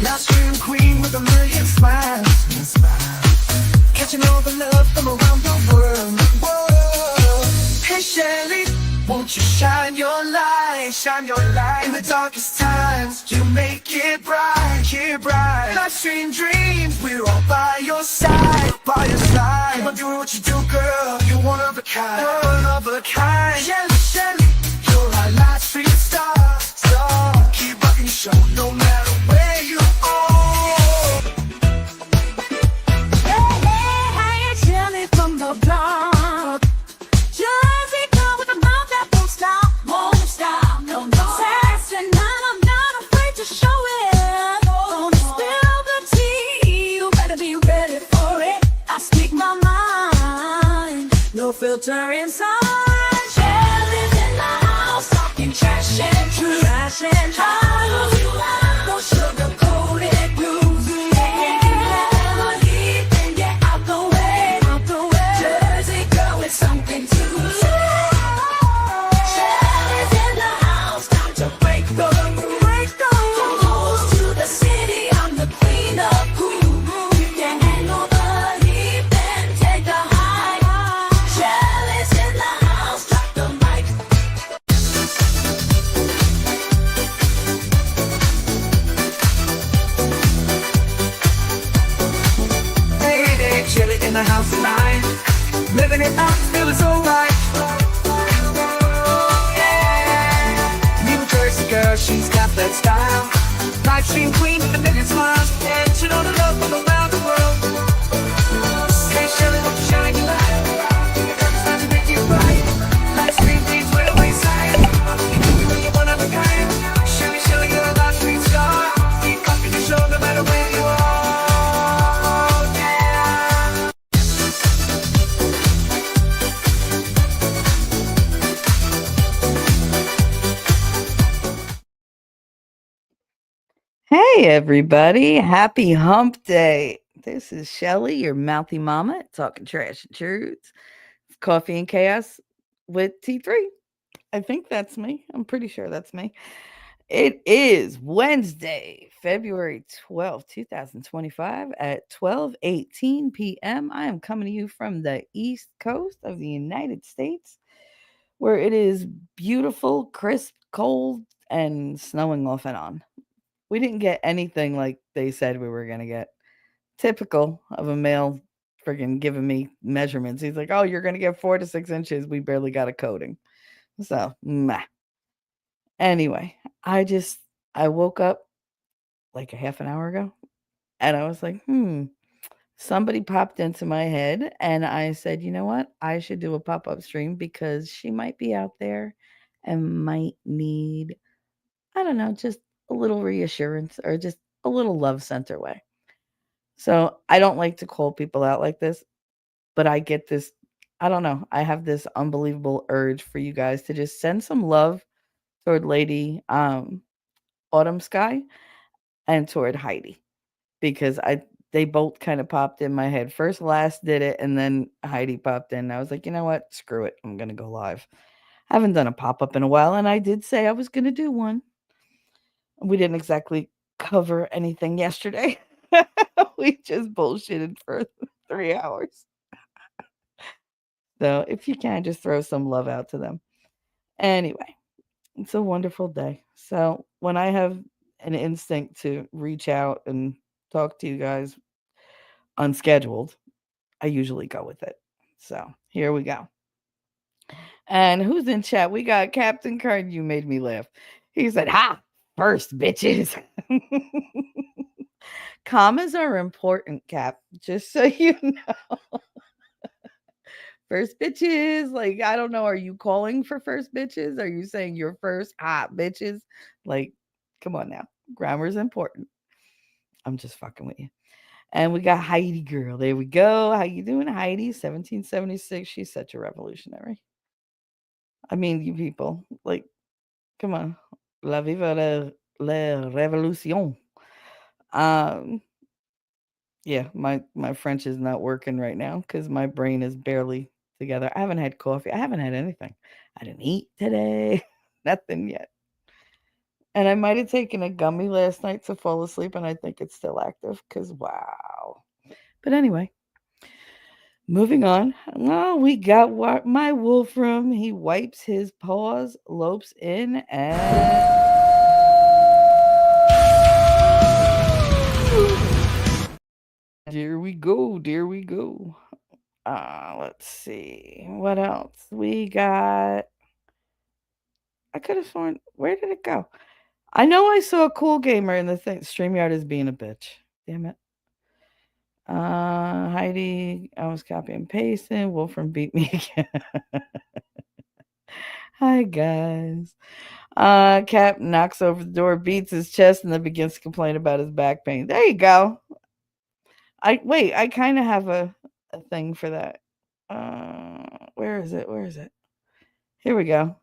Now scream queen with a million smiles. Catching all the love from around the world. Whoa. Hey Shelly, won't you shine your light? Shine your light in the darkest times. You make it bright, bright. Life stream dreams, we're all by your side, by your side. Keep on doing what you do, girl. You're one of a kind, one of a kind. Shelly, Shelly, you're our light stream star, star. Keep rocking your show, no matter where you are. From the block, Jersey girl with a mouth that won't stop, no, no. Sassy, and I'm not afraid to show it. Gonna spill the tea, you better be ready for it. I speak my mind, no filter inside. Shelly's in the house, talking trash and truth, trash and truth. No sugar-coated grooves. Something to say. Shelly's in the house, time to break the rules. From hoes to the city, I'm the queen of cool. You can handle the heat, then take the high. Shelly's in the house, drop the mic. Hey, Shelly in the house tonight. Living it up, feeling so right. Yeah. New Jersey girl, she's got that style. Live stream queen with a million smiles. And she know the love from around the world. Hey Shelly, won't you shine your light? It's time to make you right. Live stream queens with a wayside. You're one of a kind. Shelly, Shelly, you're a live stream star. Keep rocking your show no matter where you are. Hey everybody, happy hump day. This is Shelly, your mouthy mama, talking trash and truths. It's Coffee and Chaos with T3. I think that's me. I'm pretty sure that's me. It is Wednesday, February 12th, 2025 at 12:18 p.m. I am coming to you from the East Coast of the United States, where it is beautiful, crisp, cold, and snowing off and on. We didn't get anything like they said we were gonna get. Typical of a male friggin' giving me measurements. He's like, "Oh, you're gonna get 4 to 6 inches." We barely got a coating. So, meh. Anyway, I woke up like a half an hour ago and I was like, somebody popped into my head and I said, you know what? I should do a pop-up stream because she might be out there and might need, I don't know, just a little reassurance or just a little love sent her way. So I don't like to call people out like this, but I get this, I don't know, I have this unbelievable urge for you guys to just send some love toward Lady Autumn Sky and toward Heidi because they both kind of popped in my head. First Last did it and then Heidi popped in. I was like, you know what? Screw it. I'm going to go live. I haven't done a pop-up in a while and I did say I was going to do one. We didn't exactly cover anything yesterday. We just bullshitted for 3 hours. So if you can, just throw some love out to them. Anyway, it's a wonderful day. So when I have an instinct to reach out and talk to you guys unscheduled, I usually go with it. So here we go. And who's in chat? We got Captain Card. You made me laugh. He said, "Ha! First, bitches." Commas are important, Cap. Just so you know. First bitches. Like, I don't know. Are you calling for first bitches? Are you saying you're first hot bitches? Like, come on now. Grammar is important. I'm just fucking with you. And we got Heidi girl. There we go. How you doing, Heidi? 1776. She's such a revolutionary. I mean, you people. Like, come on. La viva la revolution. Yeah, my French is not working right now because my brain is barely together. I haven't had coffee. I haven't had anything. I didn't eat today. Nothing yet. And I might have taken a gummy last night to fall asleep, and I think it's still active because wow. But anyway, moving on. Well, we got my Wolfram. He wipes his paws, lopes in, and there we go. There we go. Let's see. What else? We got. I could have sworn. Where did it go? I know I saw a cool gamer in the thing. StreamYard is being a bitch. Damn it. Heidi, I was copy and pasting. Wolfram beat me again. Hi guys. Cap knocks over the door, beats his chest, and then begins to complain about his back pain. There you go. I kind of have a thing for that. Where is it? Where is it? Here we go.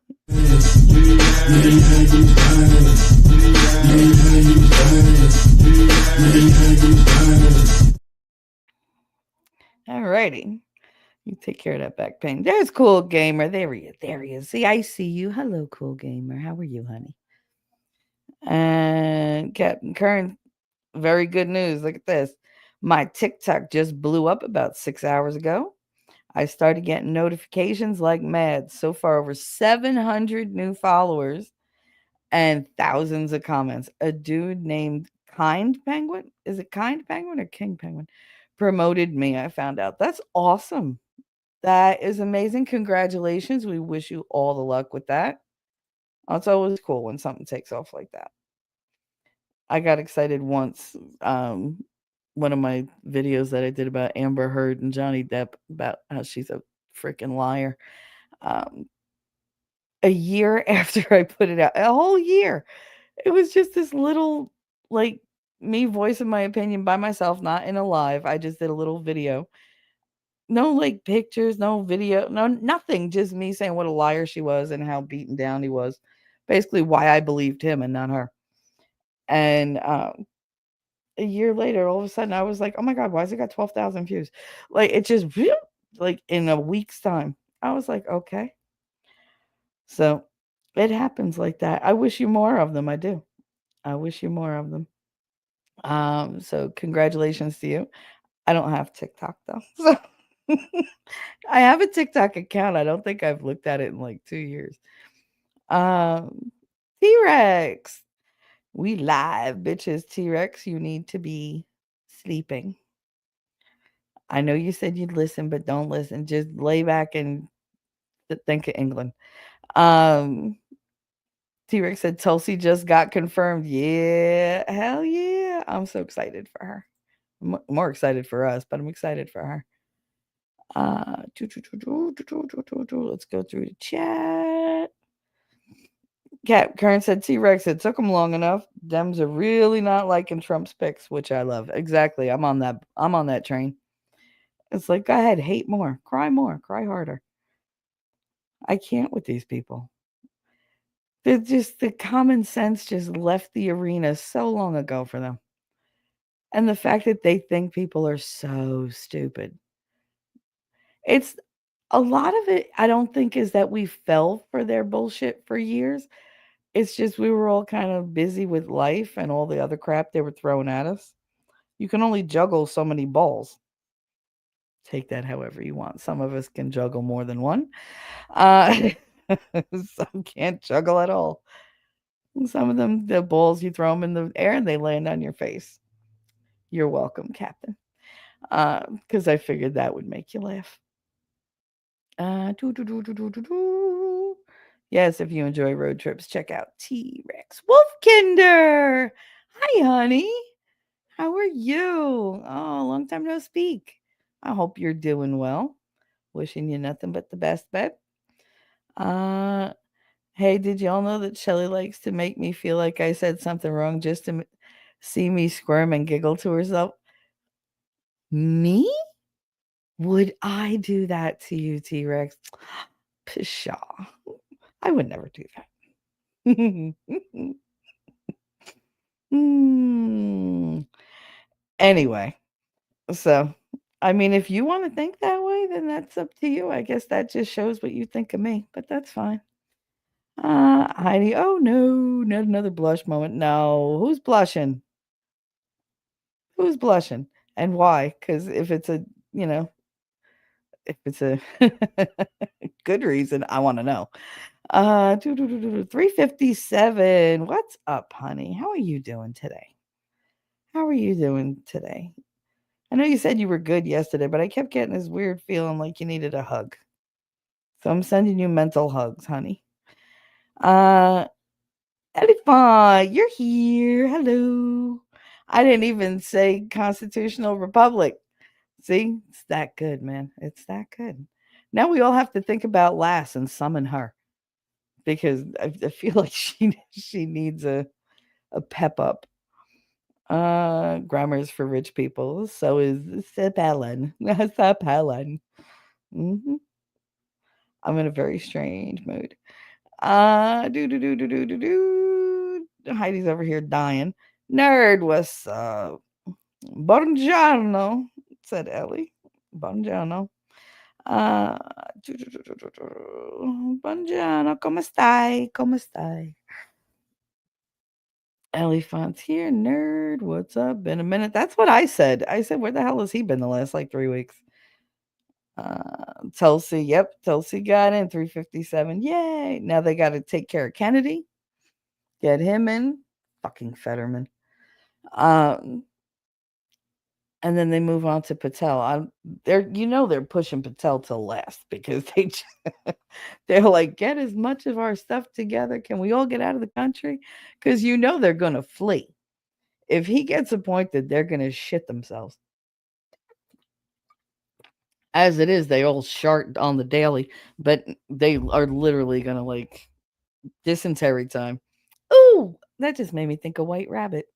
Alrighty. You take care of that back pain. There's Cool Gamer. There he is. There he is. See, I see you. Hello, Cool Gamer. How are you, honey? And Captain Kern, very good news. Look at this. My TikTok just blew up about 6 hours ago. I started getting notifications like mad. So far, over 700 new followers and thousands of comments. A dude named Kind Penguin, is it Kind Penguin or King Penguin, promoted me. I found out. That's awesome. That is amazing. Congratulations. We wish you all the luck with that. It's always cool when something takes off like that. I got excited once. One of my videos that I did about Amber Heard and Johnny Depp about how she's a freaking liar. Um, a year after I put it out, a whole year. It was just this little, like, me voicing my opinion by myself, not in a live. I just did a little video. No, like, pictures, no video, no nothing, just me saying what a liar she was and how beaten down he was. Basically why I believed him and not her. And, a year later, all of a sudden, I was like, "Oh my god, why has it got 12,000 views?" Like, it just like, in a week's time. I was like, "Okay." So, it happens like that. I wish you more of them, I do. I wish you more of them. So congratulations to you. I don't have TikTok though. So I have a TikTok account. I don't think I've looked at it in like 2 years. Um, T-Rex. We live, bitches. T-Rex, you need to be sleeping. I know you said you'd listen, but don't listen. Just lay back and think of England. Um, T-Rex said Tulsi just got confirmed. Yeah, hell yeah. I'm so excited for her. More excited for us, but I'm excited for her. Let's go through the chat. Cap Kern said T-Rex, it took them long enough. Dems are really not liking Trump's picks, which I love. Exactly. I'm on that train. It's like, go ahead, hate more, cry harder. I can't with these people. They're just the common sense just left the arena so long ago for them. And the fact that they think people are so stupid. It's a lot of it, I don't think, is that we fell for their bullshit for years. It's just we were all kind of busy with life and all the other crap they were throwing at us. You can only juggle so many balls. Take that however you want. Some of us can juggle more than one. Uh, some can't juggle at all. Some of them, the balls, you throw them in the air and they land on your face. You're welcome, Captain. Because I figured that would make you laugh. Yes, if you enjoy road trips, check out T-Rex Wolfkinder. Hi, honey. How are you? Oh, long time no speak. I hope you're doing well. Wishing you nothing but the best, babe. Uh, hey, did y'all know that Shelly likes to make me feel like I said something wrong just to see me squirm and giggle to herself? Me? Would I do that to you, T-Rex? Pshaw. I would never do that. Anyway, so, I mean, if you wanna think that way, then that's up to you. I guess that just shows what you think of me, but that's fine. Heidi, oh no, not another blush moment. No, who's blushing? Who's blushing? And why? Because if it's a, you know, if it's a good reason, I want to know. 357. What's up, honey? How are you doing today? How are you doing today? I know you said you were good yesterday, but I kept getting this weird feeling like you needed a hug. So I'm sending you mental hugs, honey. Uh Elephant, you're here. Hello. I didn't even say constitutional republic. See, it's that good, man. It's that good. Now we all have to think about Lass and summon her because I feel like she needs a pep up. Grammar is for rich people. So is Sapelin. Sapelin. Hmm. I'm in a very strange mood. Do do do do do do do. Heidi's over here dying. Nerd, what's up? Buongiorno, said Ellie. Buongiorno. Uh, Buongiorno, come stai? Come stai? Elephant's here, nerd. What's up? Been a minute. That's what I said. I said, where the hell has he been the last like 3 weeks? Tulsi, yep, Tulsi got in 357. Yay! Now they got to take care of Kennedy, get him in. Fucking Fetterman. Um, and then they move on to Patel. They're pushing Patel till last because they're like, get as much of our stuff together. Can we all get out of the country? Because they're gonna flee. If he gets appointed, they're gonna shit themselves. As it is, they all shart on the daily, but they are literally gonna like dysentery time. Ooh, that just made me think of White Rabbit.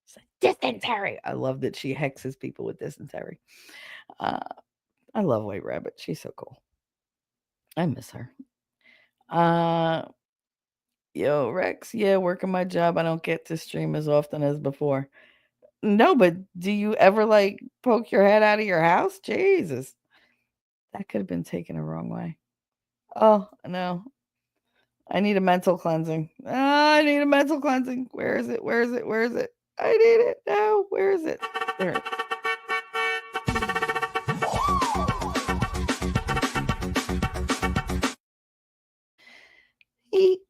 It's like, dysentery. I love that she hexes people with dysentery. Uh, I love White Rabbit. She's so cool. I miss her. Uh, Yo, Rex. Yeah, working my job. I don't get to stream as often as before. No, but do you ever like poke your head out of your house? Jesus, that could have been taken a wrong way. Oh no, I need a mental cleansing. I need a mental cleansing. Where is it? Where is it? Where is it? I need it. No, where is it? There.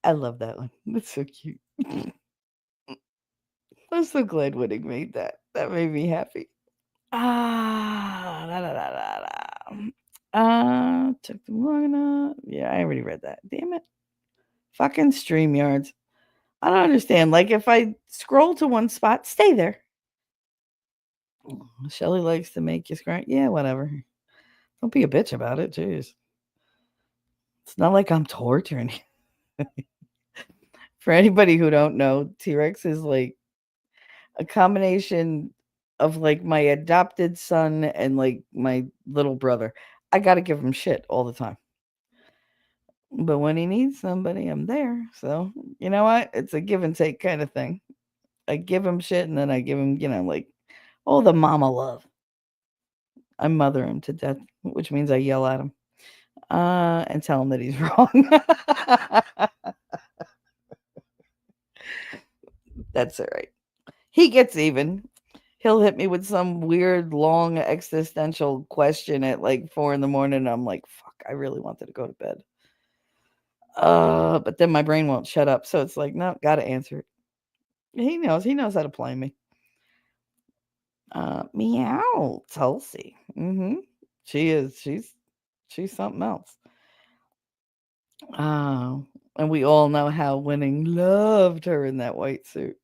I love that one. That's so cute. I'm so glad Winning made that. That made me happy. La, la, la, la, la. Took them long enough. Yeah, I already read that. Damn it. Fucking StreamYards. I don't understand. Like, if I scroll to one spot, stay there. Shelly likes to make you scroll. Yeah, whatever. Don't be a bitch about it. Jeez. It's not like I'm torturing you. For anybody who don't know, T-Rex is like a combination of like my adopted son and like my little brother. I got to give him shit all the time. But when he needs somebody, I'm there. So, you know what? It's a give and take kind of thing. I give him shit and then I give him, like, oh, the mama love. I mother him to death, which means I yell at him and tell him that he's wrong. That's all right. He gets even. He'll hit me with some weird, long existential question at like 4 in the morning. I'm like, fuck, I really wanted to go to bed. But then my brain won't shut up. So it's like, no, gotta answer it. He knows how to play me. Meow, Tulsi. She is. She's something else. And we all know how Winning loved her in that white suit.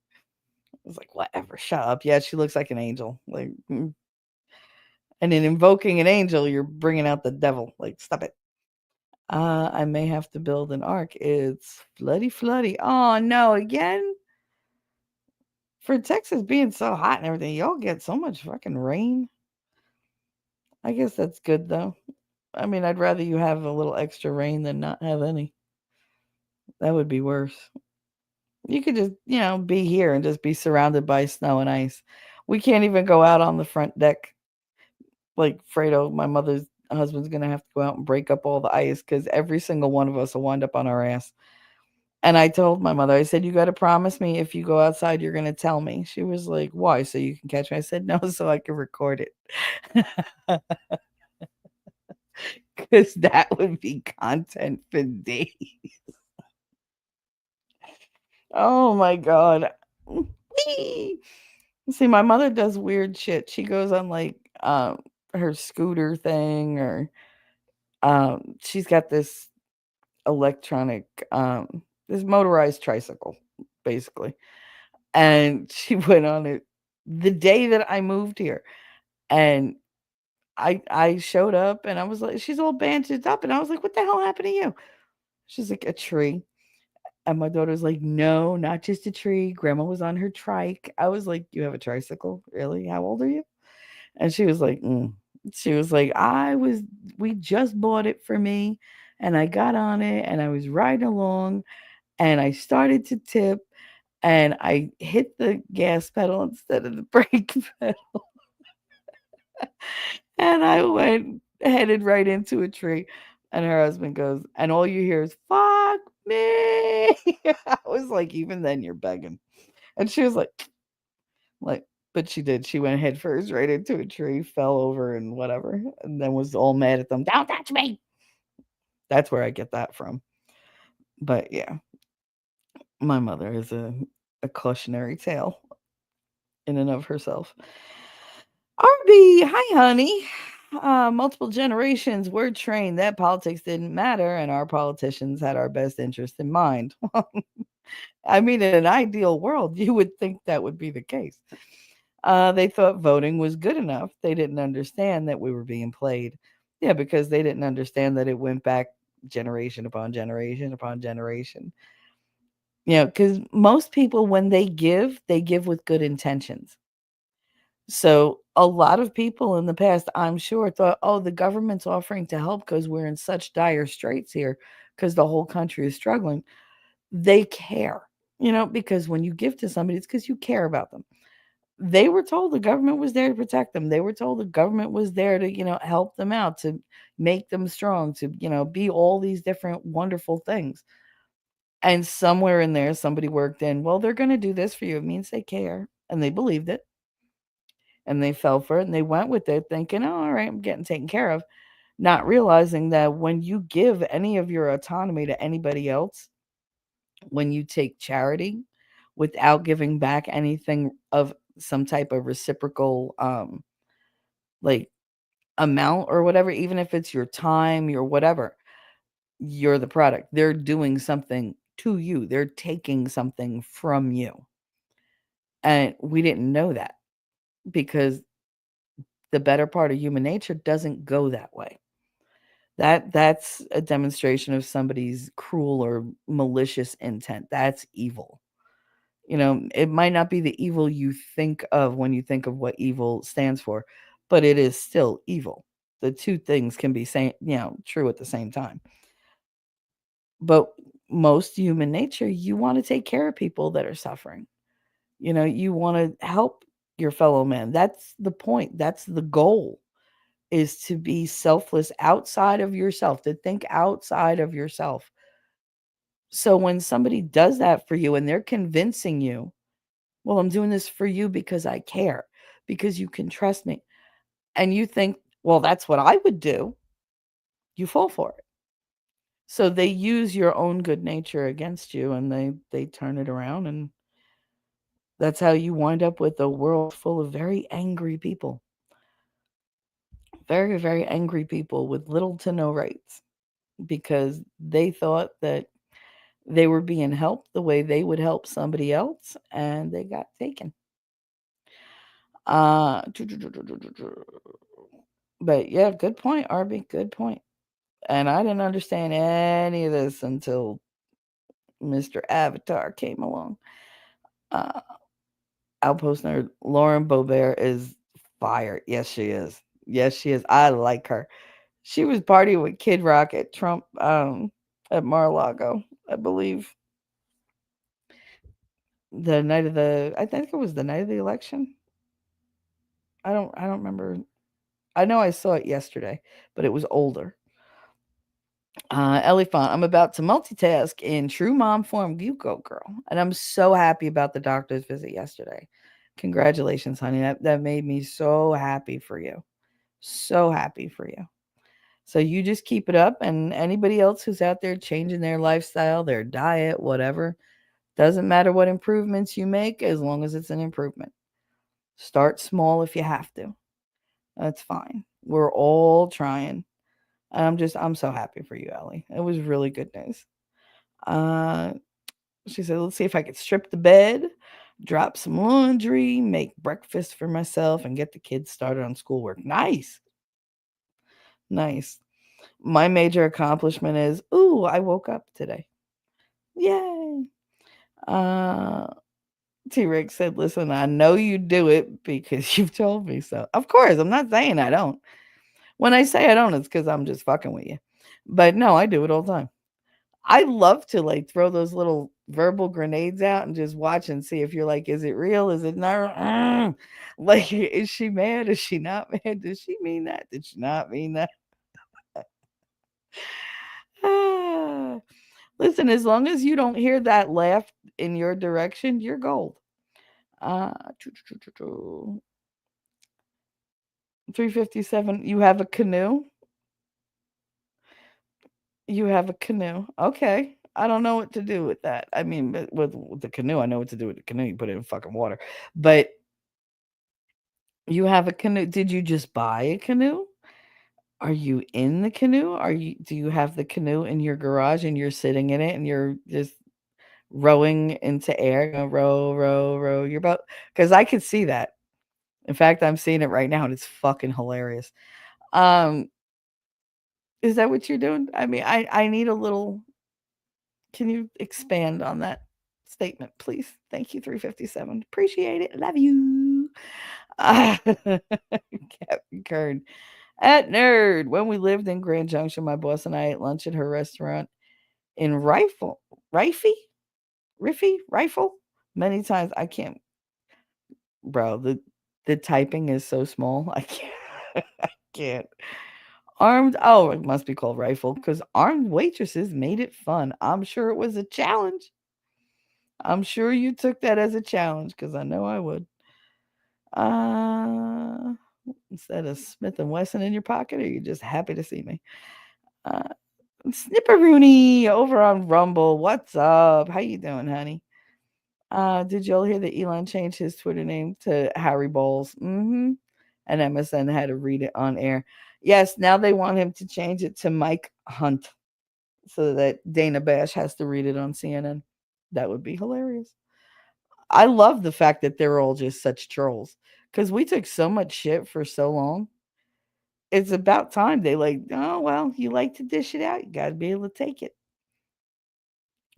I was like, whatever, shut up. Yeah, she looks like an angel. Like, and in invoking an angel, you're bringing out the devil. Like, stop it. I may have to build an ark. It's floody. Oh no, again? For Texas being so hot and everything, y'all get so much fucking rain. I guess that's good though. I mean, I'd rather you have a little extra rain than not have any. That would be worse. You could just, be here and just be surrounded by snow and ice. We can't even go out on the front deck. Like Fredo, my mother's husband's gonna have to go out and break up all the ice because every single one of us will wind up on our ass. And I told my mother, I said, "You gotta promise me if you go outside, you're gonna tell me." She was like, "Why? So you can catch me?" I said, "No, so I can record it." 'Cause that would be content for days. Oh my god. Whee! See, my mother does weird shit. She goes on, like, her scooter thing or, she's got this electronic, this motorized tricycle, basically, and she went on it the day that I moved here, and I showed up, and I was like she's all bandaged up, and I was like, "What the hell happened to you?" She's like, "A tree." And my daughter's like, "No, not just a tree. Grandma was on her trike." I was like, "You have a tricycle? Really? How old are you?" And she was like, "Mm." She was like, We just bought it for me, and I got on it, and I was riding along, and I started to tip, and I hit the gas pedal instead of the brake pedal, and I went headed right into a tree." And her husband goes, and all you hear is, "Fuck me." I was like, "Even then, you're begging." And she was like, but she did. She went head first right into a tree, fell over and whatever, and then was all mad at them. "Don't touch me." That's where I get that from. But yeah, my mother is a cautionary tale in and of herself. RB, hi honey. Multiple generations were trained that politics didn't matter and our politicians had our best interest in mind. I mean, in an ideal world, you would think that would be the case. They thought voting was good enough. They didn't understand that we were being played. Yeah, because they didn't understand that it went back generation upon generation upon generation. Because most people, when they give with good intentions. So a lot of people in the past, I'm sure, thought, oh, the government's offering to help because we're in such dire straits here because the whole country is struggling. They care, because when you give to somebody, it's because you care about them. They were told the government was there to protect them. They were told the government was there to, help them out, to make them strong, to, be all these different wonderful things. And somewhere in there, somebody worked in, well, they're going to do this for you. It means they care. And they believed it and they fell for it and they went with it thinking, oh, all right, I'm getting taken care of. Not realizing that when you give any of your autonomy to anybody else, when you take charity without giving back anything of some type of reciprocal like amount or whatever, even if it's your time, your whatever, you're the product. They're doing something to you. They're taking something from you. And we didn't know that because the better part of human nature doesn't go that way. That's a demonstration of somebody's cruel or malicious intent. That's evil. It might not be the evil you think of when you think of what evil stands for, but it is still evil. The two things can be true at the same time. But most human nature, you want to take care of people that are suffering. You want to help your fellow man. That's the point. That's the goal, is to be selfless outside of yourself, to think outside of yourself. So when somebody does that for you and they're convincing you, well, I'm doing this for you because I care, because you can trust me. And you think, well, that's what I would do. You fall for it. So they use your own good nature against you and they turn it around, and that's how you wind up with a world full of very angry people. Very, very angry people with little to no rights because they thought that they were being helped the way they would help somebody else and they got taken. Uh but yeah, good point, Arby. Good point. And I didn't understand any of this until Mr. Avatar came along. Uh, Outpost nerd Lauren Boebert is fire. Yes, she is. Yes, she is. I like her. She was partying with Kid Rock at Trump at Mar-a-Lago, I believe. The night of the I think it was the night of the election. I don't remember. I know I saw it yesterday, but it was older. Elifant, I'm about to multitask in true mom form. You go, girl. And I'm so happy about the doctor's visit yesterday. Congratulations, honey. That made me so happy for you. So happy for you. So you just keep it up, and anybody else who's out there changing their lifestyle, their diet, whatever, doesn't matter what improvements you make as long as it's an improvement. Start small if you have to. That's fine. We're all trying. And I'm so happy for you, Ellie. It was really good news. Uh, she said, let's see if I could strip the bed, drop some laundry, make breakfast for myself, and get the kids started on schoolwork. Nice. Nice. My major accomplishment is, ooh, I woke up today. Yay. Uh, T Rex said, listen, I know you do it because you've told me so. Of course, I'm not saying I don't. When I say I don't, it's because I'm just fucking with you. But no, I do it all the time. I love to like throw those little verbal grenades out and just watch and see if you're like, is it real? Is it not? Like, is she mad? Is she not mad? Did she mean that? Did she not mean that? Ah. Listen, as long as you don't hear that laugh in your direction, you're gold. Uh, 357. You have a canoe? You have a canoe. Okay. I don't know what to do with that. I mean, but with the canoe, I know what to do with the canoe. You put it in fucking water. But you have a canoe. Did you just buy a canoe? Are you in the canoe? Do you have the canoe in your garage and you're sitting in it and you're just rowing into air, going row, row, row your boat? Because I could see that. In fact, I'm seeing it right now and it's fucking hilarious. Um, is that what you're doing? I mean, I need a little. Can you expand on that statement, please? Thank you, 357. Appreciate it. Love you. Captain Kern. At Nerd, when we lived in Grand Junction, my boss and I ate lunch at her restaurant in Rifle. Many times I can't, bro. The typing is so small. I can't. I can't. Armed. Oh, it must be called Rifle because armed waitresses made it fun. I'm sure it was a challenge. I'm sure you took that as a challenge because I know I would. Uh, Instead of Smith and Wesson in your pocket, or are you just happy to see me? Uh, Snipperoony over on Rumble. What's up? How you doing, honey? Did y'all hear that Elon changed his Twitter name to Harry Balls? Mm-hmm. And MSN had to read it on air. Yes, now they want him to change it to Mike Hunt so that Dana Bash has to read it on CNN. That would be hilarious. I love the fact that they're all just such trolls because we took so much shit for so long. It's about time they like, oh, well, you like to dish it out. You got to be able to take it.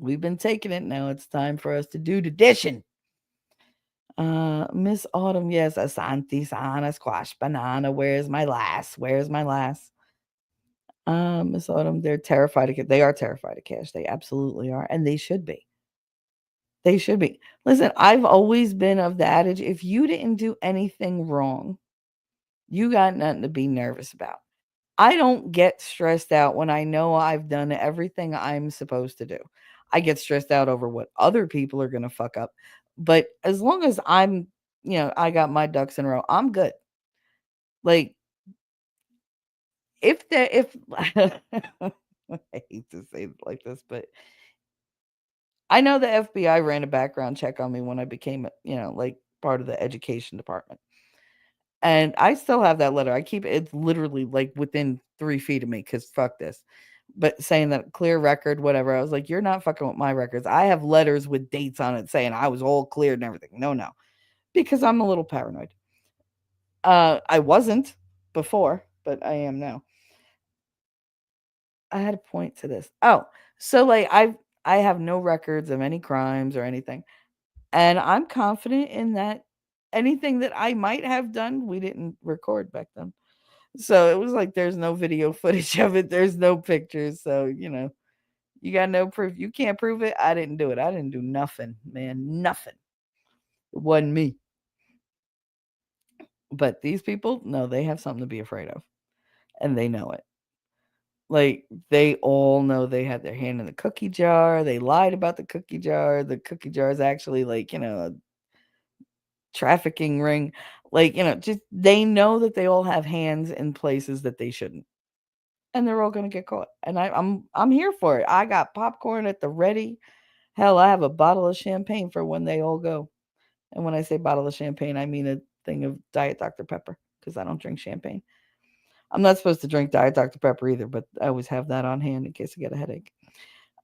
We've been taking it. Now it's time for us to do the dishing. Miss Autumn, yes, Asante, Sana, Squash, Banana. Where's my lass? Where's my lass? Miss Autumn, they're terrified of they are terrified of cash. They absolutely are. And they should be. They should be. Listen, I've always been of the adage if you didn't do anything wrong, you got nothing to be nervous about. I don't get stressed out when I know I've done everything I'm supposed to do. I get stressed out over what other people are going to fuck up. But as long as I got my ducks in a row, I'm good. Like, if I hate to say it like this, but I know the FBI ran a background check on me when I became, like part of the education department. And I still have that letter. I keep it. It's literally like within 3 feet of me because fuck this. But saying that clear record, whatever. I was like, you're not fucking with my records. I have letters with dates on it saying I was all cleared and everything. No, no. Because I'm a little paranoid. I wasn't before, but I am now. I had a point to this. Oh, so like I have no records of any crimes or anything. And I'm confident in that anything that I might have done, we didn't record back then. So it was like there's no video footage of it. There's no pictures. So, you got no proof. You can't prove it. I didn't do it. I didn't do nothing, man. Nothing. It wasn't me. But these people, no, they have something to be afraid of. And they know it. Like, they all know they had their hand in the cookie jar, they lied about the cookie jar is actually, like, a trafficking ring. Like, just they know that they all have hands in places that they shouldn't, and they're all gonna get caught, and I'm here for it. I got popcorn at the ready. Hell, I have a bottle of champagne for when they all go, and when I say bottle of champagne, I mean a thing of Diet Dr. Pepper, because I don't drink champagne. I'm not supposed to drink Diet Dr. Pepper either, but I always have that on hand in case I get a headache.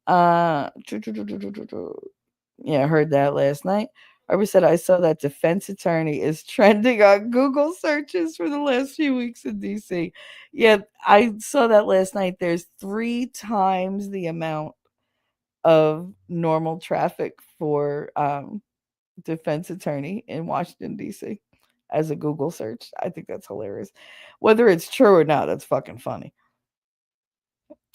Choo, choo, choo, choo, choo, choo, choo. Yeah, I heard that last night. Arby said, I saw that defense attorney is trending on Google searches for the last few weeks in DC. Yeah, I saw that last night. There's 3 times the amount of normal traffic for defense attorney in Washington, D.C. as a Google search. I think that's hilarious. Whether it's true or not, that's fucking funny.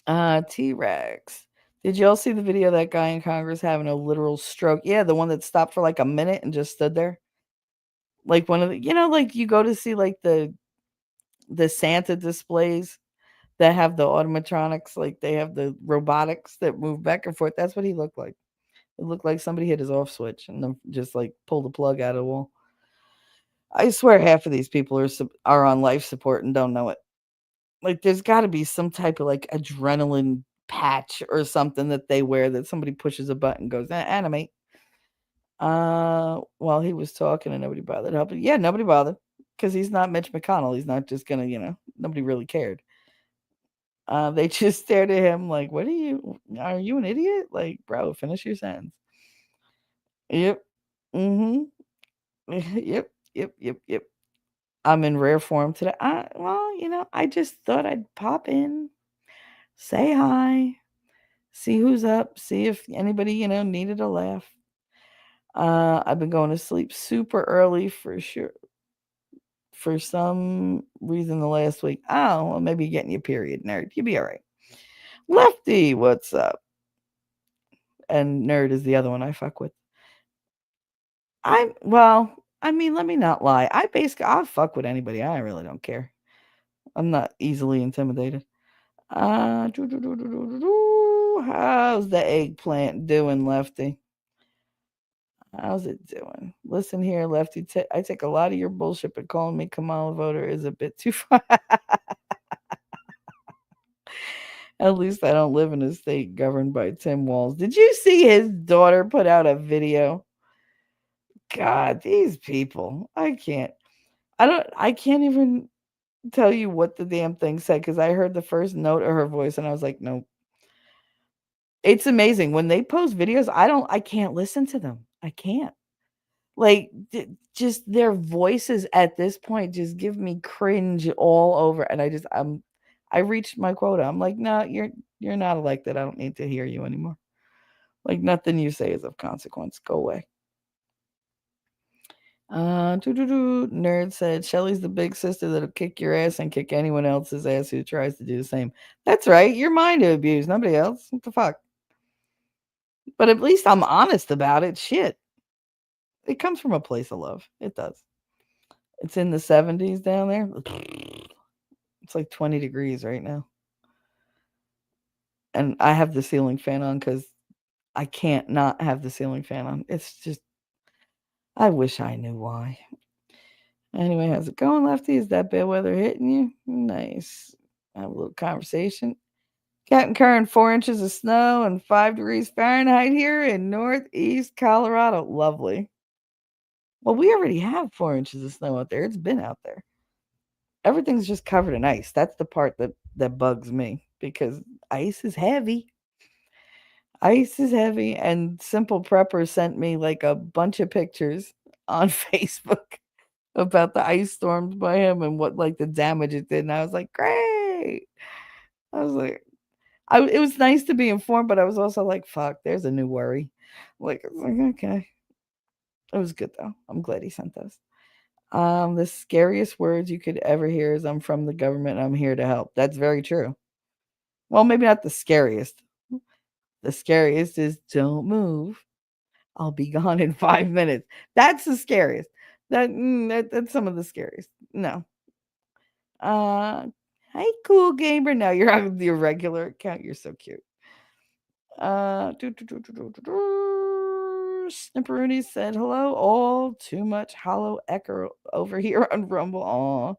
T-Rex. Did y'all see the video of that guy in Congress having a literal stroke? Yeah, the one that stopped for like a minute and just stood there. Like one of the, like you go to see like the Santa displays that have the automatronics, like they have the robotics that move back and forth. That's what he looked like. It looked like somebody hit his off switch and then just like pulled the plug out of the wall. I swear half of these people are on life support and don't know it. Like, there's gotta be some type of, like, adrenaline patch or something that they wear that somebody pushes a button, goes, animate." While he was talking and nobody bothered helping. Yeah, nobody bothered because he's not Mitch McConnell. He's not just gonna, nobody really cared. They just stared at him like, are you an idiot? Like, bro, finish your sentence. Yep. Mhm. Yep, yep, yep, yep. I'm in rare form today. Well, I just thought I'd pop in, say hi, see who's up, see if anybody, needed a laugh. I've been going to sleep super early for sure. For some reason, the last week. Oh, well, maybe you're getting your period, nerd. You'll be all right. Lefty, what's up? And nerd is the other one I fuck with. I mean, let me not lie. I'll fuck with anybody. I really don't care. I'm not easily intimidated. How's the eggplant doing, Lefty? How's it doing? Listen here, Lefty. I take a lot of your bullshit, but calling me Kamala voter is a bit too far. At least I don't live in a state governed by Tim Walz. Did you see his daughter put out a video? God, these people. I can't even tell you what the damn thing said because I heard the first note of her voice and I was like, no. It's amazing. When they post videos, I can't listen to them. I can't. Like, just their voices at this point just give me cringe all over, and I reached my quota. I'm like, "No, you're not elected. I don't need to hear you anymore. Like, nothing you say is of consequence. Go away." Nerd said, "Shelly's the big sister that'll kick your ass and kick anyone else's ass who tries to do the same." That's right. You're mine to abuse, nobody else. What the fuck? But at least I'm honest about it. Shit. It comes from a place of love. It does. It's in the 70s down there. It's like 20 degrees right now. And I have the ceiling fan on because I can't not have the ceiling fan on. It's just, I wish I knew why. Anyway, how's it going, Lefty? Is that bad weather hitting you? Nice. Have a little conversation. Got current 4 inches of snow and 5 degrees Fahrenheit here in northeast Colorado. Lovely. Well, we already have 4 inches of snow out there. It's been out there. Everything's just covered in ice. That's the part that bugs me because ice is heavy. Ice is heavy, and Simple Prepper sent me like a bunch of pictures on Facebook about the ice storms by him and what like the damage it did. And I was like, great. I was like, it was nice to be informed, but I was also like, fuck, there's a new worry. Like, I was like, okay. It was good though. I'm glad he sent those. The scariest words you could ever hear is I'm from the government and I'm here to help. That's very true. Well, maybe not the scariest. The scariest is don't move. I'll be gone in 5 minutes. That's the scariest. That's some of the scariest. No. Hey, cool gamer. Now you're on your regular account. You're so cute. Snipperoonie said hello. All too much hollow echo over here on Rumble. Aw,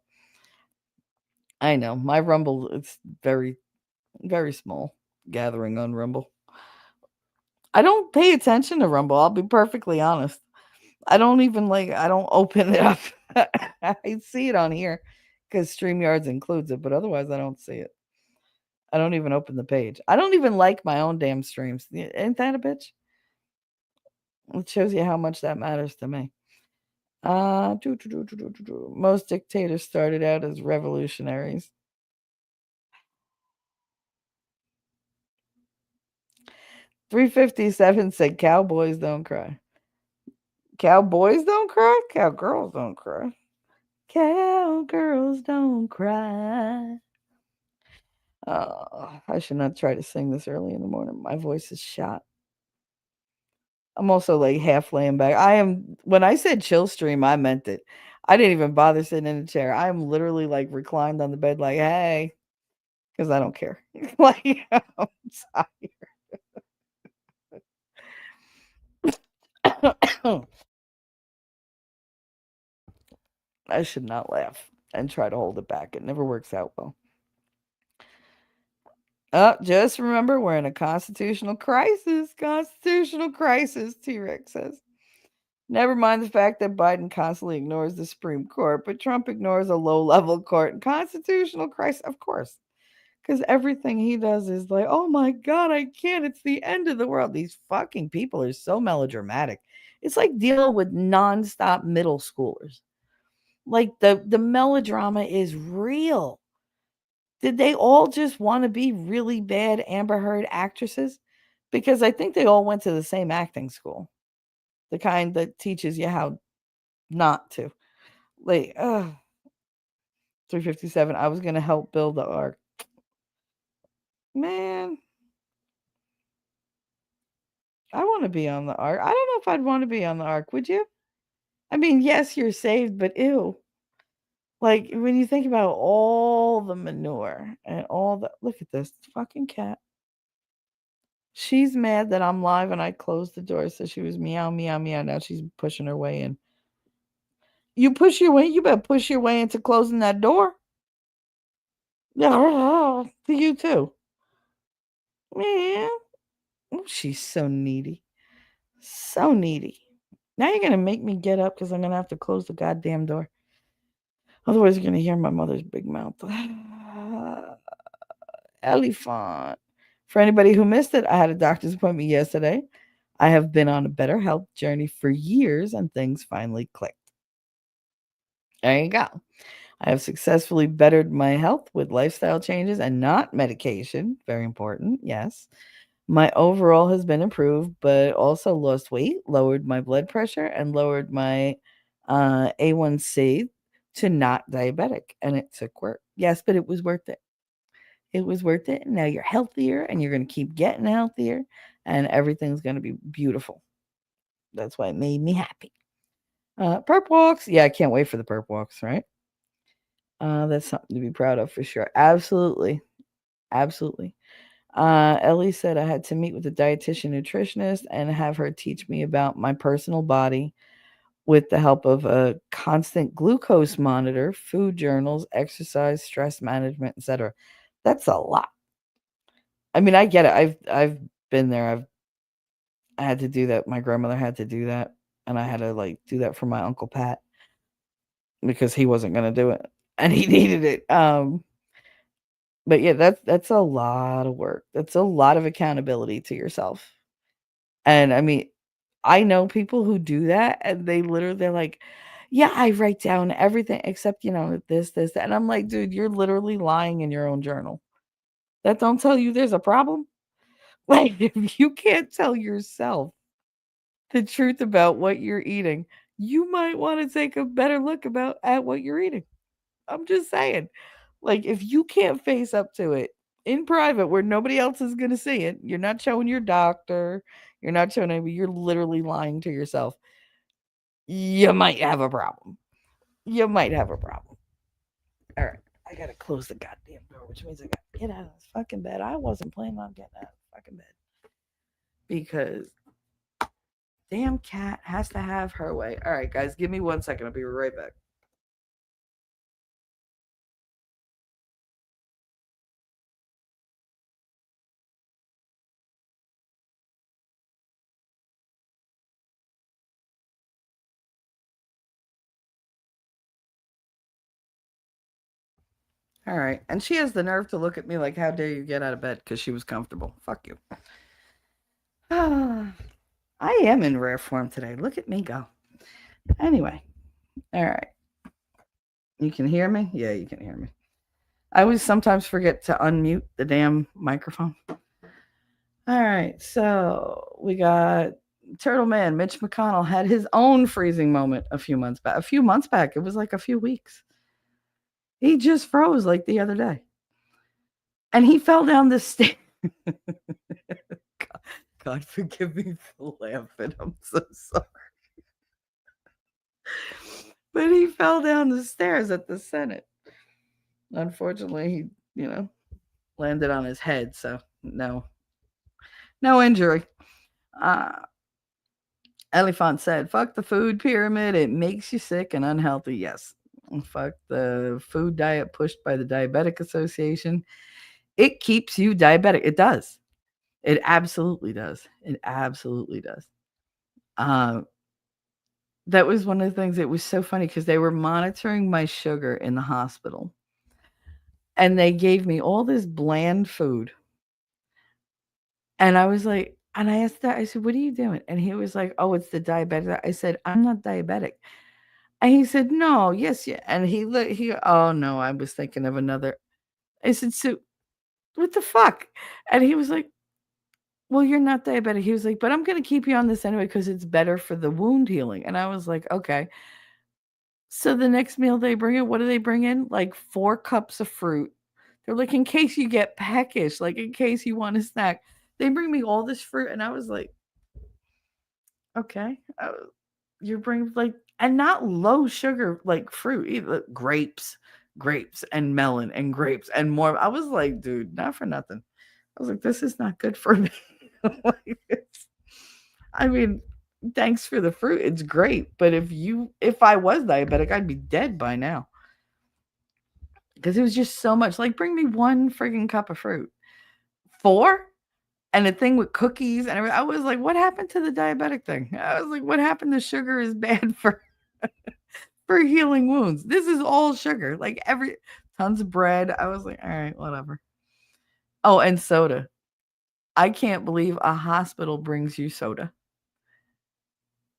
I know my Rumble. It's very very small gathering on Rumble. I don't pay attention to Rumble. I'll be perfectly honest. I don't even I don't open it up. I see it on here because StreamYards includes it, but otherwise I don't see it. I don't even open the page. I don't even like my own damn streams. Ain't that a bitch? It shows you how much that matters to me. Most dictators started out as revolutionaries. 357 said cowboys don't cry. Cowboys don't cry? Cowgirls don't cry. Cowgirls don't cry. I should not try to sing this early in the morning. My voice is shot. I'm also half laying back. When I said chill stream, I meant it. I didn't even bother sitting in a chair. I'm literally reclined on the bed, hey, because I don't care. I'm tired. I should not laugh and try to hold it back. It never works out well. Just remember we're in a constitutional crisis. Constitutional crisis, T Rex says. Never mind the fact that Biden constantly ignores the Supreme Court, but Trump ignores a low level court and constitutional crisis, of course. Because everything he does is oh my God, I can't. It's the end of the world. These fucking people are so melodramatic. It's like dealing with nonstop middle schoolers. The melodrama is real. Did they all just want to be really bad Amber Heard actresses? Because I think they all went to the same acting school, the kind that teaches you how not to. 357. I was going to help build the ark. Man, I want to be on the ark. I don't know if I'd want to be on the ark. Would you? I mean, yes, you're saved, but ew. When you think about all the manure and all the. Look at this fucking cat. She's mad that I'm live and I closed the door, so she was meow, meow, meow. Now she's pushing her way in. You push your way, you better push your way into closing that door. Yeah, to you too. Man. Oh, she's so needy. So needy. Now you're going to make me get up because I'm going to have to close the goddamn door. Otherwise, you're going to hear my mother's big mouth. Elephant. For anybody who missed it, I had a doctor's appointment yesterday. I have been on a better health journey for years and things finally clicked. There you go. I have successfully bettered my health with lifestyle changes and not medication. Very important. Yes. My overall has been improved, but also lost weight, lowered my blood pressure, and lowered my A1C to not diabetic. And it took work. Yes, but it was worth it. It was worth it. Now you're healthier and you're going to keep getting healthier and everything's going to be beautiful. That's why it made me happy. Perp walks. Yeah, I can't wait for the perp walks, right? That's something to be proud of for sure. Absolutely. Absolutely. Ellie said I had to meet with a dietitian nutritionist and have her teach me about my personal body with the help of a constant glucose monitor, food journals, exercise, stress management, etc. That's a lot. I mean, I get it. I've been there. I had to do that. My grandmother had to do that, and I had to do that for my uncle Pat because he wasn't going to do it and he needed it. But yeah, that's a lot of work. That's a lot of accountability to yourself. And I mean, I know people who do that and they're like, yeah, I write down everything except, this, that. And I'm like, dude, you're literally lying in your own journal. That don't tell you there's a problem. If you can't tell yourself the truth about what you're eating, you might want to take a better look at what you're eating. I'm just saying. If you can't face up to it in private where nobody else is going to see it, you're not showing your doctor, you're not showing anybody, you're literally lying to yourself. You might have a problem. You might have a problem. All right. gotta close the goddamn door, which means I gotta get out of this fucking bed. I wasn't planning on getting out of the fucking bed because damn cat has to have her way. All right, guys, give me 1 second. I'll be right back. All right. And she has the nerve to look at me like, how dare you get out of bed because she was comfortable. Fuck you. I am in rare form today. Look at me go. Anyway. All right. You can hear me? Yeah, you can hear me. I always sometimes forget to unmute the damn microphone. All right. So we got Turtle Man. Mitch McConnell had his own freezing moment a few months back. A few months back. It was like a few weeks. He just froze like the other day. And he fell down the stairs. God forgive me for laughing. I'm so sorry. But he fell down the stairs at the Senate. Unfortunately, he, landed on his head, so no injury. Uh, Elephant said, fuck the food pyramid. It makes you sick and unhealthy. Yes. Fuck the food diet pushed by the Diabetic Association. It keeps you diabetic. It does. It absolutely does. It absolutely does. That was one of the things that was so funny because they were monitoring my sugar in the hospital. And they gave me all this bland food. And I was like, and I asked that, I said, what are you doing? And he was like, oh, it's the diabetic. I said, I'm not diabetic. And he said, no, yes, yeah. And oh no, I was thinking of another. I said, so what the fuck? And he was like, well, you're not diabetic. He was like, but I'm going to keep you on this anyway because it's better for the wound healing. And I was like, okay. So the next meal they bring in, what do they bring in? Like 4 cups of fruit. They're like, in case you get peckish, like in case you want a snack. They bring me all this fruit, and I was like, okay, you're bringing like, and not low sugar like fruit either. Grapes and melon and grapes and more. I was like, dude, not for nothing. I was like, this is not good for me. Like, I mean, thanks for the fruit. It's great. But if I was diabetic, I'd be dead by now. Because it was just so much. Like, bring me 1 friggin' cup of fruit. 4? And a thing with cookies and everything. I was like, what happened to the diabetic thing? I was like, what happened to sugar is bad for healing wounds? This is all sugar. Like tons of bread. I was like, all right, whatever. Oh, and soda. I can't believe a hospital brings you soda.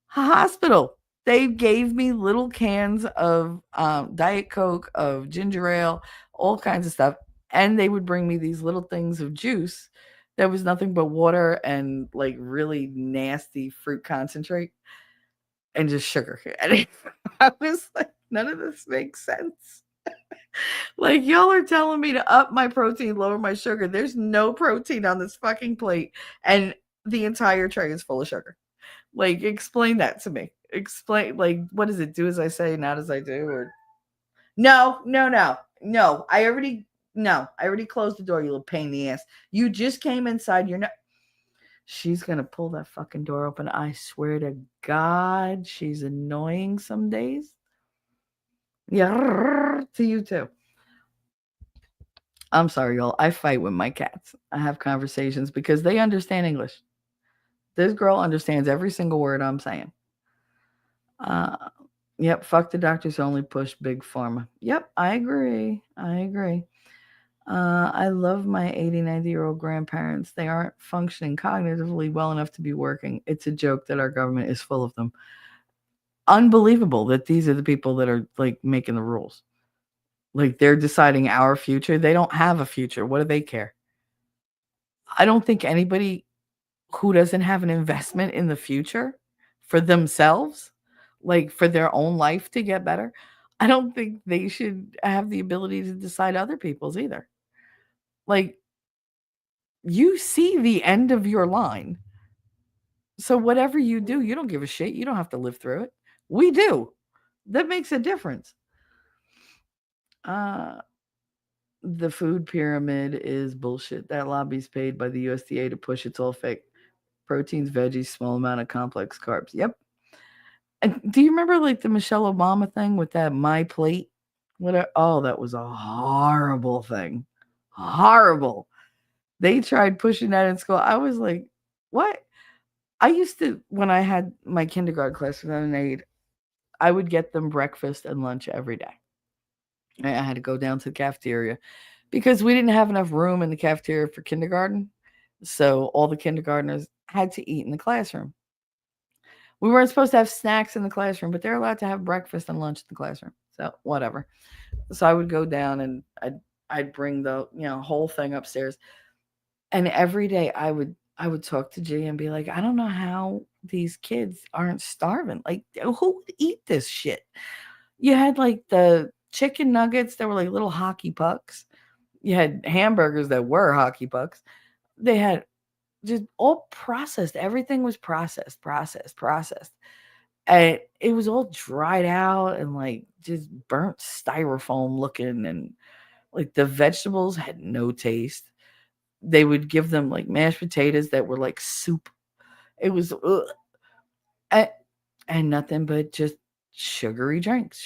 Hospital. They gave me little cans of Diet Coke, of ginger ale, all kinds of stuff. And they would bring me these little things of juice that was nothing but water and like really nasty fruit concentrate and just sugar. And I was like, none of this makes sense. Like, y'all are telling me to up my protein, lower my sugar. There's no protein on this fucking plate. And the entire tray is full of sugar. Like, explain that to me. Explain, like, what does it do as I say, not as I do? Or no. No. I already closed the door, you little pain in the ass. You just came inside. You're not. She's gonna pull that fucking door open. I swear to God, she's annoying some days. Yeah, to you too. I'm sorry, y'all. I fight with my cats. I have conversations because they understand English. This girl understands every single word I'm saying. Uh, yep, fuck the doctors only push big pharma. Yep, I agree. I love my 80, 90-year-old grandparents. They aren't functioning cognitively well enough to be working. It's a joke that our government is full of them. Unbelievable that these are the people that are like making the rules. Like they're deciding our future. They don't have a future. What do they care? I don't think anybody who doesn't have an investment in the future for themselves, like for their own life to get better, I don't think they should have the ability to decide other people's either. Like, you see the end of your line. So whatever you do, you don't give a shit. You don't have to live through it. We do. That makes a difference. the food pyramid is bullshit. That lobby's paid by the USDA to push it's all fake. Proteins, veggies, small amount of complex carbs. Yep. And do you remember like the Michelle Obama thing with that my plate? Oh, that was a horrible thing. Horrible. They tried pushing that in school. I was like, what? I used to, when I had my kindergarten class with an aide, I would get them breakfast and lunch every day. I had to go down to the cafeteria because we didn't have enough room in the cafeteria for kindergarten. So all the kindergartners had to eat in the classroom. We weren't supposed to have snacks in the classroom, but they're allowed to have breakfast and lunch in the classroom. So whatever. So I would go down and I'd bring the whole thing upstairs. And every day I would talk to G and be like, I don't know how these kids aren't starving. Like who would eat this shit? You had like the chicken nuggets that were like little hockey pucks. You had hamburgers that were hockey pucks. They had just all processed. Everything was processed. And it was all dried out and like just burnt styrofoam looking, and like the vegetables had no taste. They would give them like mashed potatoes that were like soup. It was ugh. And, and nothing but just sugary drinks.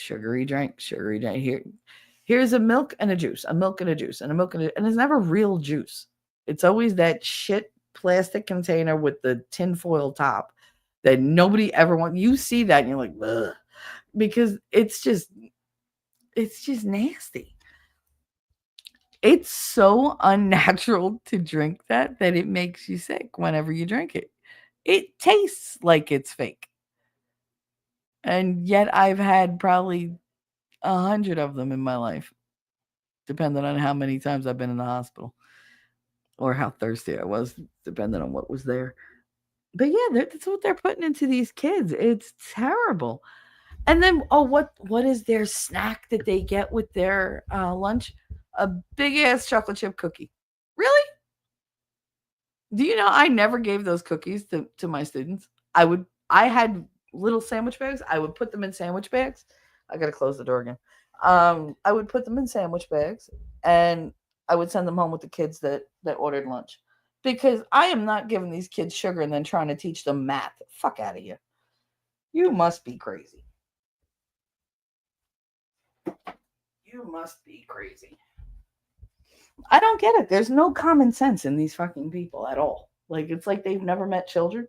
Here's a milk and a juice, a milk and a juice, and a milk and it's never real juice. It's always that shit plastic container with the tinfoil top that nobody ever wants. You see that and you're like, ugh, because it's just nasty. It's so unnatural to drink that it makes you sick whenever you drink it. It tastes like it's fake. And yet I've had probably 100 of them in my life, depending on how many times I've been in the hospital or how thirsty I was, depending on what was there. But yeah, that's what they're putting into these kids. It's terrible. And then, oh, what is their snack that they get with their lunch? A big ass chocolate chip cookie. Really? Do you know I never gave those cookies to my students? I had little sandwich bags. I would put them in sandwich bags. I gotta close the door again. I would put them in sandwich bags and I would send them home with the kids that ordered lunch. Because I am not giving these kids sugar and then trying to teach them math. Fuck out of here. You must be crazy. You must be crazy. I don't get it. There's no common sense in these fucking people at all. Like it's like they've never met children.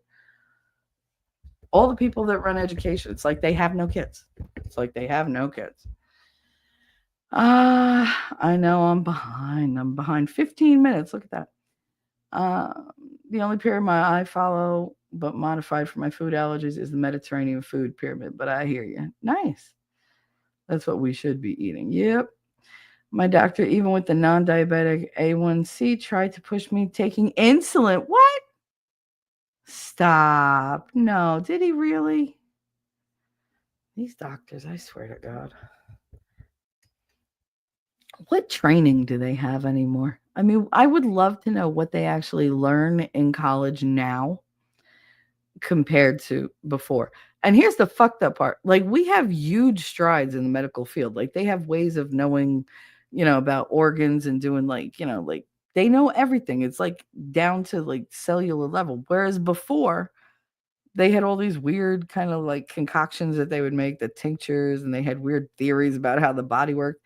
All the people that run education, it's like they have no kids. It's like they have no kids. I know I'm behind. I'm behind 15 minutes. Look at that. Uh, the only pyramid I follow, but modified for my food allergies, is the Mediterranean food pyramid. But I hear you. Nice. That's what we should be eating. Yep. My doctor, even with the non diabetic A1C, tried to push me taking insulin. What? Stop. No, did he really? These doctors, I swear to God. What training do they have anymore? I mean, I would love to know what they actually learn in college now compared to before. And here's the fucked up part. Like we have huge strides in the medical field. Like they have ways of knowing, about organs and doing like they know everything. It's like down to like cellular level. Whereas before they had all these weird kind of like concoctions that they would make, the tinctures, and they had weird theories about how the body worked.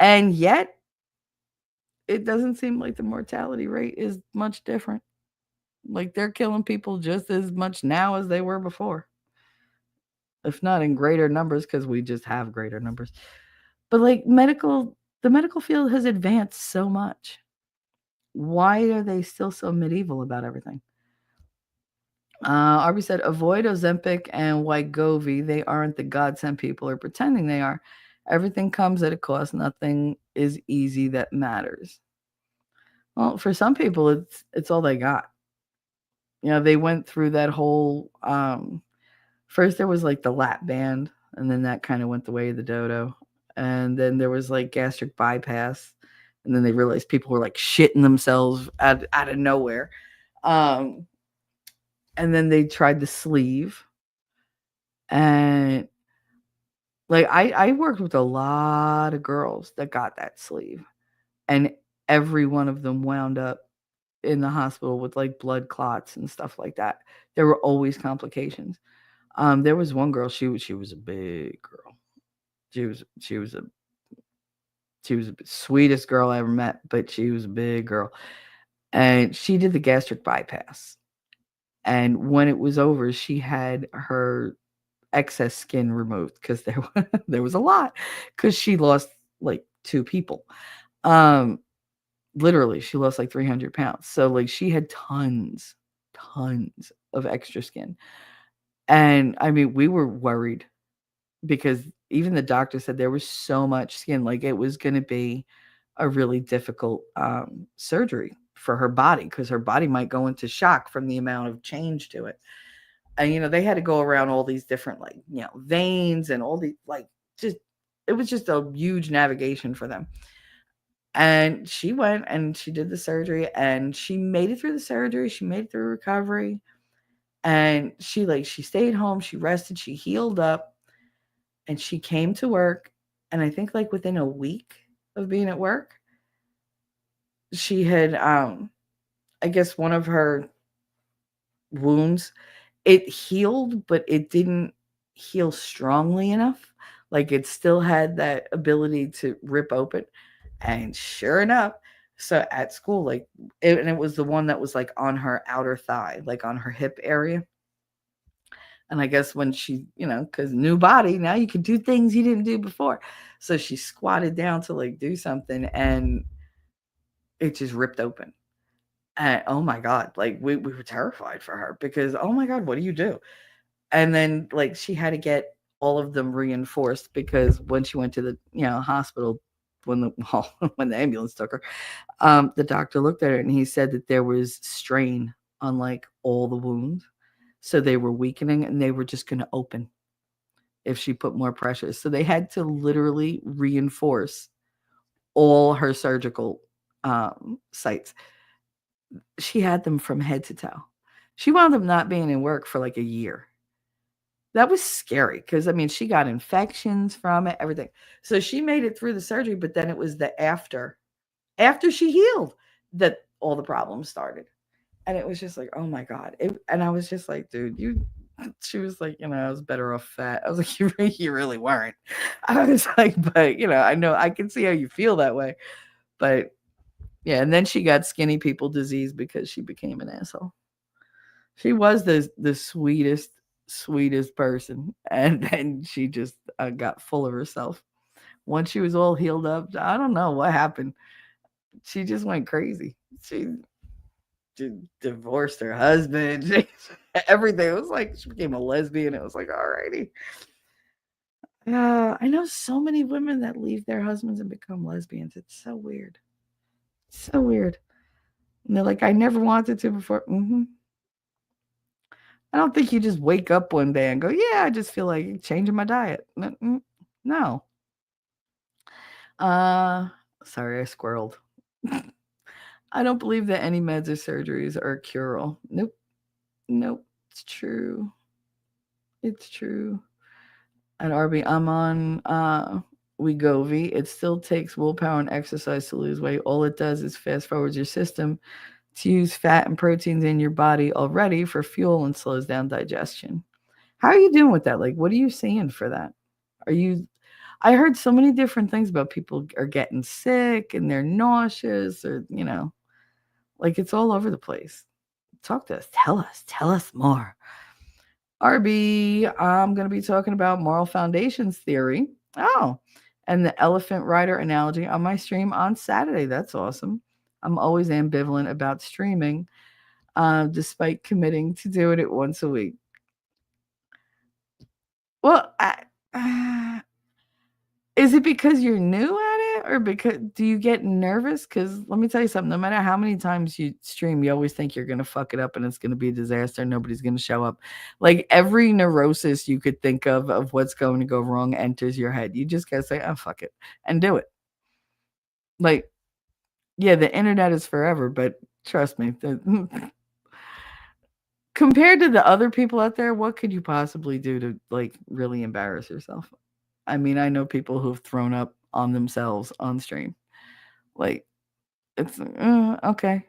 And yet it doesn't seem like the mortality rate is much different. Like they're killing people just as much now as they were before, if not in greater numbers, because we just have greater numbers. But like the medical field has advanced so much. Why are they still so medieval about everything? Arby said, avoid Ozempic and Wegovy. They aren't the godsend people are pretending they are. Everything comes at a cost. Nothing is easy that matters. Well, for some people, it's all they got. They went through that whole. First, there was like the lap band, and then that kind of went the way of the dodo, and then there was like gastric bypass, and then they realized people were like shitting themselves out of nowhere. And then they tried the sleeve, and like I worked with a lot of girls that got that sleeve, and every one of them wound up in the hospital with like blood clots and stuff like that. There were always complications. There was one girl. She was a big girl. She was the sweetest girl I ever met, but she was a big girl, and she did the gastric bypass. And when it was over, she had her excess skin removed because there was a lot because she lost like two people. Um, Literally, she lost like 300 pounds. So like she had tons of extra skin. And I mean, we were worried because even the doctor said there was so much skin, like it was going to be a really difficult surgery for her body because her body might go into shock from the amount of change to it. And they had to go around all these different like veins and all these like just it was just a huge navigation for them. And she went and she did the surgery and she made it through the surgery. She made it through recovery. And she stayed home, she rested, she healed up, and she came to work. And I think like within a week of being at work, she had I guess one of her wounds, it healed, but it didn't heal strongly enough. Like it still had that ability to rip open. And sure enough, so at school, and it was the one that was like on her outer thigh, like on her hip area. And I guess when she, because new body, now you can do things you didn't do before. So she squatted down to like do something and it just ripped open. And oh my God, like we were terrified for her because, oh my God, what do you do? And then like she had to get all of them reinforced because when she went to the, hospital, when the well, when the ambulance took her, the doctor looked at her and he said that there was strain on like all the wounds. So they were weakening and they were just going to open if she put more pressure. So they had to literally reinforce all her surgical sites. She had them from head to toe. She wound up not being in work for like a year. That was scary because I mean, she got infections from it, everything. So she made it through the surgery, but then it was the after she healed that all the problems started. And it was just like, oh my God. And I was just like, dude, she was like, I was better off fat. I was like, you really weren't. I was like, but, I know I can see how you feel that way. But yeah. And then she got skinny people disease because she became an asshole. She was the sweetest person. And then she just got full of herself. Once she was all healed up, I don't know what happened. She just went crazy. She divorced her husband. Everything. It was like she became a lesbian. It was like, alrighty. I know so many women that leave their husbands and become lesbians. It's so weird. So weird. And they're like, I never wanted to before. I don't think you just wake up one day and go, yeah, I just feel like changing my diet. No. Uh, Sorry, I squirreled. I don't believe that any meds or surgeries are a cure-all. Nope. Nope. It's true. It's true. At RB, I'm on Wegovy. It still takes willpower and exercise to lose weight. All it does is fast forwards your system to use fat and proteins in your body already for fuel and slows down digestion. How are you doing with that? Like, what are you saying for that? Are you? I heard so many different things about people are getting sick and they're nauseous or, like it's all over the place. Talk to us. Tell us more. RB, I'm going to be talking about moral foundations theory. Oh, and the elephant rider analogy on my stream on Saturday. That's awesome. I'm always ambivalent about streaming, despite committing to doing it once a week. Well, is it because you're new at it or because do you get nervous? Because let me tell you something, no matter how many times you stream, you always think you're going to fuck it up and it's going to be a disaster. Nobody's going to show up. Like every neurosis you could think of what's going to go wrong enters your head. You just got to say, oh, fuck it and do it. Like, yeah, the internet is forever, but trust me, compared to the other people out there, what could you possibly do to like really embarrass yourself? I mean, I know people who've thrown up on themselves on stream. Like, It's okay.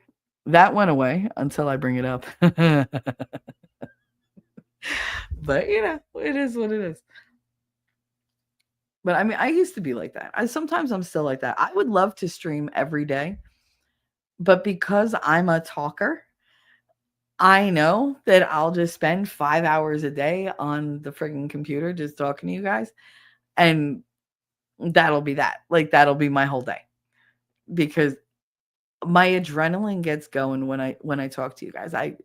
That went away until I bring it up. But it is what it is. But I mean, I used to be like that. Sometimes I'm still like that. I would love to stream every day, but because I'm a talker, I know that I'll just spend 5 hours a day on the friggin' computer just talking to you guys, and that'll be that. Like that'll be my whole day because my adrenaline gets going when I talk to you guys. I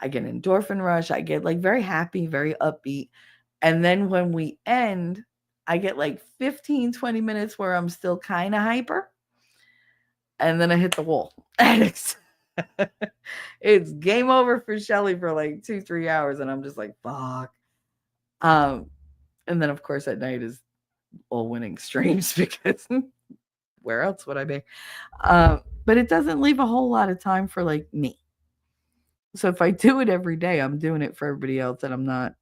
get an endorphin rush. I get like very happy, very upbeat. And then when we end, I get like 15, 20 minutes where I'm still kind of hyper. And then I hit the wall. And it's game over for Shelly for like 2, 3 hours. And I'm just like, fuck. Um, and then of course at night is all winning streams because where else would I be? But it doesn't leave a whole lot of time for like me. So if I do it every day, I'm doing it for everybody else and I'm not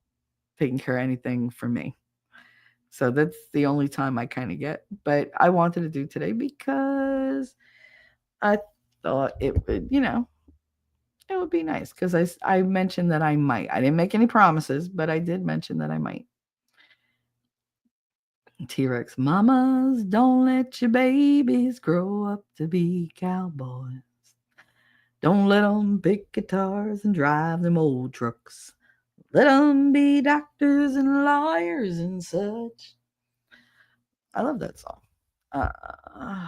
taking care of anything for me. So that's the only time I kind of get. But I wanted to do today because I thought it would, it would be nice because I mentioned that I might. I didn't make any promises, but I did mention that I might. T-Rex, mamas, don't let your babies grow up to be cowboys. Don't let them pick guitars and drive them old trucks. Let them be doctors and lawyers and such. I love that song. Uh,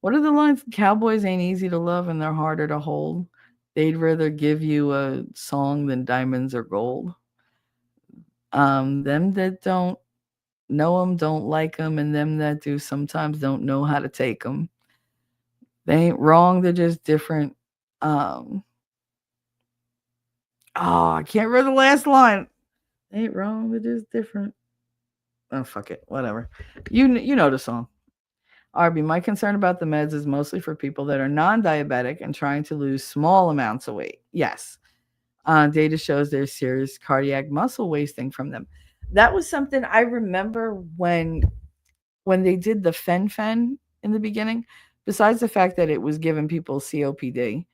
what are the lines? Cowboys ain't easy to love and they're harder to hold. They'd rather give you a song than diamonds or gold. Them that don't know them don't like them, and them that do sometimes don't know how to take them. They ain't wrong. They're just different. I can't remember the last line. They ain't wrong. They're just different. Oh, fuck it. Whatever. You know the song. Arby, my concern about the meds is mostly for people that are non-diabetic and trying to lose small amounts of weight. Yes. Data shows there's serious cardiac muscle wasting from them. That was something I remember when they did the fen in the beginning. Besides the fact that it was giving people COPD,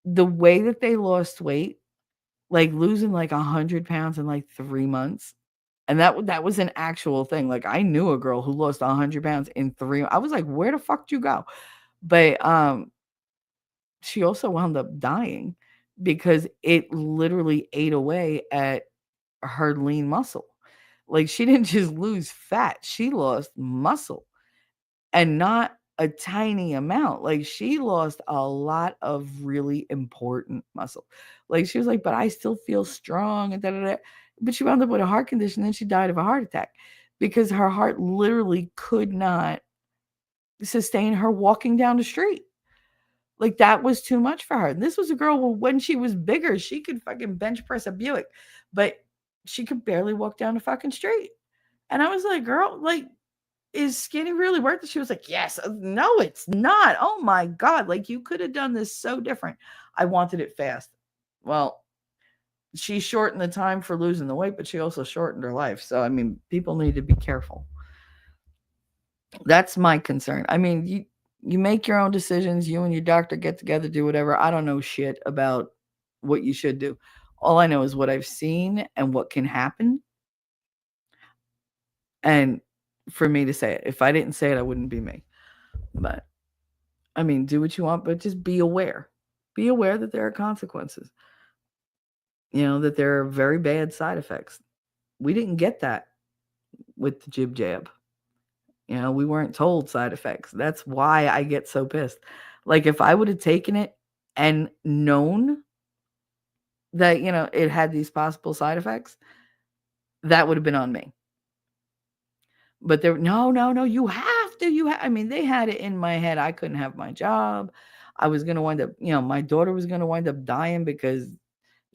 the way that they lost weight, like losing like 100 pounds in like 3 months, and that was an actual thing. Like I knew a girl who lost 100 pounds in 3. I was like, where the fuck did you go? But she also wound up dying because it literally ate away at her lean muscle. Like she didn't just lose fat, she lost muscle, and not a tiny amount. Like she lost a lot of really important muscle. Like she was like, but I still feel strong and da da da. But she wound up with a heart condition, then she died of a heart attack because her heart literally could not sustain her walking down the street. Like that was too much for her. And this was a girl who, when she was bigger, she could fucking bench press a Buick, but she could barely walk down the fucking street. And I was like, girl, like, is skinny really worth it? She was like, yes. No, it's not. Oh my God. Like you could have done this so different. I wanted it fast. Well, she shortened the time for losing the weight, but she also shortened her life. So, I mean, people need to be careful. That's my concern. I mean, you make your own decisions. You and your doctor get together, do whatever. I don't know shit about what you should do. All I know is what I've seen and what can happen. And for me to say it, if I didn't say it, I wouldn't be me. But I mean, do what you want, but just be aware. Be aware that there are consequences. That there are very bad side effects. We didn't get that with the jib jab. We weren't told side effects. That's why I get so pissed. Like if I would have taken it and known that, it had these possible side effects, that would have been on me. But no, you have to. I mean, they had it in my head. I couldn't have my job. I was going to wind up, my daughter was going to wind up dying because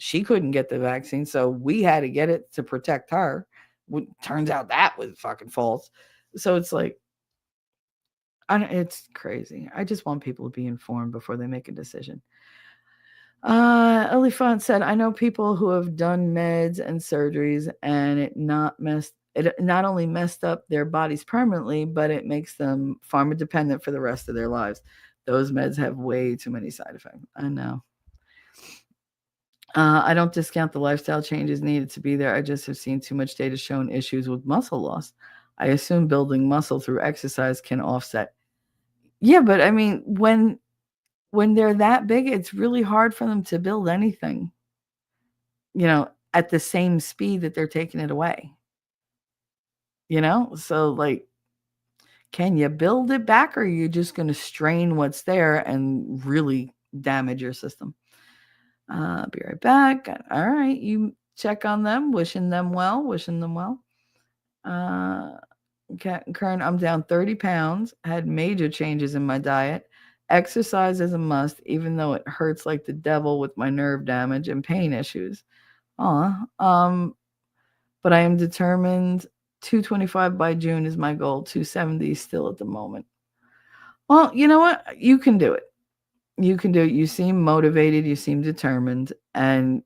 she couldn't get the vaccine. So we had to get it to protect her. Turns out that was fucking false. So it's like, it's crazy. I just want people to be informed before they make a decision. Elifant said, I know people who have done meds and surgeries and it not messed it not only messed up their bodies permanently, but it makes them pharma dependent for the rest of their lives. Those meds have way too many side effects. I know. I don't discount the lifestyle changes needed to be there. I just have seen too much data showing issues with muscle loss. I assume building muscle through exercise can offset. Yeah, but I mean, when they're that big, it's really hard for them to build anything, at the same speed that they're taking it away. So like, can you build it back, or are you just going to strain what's there and really damage your system? Be right back. All right, you check on them, wishing them well, wishing them well. Karen, I'm down 30 pounds, had major changes in my diet. Exercise is a must, even though it hurts like the devil with my nerve damage and pain issues. But I am determined. 225 by June is my goal. 270 still at the moment. Well, you know what? You can do it. You can do it. You seem motivated. You seem determined. And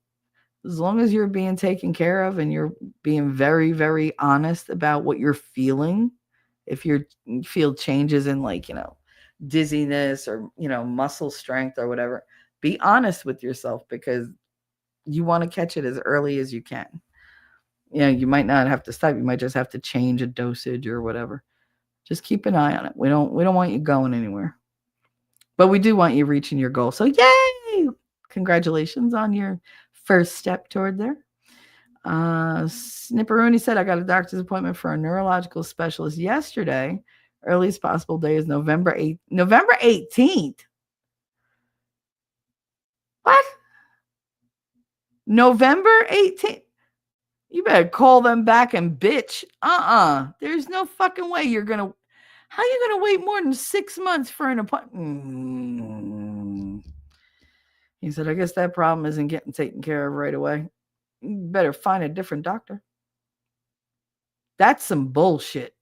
as long as you're being taken care of and you're being very, very honest about what you're feeling, if you feel changes in dizziness or, muscle strength or whatever, be honest with yourself, because you want to catch it as early as you can. You might not have to stop. You might just have to change a dosage or whatever. Just keep an eye on it. We don't want you going anywhere. But we do want you reaching your goal. So yay! Congratulations on your first step toward there. Snipperoonie said, I got a doctor's appointment for a neurological specialist yesterday. Earliest possible day is November 8th. November 18th? What? November 18th? You better call them back and bitch. There's no fucking way you're going to... How are you going to wait more than 6 months for an appointment? He said, I guess that problem isn't getting taken care of right away. You better find a different doctor. That's some bullshit.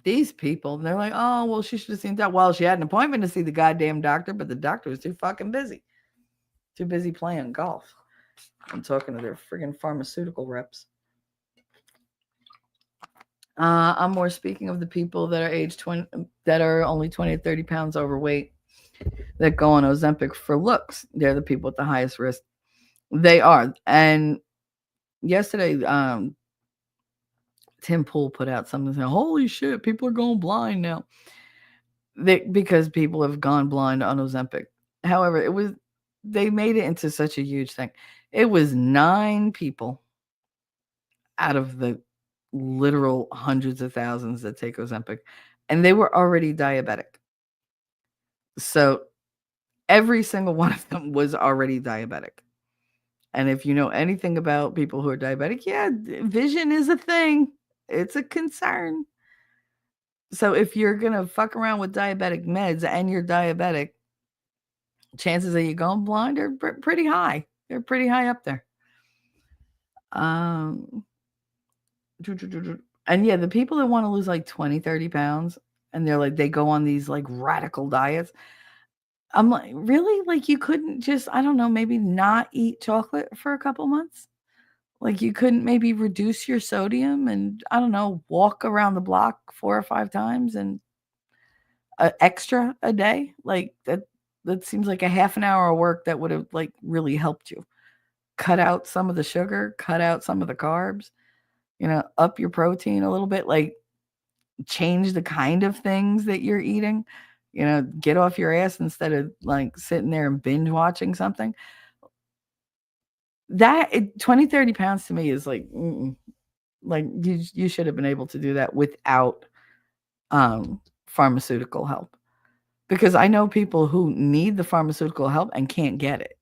These people, they're like, oh, well, she should have seen that. Well, she had an appointment to see the goddamn doctor, but the doctor was too fucking busy. Too busy playing golf. I'm talking to their friggin' pharmaceutical reps. I'm more speaking of the people that are age 20, that are only 20 to 30 pounds overweight, that go on Ozempic for looks. They're the people with the highest risk. They are. And yesterday, Tim Pool put out something saying, holy shit, people are going blind now. Because people have gone blind on Ozempic. However, they made it into such a huge thing. It was 9 people out of the literal hundreds of thousands that take Ozempic, and they were already diabetic. So every single one of them was already diabetic. And if you know anything about people who are diabetic, yeah, vision is a thing. It's a concern. So if you're going to fuck around with diabetic meds and you're diabetic, chances of you going blind are pretty high. They're pretty high up there. And yeah, the people that want to lose like 20, 30 pounds, and they go on these like radical diets. I'm like, really? Like, you couldn't just, I don't know, maybe not eat chocolate for a couple months? Like, you couldn't maybe reduce your sodium and, I don't know, walk around the block 4 or 5 times and extra a day? Like, that seems like a half an hour of work that would have like really helped you. Cut out some of the sugar, cut out some of the carbs, up your protein a little bit, like change the kind of things that you're eating, get off your ass instead of like sitting there and binge watching something. That 20, 30 pounds to me is like, like you should have been able to do that without pharmaceutical help. Because I know people who need the pharmaceutical help and can't get it.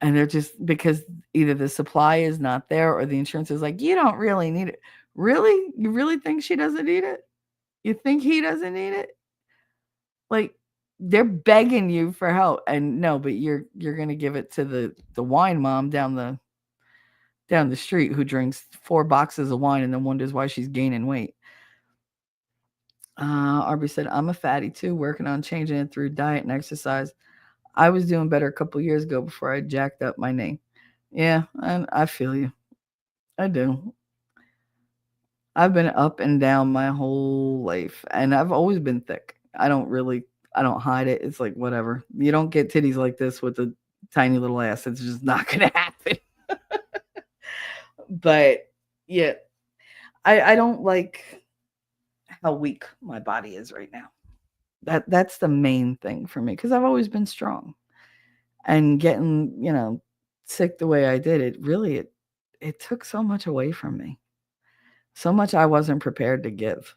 And they're just, because either the supply is not there or the insurance is like, you don't really need it. Really? You really think she doesn't need it? You think he doesn't need it? Like, they're begging you for help. And no, but you're going to give it to the wine mom down the street who drinks 4 boxes of wine and then wonders why she's gaining weight. Arby said, I'm a fatty too, working on changing it through diet and exercise. I was doing better a couple years ago before I jacked up my knee. Yeah, I feel you. I do. I've been up and down my whole life, and I've always been thick. I don't hide it. It's like whatever. You don't get titties like this with a tiny little ass. It's just not gonna happen. But yeah, I don't like how weak my body is right now. That's the main thing for me because I've always been strong. And getting, sick the way I did, it took so much away from me. So much I wasn't prepared to give.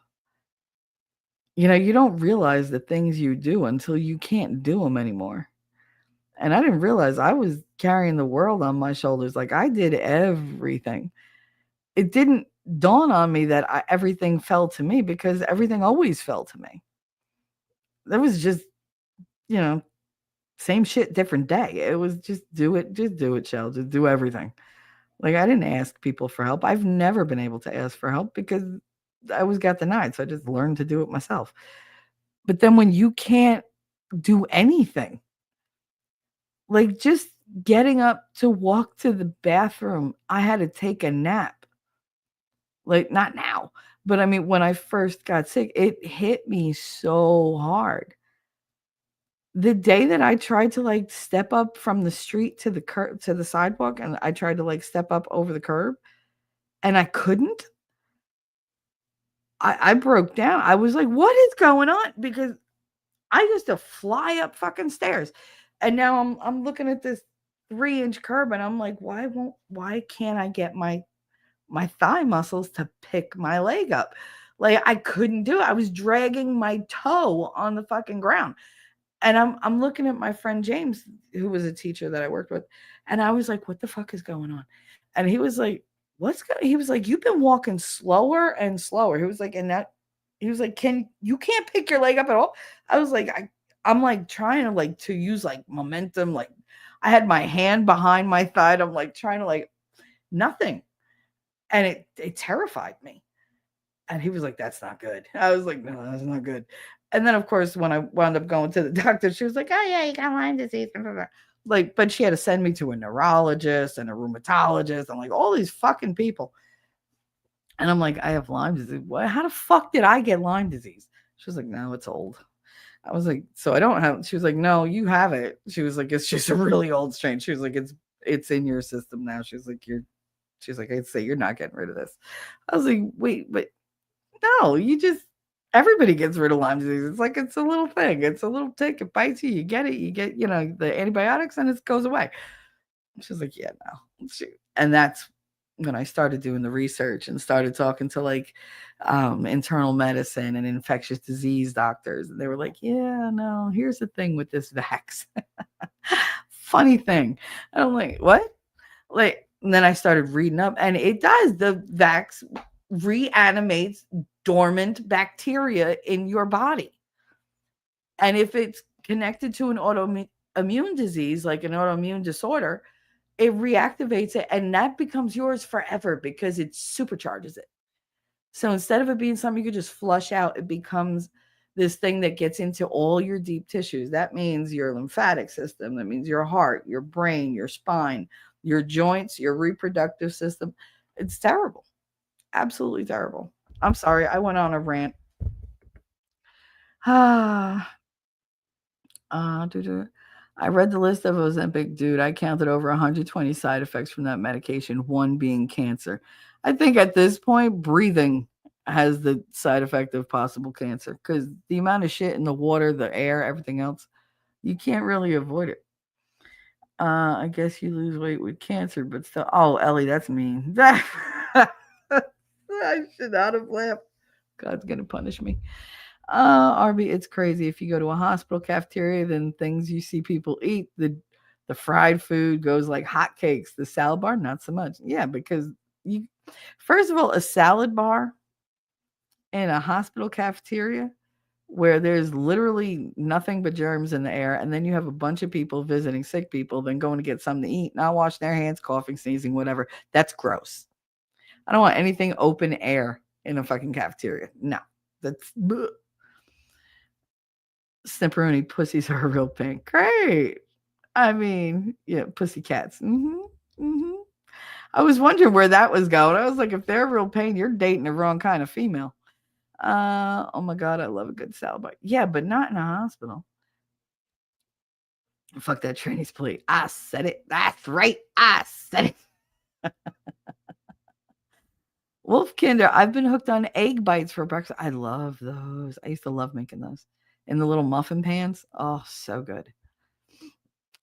You don't realize the things you do until you can't do them anymore. And I didn't realize I was carrying the world on my shoulders. Like I did everything. It didn't dawn on me that everything fell to me because everything always fell to me. There was just, you know, same shit, different day. It was just do it, Shell. Just do everything. Like I didn't ask people for help. I've never been able to ask for help because I always got denied. So I just learned to do it myself. But then when you can't do anything, like just getting up to walk to the bathroom, I had to take a nap. Like not now, but I mean when I first got sick, it hit me so hard. The day that I tried to like step up from the street to the to the sidewalk and I tried to like step up over the curb and I couldn't, I broke down. I was like, "What is going on?" Because I used to fly up fucking stairs, and now I'm looking at this 3-inch curb, and I'm like, why can't I get my thigh muscles to pick my leg up? Like I couldn't do it. I was dragging my toe on the fucking ground. And I'm looking at my friend James, who was a teacher that I worked with, and I was like, "What the fuck is going on?" And he was like, he was like, "You've been walking slower and slower." He was like, "And that," he was like, "Can you can't pick your leg up at all?" I was like, I'm like trying to like to use like momentum, like I had my hand behind my thigh. And I'm like trying to like nothing, and it terrified me. And he was like, "That's not good." I was like, "No, that's not good." And then, of course, when I wound up going to the doctor, she was like, "Oh, yeah, you got Lyme disease." Like, but she had to send me to a neurologist and a rheumatologist and like all these fucking people. And I'm like, "I have Lyme disease. What? How the fuck did I get Lyme disease?" She was like, "No, it's old." I was like, "So I don't have." She was like, "No, you have it." She was like, "It's just a really old strain." She was like, "It's in your system now." She was like, She's like, "I'd say you're not getting rid of this." I was like, "Wait, but no, you just everybody gets rid of Lyme disease. It's like it's a little thing. It's a little tick. It bites you. You get it. You get, the antibiotics and it goes away." She's like, "Yeah, no." And that's when I started doing the research and started talking to like internal medicine and infectious disease doctors. And they were like, "Yeah, no, here's the thing with this vax." Funny thing. And I'm like, "What?" Like, and then I started reading up, and it does. The vax reanimates dormant bacteria in your body. And if it's connected to an autoimmune disease, like an autoimmune disorder, it reactivates it, and that becomes yours forever because it supercharges it. So instead of it being something you could just flush out, it becomes this thing that gets into all your deep tissues. That means your lymphatic system, that means your heart, your brain, your spine, your joints, your reproductive system. It's terrible. Absolutely terrible. I'm sorry, I went on a rant. Ah, I read the list of Ozempic, dude. I counted over 120 side effects from that medication, one being cancer. I think at this point, breathing has the side effect of possible cancer because the amount of shit in the water, the air, everything else, you can't really avoid it. I guess you lose weight with cancer, but still. Oh, Ellie, that's mean. I should not have laughed. God's gonna punish me. Arby, it's crazy. If you go to a hospital cafeteria, then things you see people eat, the fried food goes like hotcakes. The salad bar, not so much. Yeah, because you first of all, a salad bar in a hospital cafeteria where there's literally nothing but germs in the air, and then you have a bunch of people visiting sick people, then going to get something to eat, not washing their hands, coughing, sneezing, whatever. That's gross. I don't want anything open air in a fucking cafeteria. No. That's bleh. Snipperoni pussies are a real pain. Great. I mean, yeah, pussy cats. Mm-hmm. Mm-hmm. I was wondering where that was going. I was like, if they're real pain, you're dating the wrong kind of female. Oh my god, I love a good salad bar. Yeah, but not in a hospital. Fuck that Chinese plate. I said it. That's right. I said it. Wolf Kinder, I've been hooked on egg bites for breakfast. I love those. I used to love making those in the little muffin pans. Oh, so good.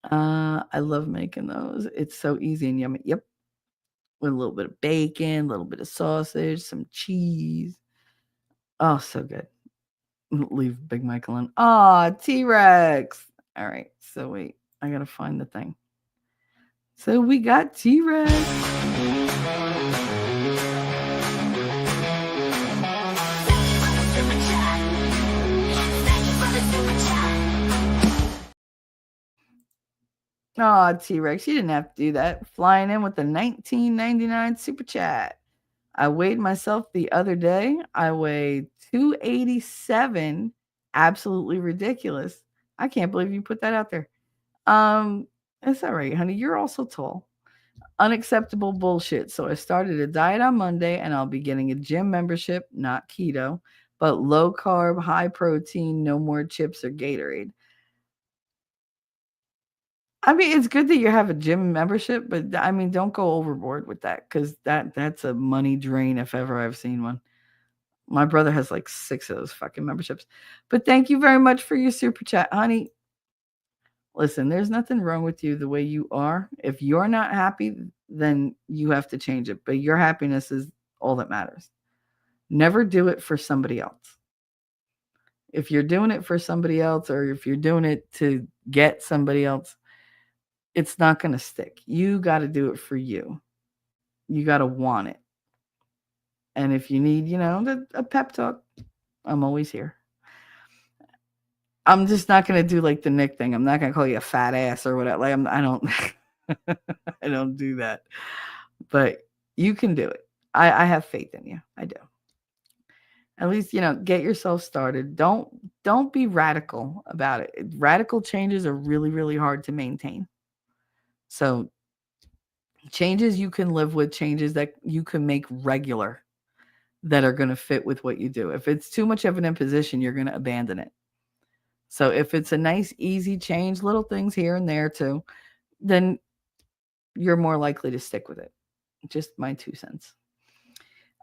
I love making those. It's so easy and yummy. Yep. With a little bit of bacon, a little bit of sausage, some cheese. Oh, so good. Leave Big Michael in. Aw, T-Rex. All right. So wait, I gotta find the thing. So we got T-Rex. Aw, T-Rex, you didn't have to do that. Flying in with the 1999 super chat. I weighed myself the other day. I weighed 287. Absolutely ridiculous. I can't believe you put that out there. It's all right, honey. You're also tall. Unacceptable bullshit. So I started a diet on Monday and I'll be getting a gym membership, not keto, but low carb, high protein, no more chips or Gatorade. I mean, it's good that you have a gym membership, but I mean, don't go overboard with that because that's a money drain if ever I've seen one. My brother has like 6 of those fucking memberships. But thank you very much for your super chat, honey. Listen, there's nothing wrong with you the way you are. If you're not happy, then you have to change it. But your happiness is all that matters. Never do it for somebody else. If you're doing it for somebody else or if you're doing it to get somebody else, it's not going to stick. You got to do it for you. You got to want it. And if you need, a pep talk, I'm always here. I'm just not gonna do like the Nick thing. I'm not gonna call you a fat ass or whatever. Like I don't, I don't do that. But you can do it. I have faith in you. I do. At least get yourself started. Don't be radical about it. Radical changes are really really hard to maintain. So changes you can live with, changes that you can make regular, that are going to fit with what you do. If it's too much of an imposition, you're going to abandon it. So if it's a nice, easy change, little things here and there too, then you're more likely to stick with it. Just my 2 cents.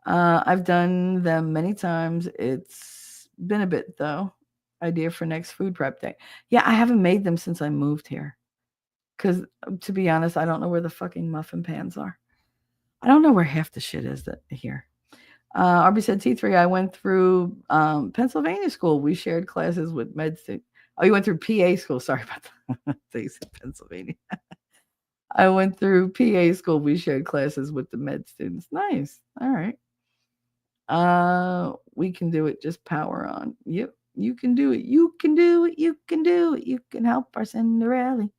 I've done them many times. It's been a bit though. Idea for next food prep day. Yeah, I haven't made them since I moved here. Because to be honest, I don't know where the fucking muffin pans are. I don't know where half the shit is that here. RB said T3, I went through Pennsylvania school. We shared classes with med students. Oh, you went through PA school. Sorry about that. They said Pennsylvania. I went through PA school. We shared classes with the med students. Nice. All right. We can do it. Just power on. Yep. You can do it. You can do it. You can do it. You can help our Cinderella.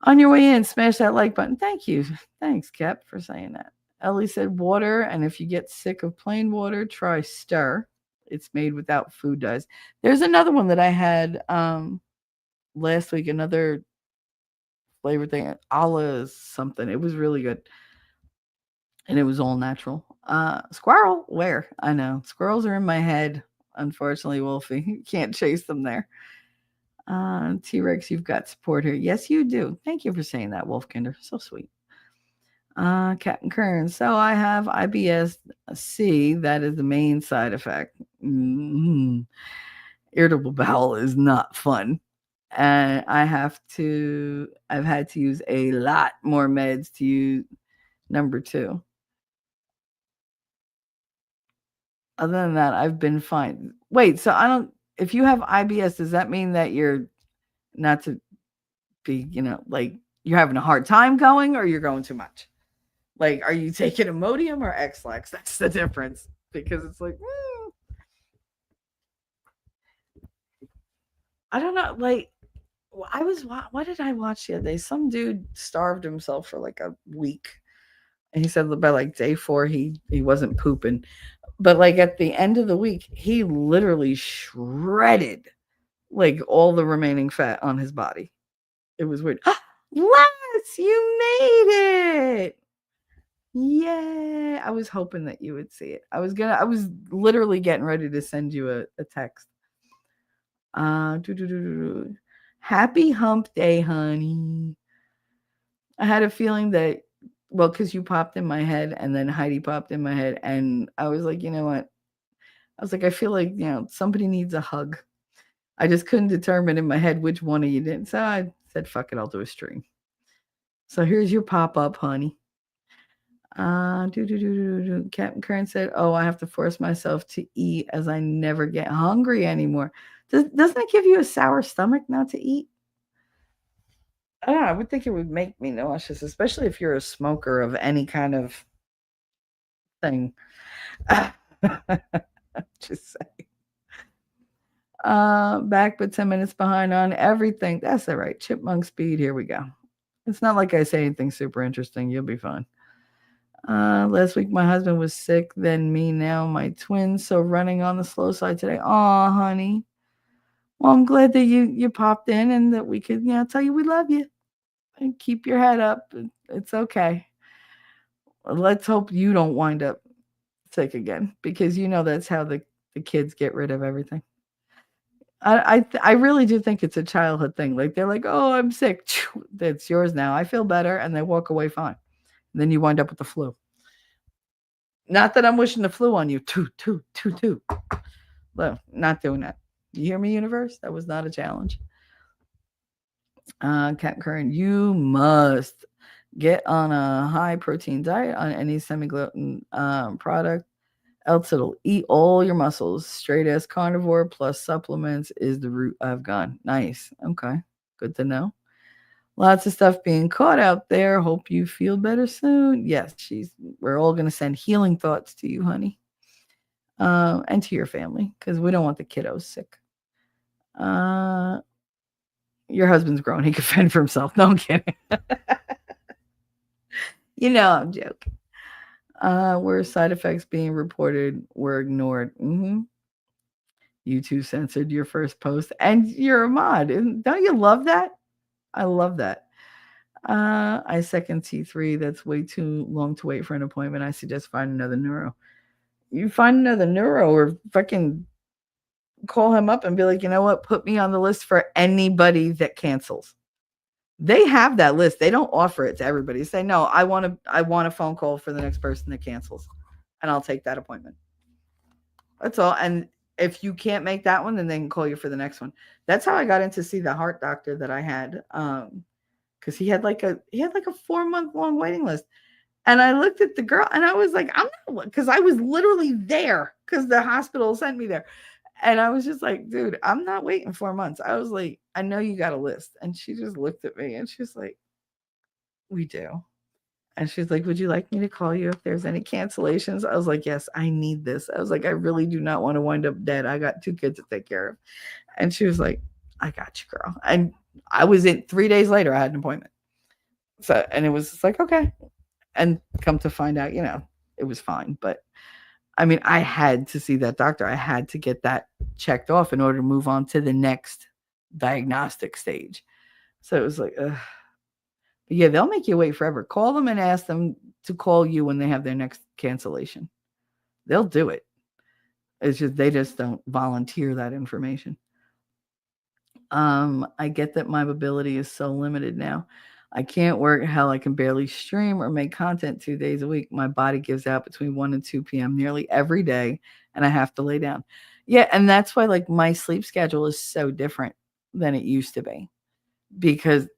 On your way in, smash that like button. Thank you. Thanks, Cap, for saying that. Ellie said water, and if you get sick of plain water, try stir. It's made without food dyes. There's another one that I had last week, another flavor thing, a la something. It was really good. And it was all natural. Squirrel, where? I know. Squirrels are in my head, unfortunately, Wolfie. You can't chase them there. T-Rex, you've got support here. Yes, you do. Thank you for saying that, Wolfkinder. So sweet. Captain Kern. So I have IBS-C. That is the main side effect. Irritable bowel is not fun. And I've had to use a lot more meds to use number 2. Other than that, I've been fine. Wait, so if you have IBS, does that mean that you're not to be, like you're having a hard time going or you're going too much? Like, are you taking Imodium or X-Lax? That's the difference. Because it's like, I don't know. Like, what did I watch the other day? Some dude starved himself for like a week. And he said by like day 4, he wasn't pooping. But like at the end of the week, he literally shredded like all the remaining fat on his body. It was weird. Les, you made it. Yay! I was hoping that you would see it. I was literally getting ready to send you a text. Doo, doo, doo, doo, doo. Happy hump day, honey. I had a feeling that, well, because you popped in my head and then Heidi popped in my head, and I was like, you know what? I was like, I feel like, somebody needs a hug. I just couldn't determine in my head which one of you did. So I said, fuck it, I'll do a stream. So here's your pop up, honey. Captain Kern said, "Oh, I have to force myself to eat as I never get hungry anymore." Doesn't it give you a sour stomach not to eat? I don't know. I would think it would make me nauseous, especially if you're a smoker of any kind of thing. Just say. Back but 10 minutes behind on everything. That's all right. Chipmunk speed. Here we go. It's not like I say anything super interesting. You'll be fine. Last week my husband was sick, then me now, my twins, so running on the slow side today. Aw, honey. Well, I'm glad that you popped in and that we could, tell you we love you and keep your head up. It's okay. Let's hope you don't wind up sick again because that's how the kids get rid of everything. I really do think it's a childhood thing. Like they're like, "Oh, I'm sick. That's yours now. I feel better," and they walk away fine. And then you wind up with the flu. Not that I'm wishing the flu on you. Toot, toot, toot, toot. Well, not doing that. You hear me, universe? That was not a challenge. Captain Curran, you must get on a high protein diet on any semi gluten product. Else it'll eat all your muscles. Straight as carnivore plus supplements is the route I've gone. Nice. Okay. Good to know. Lots of stuff being caught out there. Hope you feel better soon. Yes, we're all gonna send healing thoughts to you, honey. And to your family, because we don't want the kiddos sick. Your husband's grown. He can fend for himself. No, I'm kidding. I'm joking. Were side effects being reported were ignored. YouTube censored your first post, and you're a mod. Don't you love that? I love that. I second T3. That's way too long to wait for an appointment. I suggest find another neuro. You find another neuro or fucking call him up and be like, you know what? Put me on the list for anybody that cancels. They have that list. They don't offer it to everybody. Say, no, I want a phone call for the next person that cancels, and I'll take that appointment. That's all. And if you can't make that one, then they can call you for the next one. That's how I got in to see the heart doctor that I had. Because he had like a 4-month long waiting list. And I looked at the girl and I was like, I'm not, because I was literally there because the hospital sent me there. And I was just like, dude, I'm not waiting 4 months. I was like, I know you got a list. And she just looked at me and she's like, we do. And she's like, would you like me to call you if there's any cancellations? I was like, yes, I need this. I was like, I really do not want to wind up dead. I got 2 kids to take care of. And she was like, I got you, girl. And I was in 3 days later, I had an appointment. So, and it was just like, okay. And come to find out, it was fine. But I mean, I had to see that doctor. I had to get that checked off in order to move on to the next diagnostic stage. So it was like, ugh. But yeah, they'll make you wait forever. Call them and ask them to call you when they have their next cancellation. They'll do it. It's just they just don't volunteer that information. I get that my mobility is so limited now. I can't work. Hell, I can barely stream or make content 2 days a week. My body gives out between 1 and 2 p.m. nearly every day, and I have to lay down. Yeah, and that's why like my sleep schedule is so different than it used to be because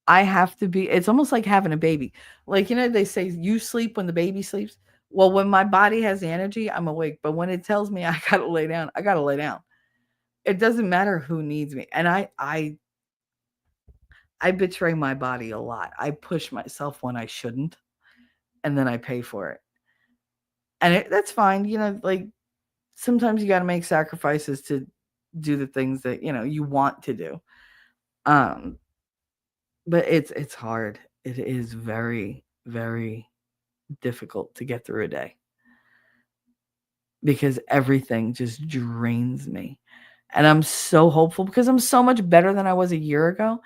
I have to be. It's almost like having a baby. Like they say you sleep when the baby sleeps. Well, when my body has the energy, I'm awake. But when it tells me I gotta lay down, I gotta lay down. It doesn't matter who needs me, and I betray my body a lot. I push myself when I shouldn't, and then I pay for it. And that's fine. Like sometimes you got to make sacrifices to do the things that, you want to do. But it's hard. It is very, very difficult to get through a day because everything just drains me. And I'm so hopeful because I'm so much better than I was a year ago.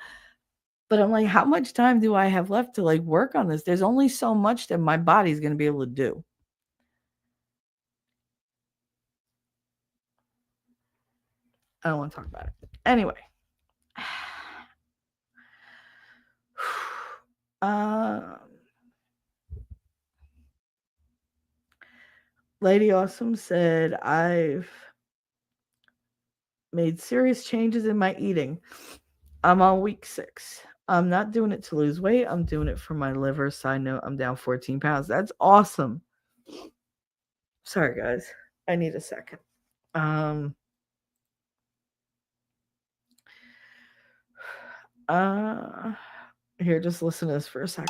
But I'm like, how much time do I have left to like work on this? There's only so much that my body's going to be able to do. I don't want to talk about it. Anyway. Um, Lady Awesome said, I've made serious changes in my eating. I'm on week 6. I'm not doing it to lose weight. I'm doing it for my liver. Side note, I'm down 14 pounds. That's awesome. Sorry, guys. I need a second. Here, just listen to this for a second.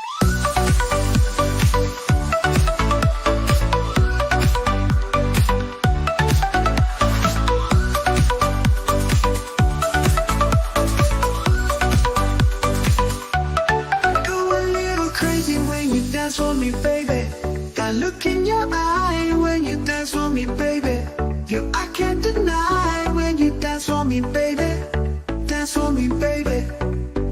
Dance for me, baby. That look in your eye when you dance for me, baby. You I can't deny when you dance for me, baby. Dance for me, baby.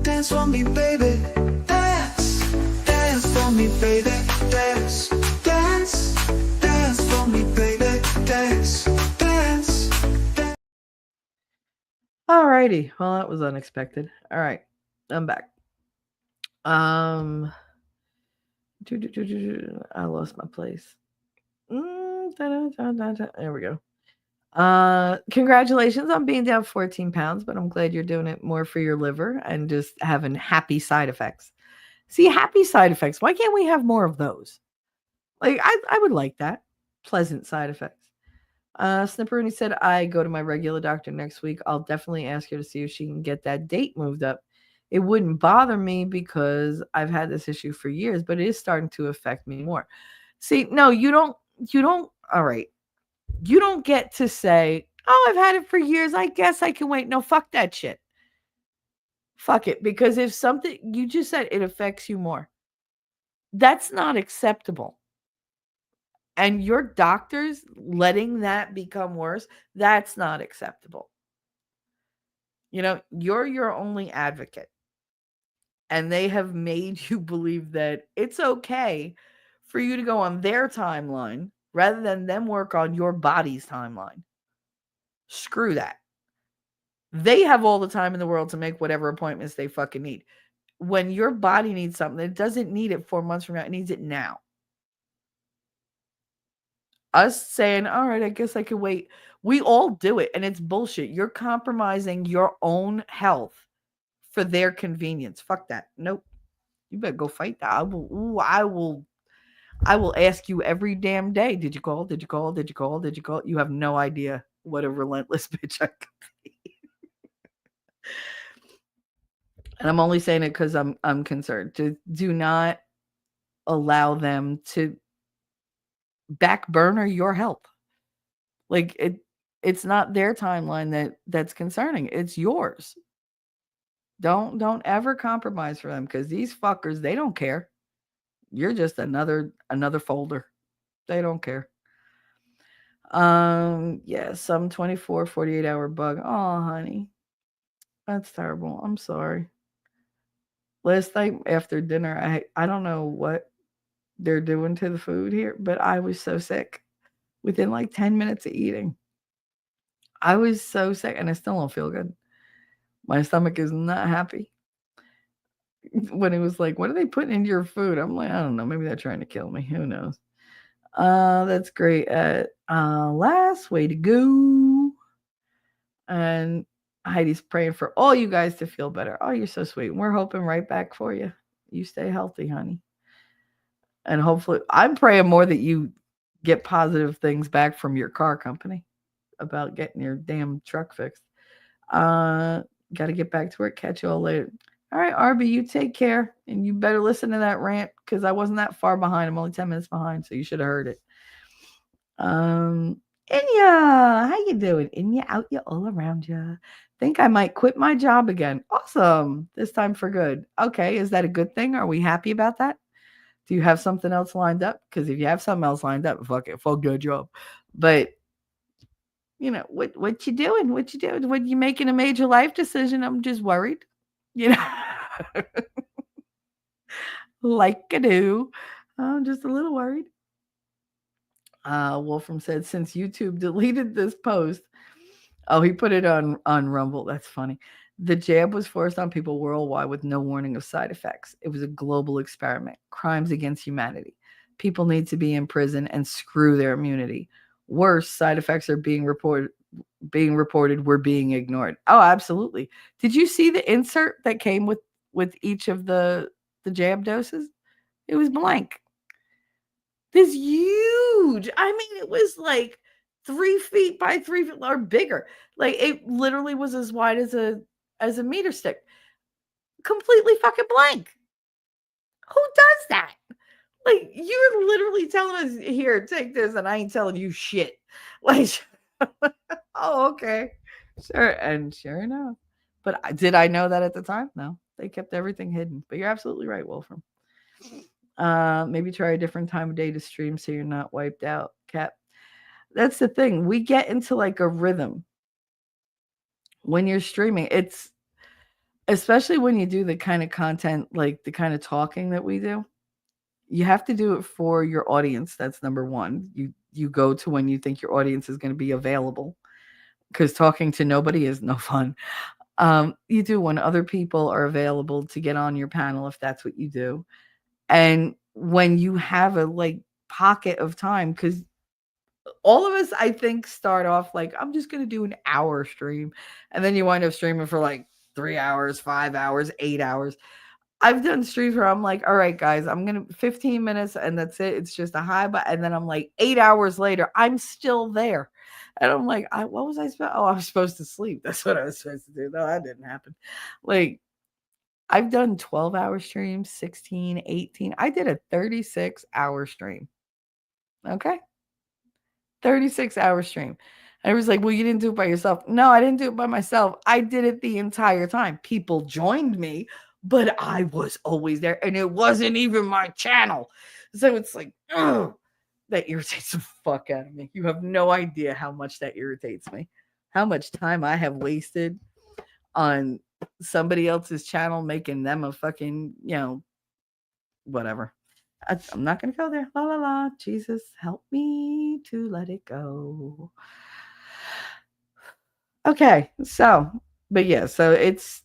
Dance for me, baby. Dance, dance for me, baby. Dance, dance, dance for me, baby. Dance, dance, dance. Alrighty. Well, that was unexpected. All right, I'm back. I lost my place. There we go. Congratulations on being down 14 pounds, but I'm glad you're doing it more for your liver and just having happy side effects. See, happy side effects. Why can't we have more of those? Like, I would like that. Pleasant side effects. Snipperoonie said, I go to my regular doctor next week. I'll definitely ask her to see if she can get that date moved up. It wouldn't bother me because I've had this issue for years, but it is starting to affect me more. See, no, you don't, all right. You don't get to say, oh, I've had it for years. I guess I can wait. No, fuck that shit. Fuck it. Because if something, you just said it affects you more, that's not acceptable. And your doctors letting that become worse, that's not acceptable. You're your only advocate. And they have made you believe that it's okay for you to go on their timeline rather than them work on your body's timeline. Screw that. They have all the time in the world to make whatever appointments they fucking need. When your body needs something, it doesn't need it 4 months from now. It needs it now. Us saying, all right, I guess I can wait. We all do it, and it's bullshit. You're compromising your own health for their convenience. Fuck that. Nope. You better go fight that. I will ask you every damn day. Did you call? Did you call? Did you call? Did you call? You have no idea what a relentless bitch I could be. And I'm only saying it because I'm concerned. Do not allow them to back burner your health. Like it's not their timeline that's concerning. It's yours. Don't ever compromise for them because these fuckers, they don't care. You're just another folder. They don't care. Yeah, some 24, 48 hour bug. Oh, honey. That's terrible. I'm sorry. Last night after dinner, I don't know what they're doing to the food here, but I was so sick within like 10 minutes of eating. I was so sick and I still don't feel good. My stomach is not happy. When it was like, what are they putting into your food? I'm like, I don't know. Maybe they're trying to kill me. Who knows? That's great. Last way to go. And Heidi's praying for all you guys to feel better. Oh, you're so sweet. We're hoping right back for you. You stay healthy, honey. And hopefully, I'm praying more that you get positive things back from your car company about getting your damn truck fixed. Got to get back to work. Catch you all later. All right, Arby, you take care. And you better listen to that rant because I wasn't that far behind. I'm only 10 minutes behind, so you should have heard it. Inya, how you doing? Inya, out you all around you. Think I might quit my job again. Awesome. This time for good. Okay, is that a good thing? Are we happy about that? Do you have something else lined up? Because if you have something else lined up, fuck it, fuck your job. But what you doing? What you doing? When you making a major life decision, I'm just worried. Like I do. I'm just a little worried. Wolfram said, since YouTube deleted this post, oh, he put it on Rumble. That's funny. The jab was forced on people worldwide with no warning of side effects. It was a global experiment. Crimes against humanity. People need to be in prison and screw their immunity. Worse, side effects are being reported were being ignored. Oh, absolutely. Did you see the insert that came with each of the jab doses? It was blank. This huge. I mean, it was like 3 feet by 3 feet or bigger. Like it literally was as wide as a meter stick. Completely fucking blank. Who does that? Like you're literally telling us here, take this, and I ain't telling you shit. Like, oh, okay, sure, and sure enough. But did I know that at the time? No, they kept everything hidden. But you're absolutely right, Wolfram. Maybe try a different time of day to stream so you're not wiped out, Cap. That's the thing. We get into like a rhythm when you're streaming. It's especially when you do the kind of content, like the kind of talking that we do. You have to do it for your audience. That's number one. You go to when you think your audience is going to be available because talking to nobody is no fun. You do when other people are available to get on your panel if that's what you do. And when you have a like pocket of time, because all of us, I think, start off like, I'm just going to do an hour stream. And then you wind up streaming for like 3 hours, 5 hours, 8 hours. I've done streams where I'm like, all right, guys, I'm going to 15 minutes and that's it. It's just a high. But, and then I'm like 8 hours later, I'm still there. And I'm like, what was I supposed? Oh, I was supposed to sleep. That's what I was supposed to do. No, that didn't happen. Like, I've done 12-hour streams, 16, 18. I did a 36-hour stream. Okay. 36-hour stream. And it was like, well, you didn't do it by yourself. No, I didn't do it by myself. I did it the entire time. People joined me, but I was always there. And it wasn't even my channel. So it's like, ugh, that irritates the fuck out of me. You have no idea how much that irritates me. How much time I have wasted on somebody else's channel, making them a fucking, whatever. I'm not going to go there. La la la. Jesus, help me to let it go. Okay, so, but yeah, so it's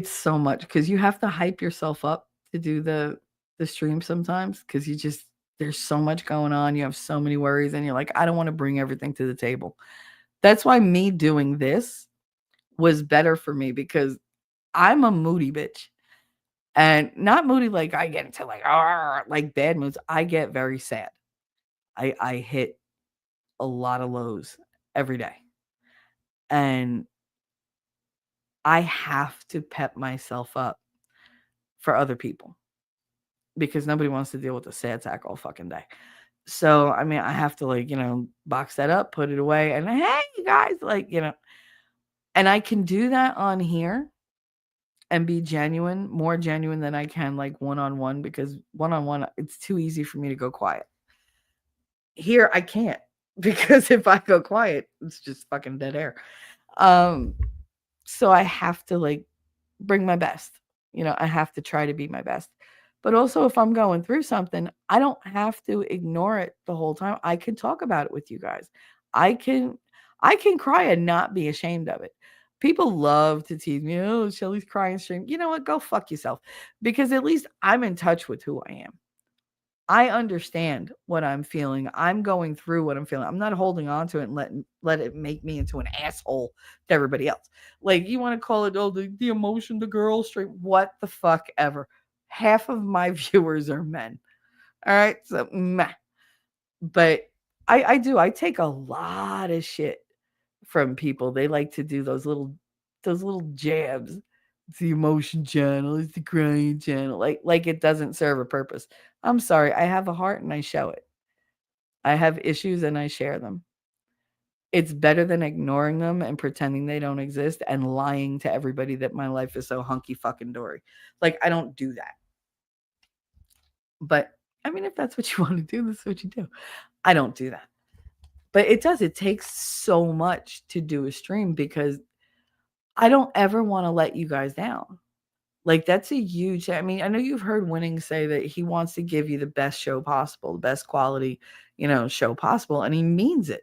so much because you have to hype yourself up to do the stream sometimes because you just there's so much going on. You have so many worries, and you're like, I don't want to bring everything to the table. That's why me doing this was better for me because I'm a moody bitch. And not moody like I get into like bad moods. I get very sad. I hit a lot of lows every day. And I have to pep myself up for other people because nobody wants to deal with a sad sack all fucking day. So, I mean, I have to box that up, put it away, and hey, you guys, and I can do that on here and be genuine, more genuine than I can like one-on-one because one-on-one, it's too easy for me to go quiet. Here, I can't because if I go quiet, it's just fucking dead air. So I have to bring my best. I have to try to be my best. But also if I'm going through something, I don't have to ignore it the whole time. I can talk about it with you guys. I can cry and not be ashamed of it. People love to tease me, oh, Shelly's crying stream. You know what? Go fuck yourself. Because at least I'm in touch with who I am. I understand what I'm feeling. I'm going through what I'm feeling. I'm not holding on to it and let it make me into an asshole to everybody else. Like you want to call it, oh, the emotion, the girl straight, what the fuck ever. Half of my viewers are men. All right. So meh. But I do. I take a lot of shit from people. They like to do those little jabs. It's the emotion channel, it's the crying channel. Like it doesn't serve a purpose. I'm sorry. I have a heart and I show it. I have issues and I share them. It's better than ignoring them and pretending they don't exist and lying to everybody that my life is so hunky fucking dory. Like I don't do that. But I mean, if that's what you want to do, that's what you do. I don't do that. But it takes so much to do a stream because I don't ever want to let you guys down. Like that's a huge, I mean, I know you've heard Winning say that he wants to give you the best show possible, the best quality, show possible, and he means it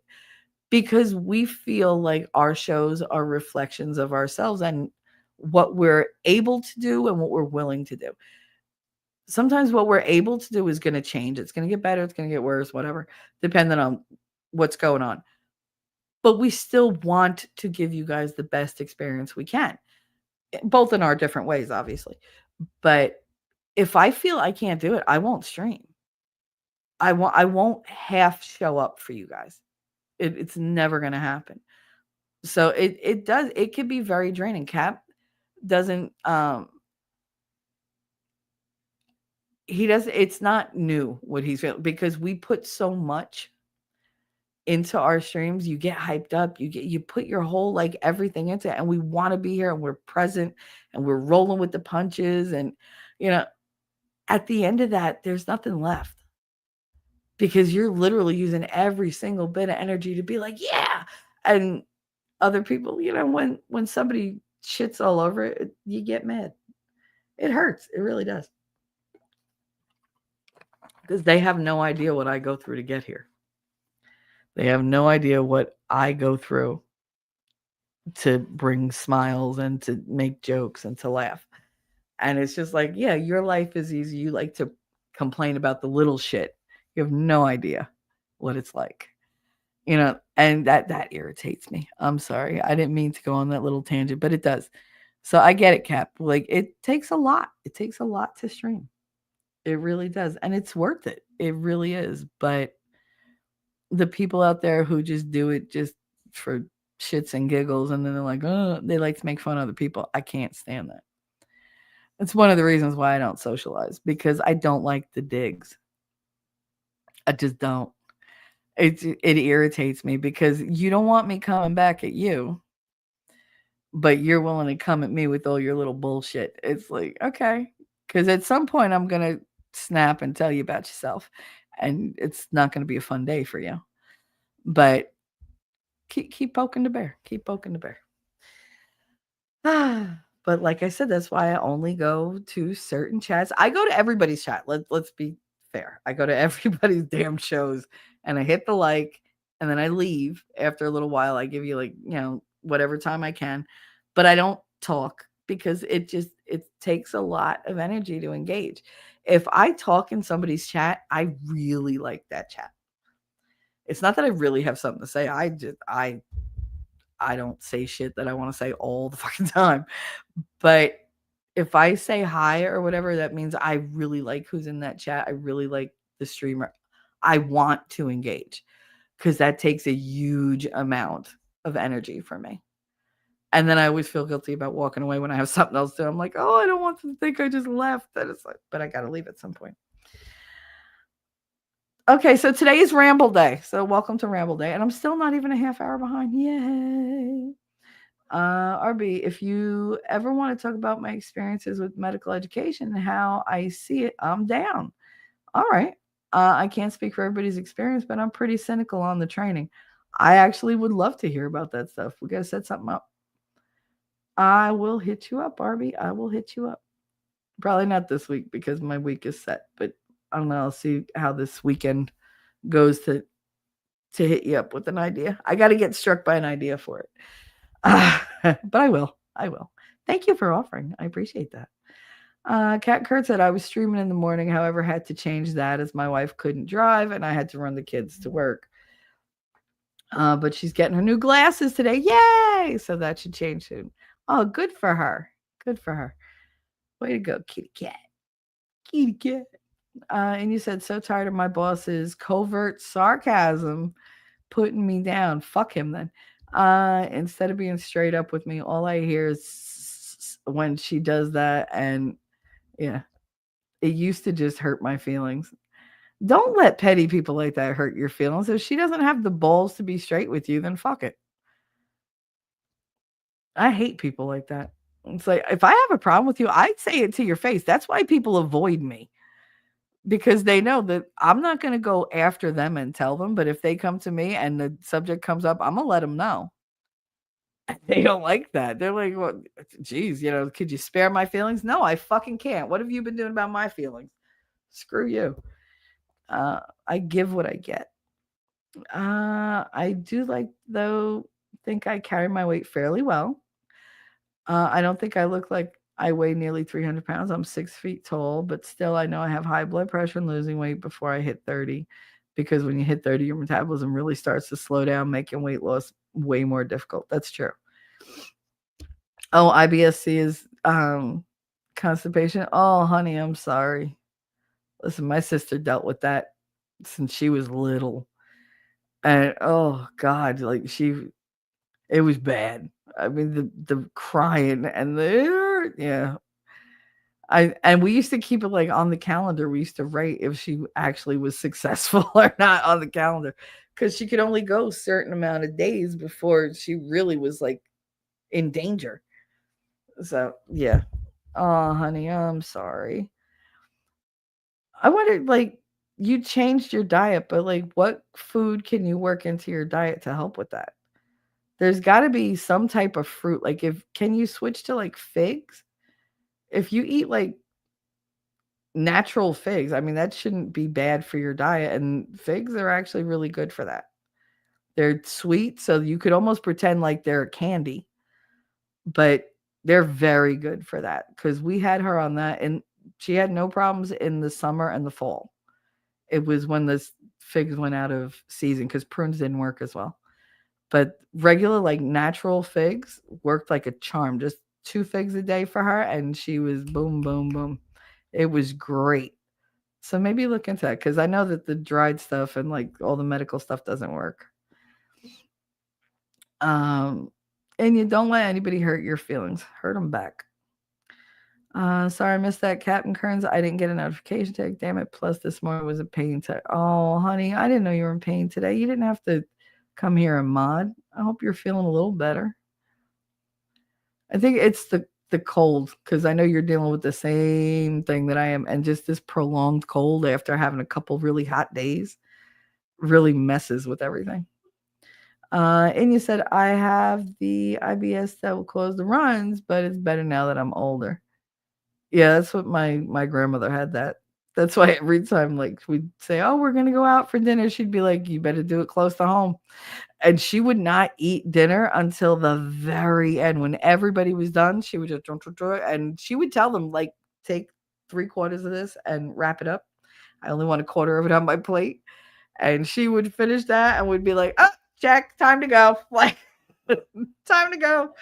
because we feel like our shows are reflections of ourselves and what we're able to do and what we're willing to do. Sometimes what we're able to do is going to change. It's going to get better, it's going to get worse, whatever, depending on what's going on. But we still want to give you guys the best experience we can, both in our different ways, obviously. But if I feel I can't do it, I won't stream. I won't half show up for you guys. It's never gonna happen. So it could be very draining. Cap doesn't he does it's not new what he's feeling because we put so much into our streams. You get hyped up, you put your whole like everything into it, and we want to be here and we're present and we're rolling with the punches, and you know at the end of that there's nothing left because you're literally using every single bit of energy to be like, yeah. And other people, when somebody shits all over it, you get mad. It hurts. It really does. Because they have no idea what I go through to get here. They have no idea what I go through to bring smiles and to make jokes and to laugh. And it's just like, yeah, your life is easy. You like to complain about the little shit. You have no idea what it's like. And that irritates me. I'm sorry. I didn't mean to go on that little tangent, but it does. So I get it, Cap. Like it takes a lot. It takes a lot to stream. It really does. And it's worth it. It really is. But the people out there who just do it just for shits and giggles and then they're like, oh, they like to make fun of other people. I can't stand that. It's one of the reasons why I don't socialize because I don't like the digs. I just don't. It irritates me because you don't want me coming back at you, but you're willing to come at me with all your little bullshit. It's like, okay, because at some point I'm gonna snap and tell you about yourself, and it's not gonna be a fun day for you. But keep poking the bear. Keep poking the bear. But like I said, that's why I only go to certain chats. I go to everybody's chat. Let's be fair. I go to everybody's damn shows and I hit the like and then I leave after a little while. I give you like, whatever time I can. But I don't talk because it takes a lot of energy to engage. If I talk in somebody's chat, I really like that chat. It's not that I really have something to say. I don't say shit that I want to say all the fucking time. But if I say hi or whatever, that means I really like who's in that chat. I really like the streamer. I want to engage because that takes a huge amount of energy for me. And then I always feel guilty about walking away when I have something else to do. I'm like, oh, I don't want them to think I just left. That is like, but I got to leave at some point. Okay, so today is Ramble Day. So welcome to Ramble Day. And I'm still not even a half hour behind. Yay. RB, if you ever want to talk about my experiences with medical education and how I see it, I'm down. All right. I can't speak for everybody's experience, but I'm pretty cynical on the training. I actually would love to hear about that stuff. We got to set something up. I will hit you up, RB. I will hit you up. Probably not this week because my week is set, but I don't know. I'll see how this weekend goes to hit you up with an idea. I got to get struck by an idea for it. But I will. Thank you for offering. I appreciate that. Kat Kurt said I was streaming in the morning, however, had to change that as my wife couldn't drive and I had to run the kids to work. But she's getting her new glasses today. Yay! So that should change soon. Oh, good for her. Good for her. Way to go, kitty cat. Kitty cat. And you said, so tired of my boss's covert sarcasm putting me down. Fuck him then. Instead of being straight up with me, all I hear is when she does that. And yeah, it used to just hurt my feelings. Don't let petty people like that hurt your feelings. If she doesn't have the balls to be straight with you, then fuck it. I hate people like that. It's like, if I have a problem with you, I'd say it to your face. That's why people avoid me. Because they know that I'm not going to go after them and tell them. But if they come to me and the subject comes up, I'm going to let them know. They don't like that. They're like, "Well, geez, could you spare my feelings?" No, I fucking can't. What have you been doing about my feelings? Screw you. I give what I get. I do like though think I carry my weight fairly well. I don't think I look like I weigh nearly 300 pounds. I'm 6 feet tall, but still, I know I have high blood pressure and losing weight before I hit 30. Because when you hit 30, your metabolism really starts to slow down, making weight loss way more difficult. That's true. Oh, IBS-C is constipation. Oh, honey, I'm sorry. Listen, my sister dealt with that since she was little. And oh God, like it was bad. I mean, the crying and the yeah. And we used to keep it like on the calendar. We used to write if she actually was successful or not on the calendar, because she could only go a certain amount of days before she really was like in danger. So yeah. Oh, honey, I'm sorry. I wondered, like, you changed your diet, but like, what food can you work into your diet to help with that? There's got to be some type of fruit. Like, if can you switch to like figs? If you eat like natural figs, I mean, that shouldn't be bad for your diet. And figs are actually really good for that. They're sweet, so you could almost pretend like they're candy, but they're very good for that because we had her on that and she had no problems in the summer and the fall. It was when the figs went out of season because prunes didn't work as well. But regular, like natural figs worked like a charm. Just 2 figs a day for her, and she was boom, boom, boom. It was great. So maybe look into that because I know that the dried stuff and like all the medical stuff doesn't work. Um, and you don't let anybody hurt your feelings. Hurt them back. Sorry, I missed that, Captain Kearns. I didn't get a notification tag. Damn it. Plus, this morning was a pain. Oh, honey, I didn't know you were in pain today. You didn't have to come here and mod. I hope you're feeling a little better. I think it's the cold because I know you're dealing with the same thing that I am, and just this prolonged cold after having a couple really hot days really messes with everything. And you said I have the IBS that will cause the runs, but it's better now that I'm older. Yeah, that's what my grandmother had that. That's why every time, like, we'd say, "Oh, we're gonna go out for dinner," she'd be like, "You better do it close to home." And she would not eat dinner until the very end. When everybody was done, she would just and she would tell them, like, "Take 3/4 of this and wrap it up. I only want a quarter of it on my plate." And she would finish that and would be like, "Oh, check, time to go." Like, time to go.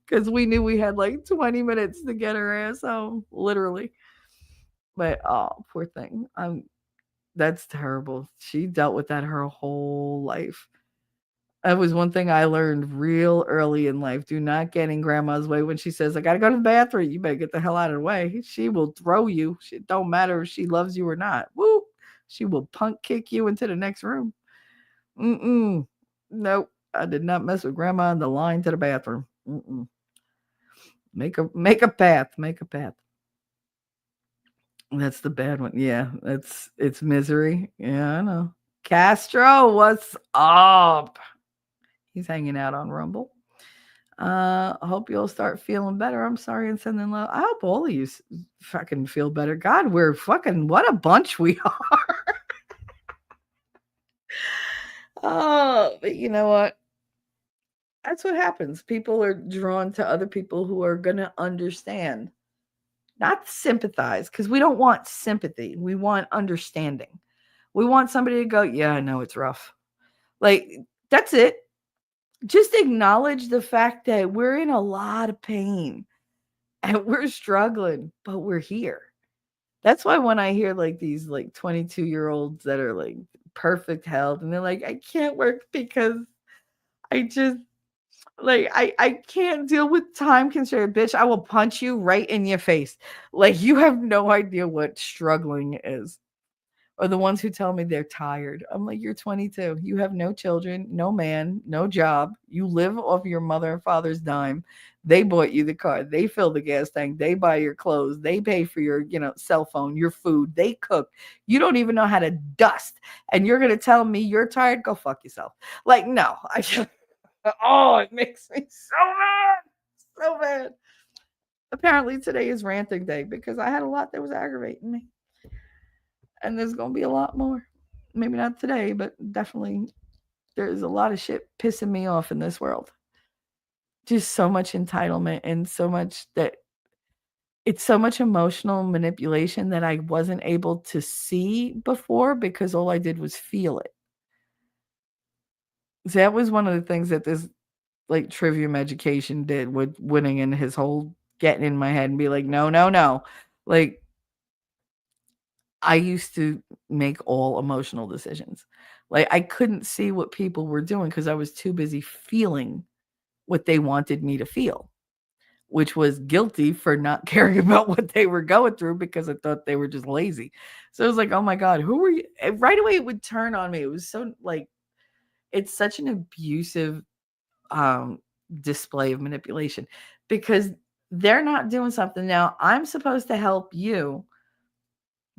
Because we knew we had like 20 minutes to get her ass home, literally. But oh, poor thing. That's terrible. She dealt with that her whole life. That was one thing I learned real early in life. Do not get in grandma's way when she says, "I gotta go to the bathroom." You better get the hell out of the way. She will throw you. It don't matter if she loves you or not. Woo! She will punk kick you into the next room. Mm-mm. Nope. I did not mess with grandma in the line to the bathroom. Mm-mm. Make a path. Make a path. That's the bad one. Yeah, it's misery. Yeah, I know. Castro, what's up? He's hanging out on Rumble. Hope you'll start feeling better. I'm sorry and sending love. I hope all of you fucking feel better. God, we're fucking what a bunch we are. Oh, but you know what? That's what happens. People are drawn to other people who are gonna understand, not sympathize, because we don't want sympathy. We want understanding. We want somebody to go, "Yeah, I know it's rough." Like, that's it. Just acknowledge the fact that we're in a lot of pain and we're struggling, but we're here. That's why when I hear like these like 22-year-olds that are like perfect health and they're like, "I can't work because I just like I can't deal with time constraint." Bitch, I will punch you right in your face. Like, you have no idea what struggling is. Or the ones who tell me they're tired. I'm like, "You're 22. You have no children, no man, no job. You live off your mother and father's dime. They bought you the car. They fill the gas tank. They buy your clothes. They pay for your, cell phone, your food. They cook. You don't even know how to dust. And you're going to tell me you're tired? Go fuck yourself." Like, no. Oh, it makes me so mad. So mad. Apparently today is ranting day because I had a lot that was aggravating me. And there's gonna be a lot more. Maybe not today, but definitely there's a lot of shit pissing me off in this world. Just so much entitlement and so much that it's so much emotional manipulation that I wasn't able to see before because all I did was feel it. So that was one of the things that this like trivium education did with winning and his whole getting in my head and be like, no, no, no. Like I used to make all emotional decisions. Like I couldn't see what people were doing because I was too busy feeling what they wanted me to feel, which was guilty for not caring about what they were going through because I thought they were just lazy. So it was like, oh my God, who were you? And right away it would turn on me. It was so like it's such an abusive um display of manipulation because they're not doing something now. I'm supposed to help you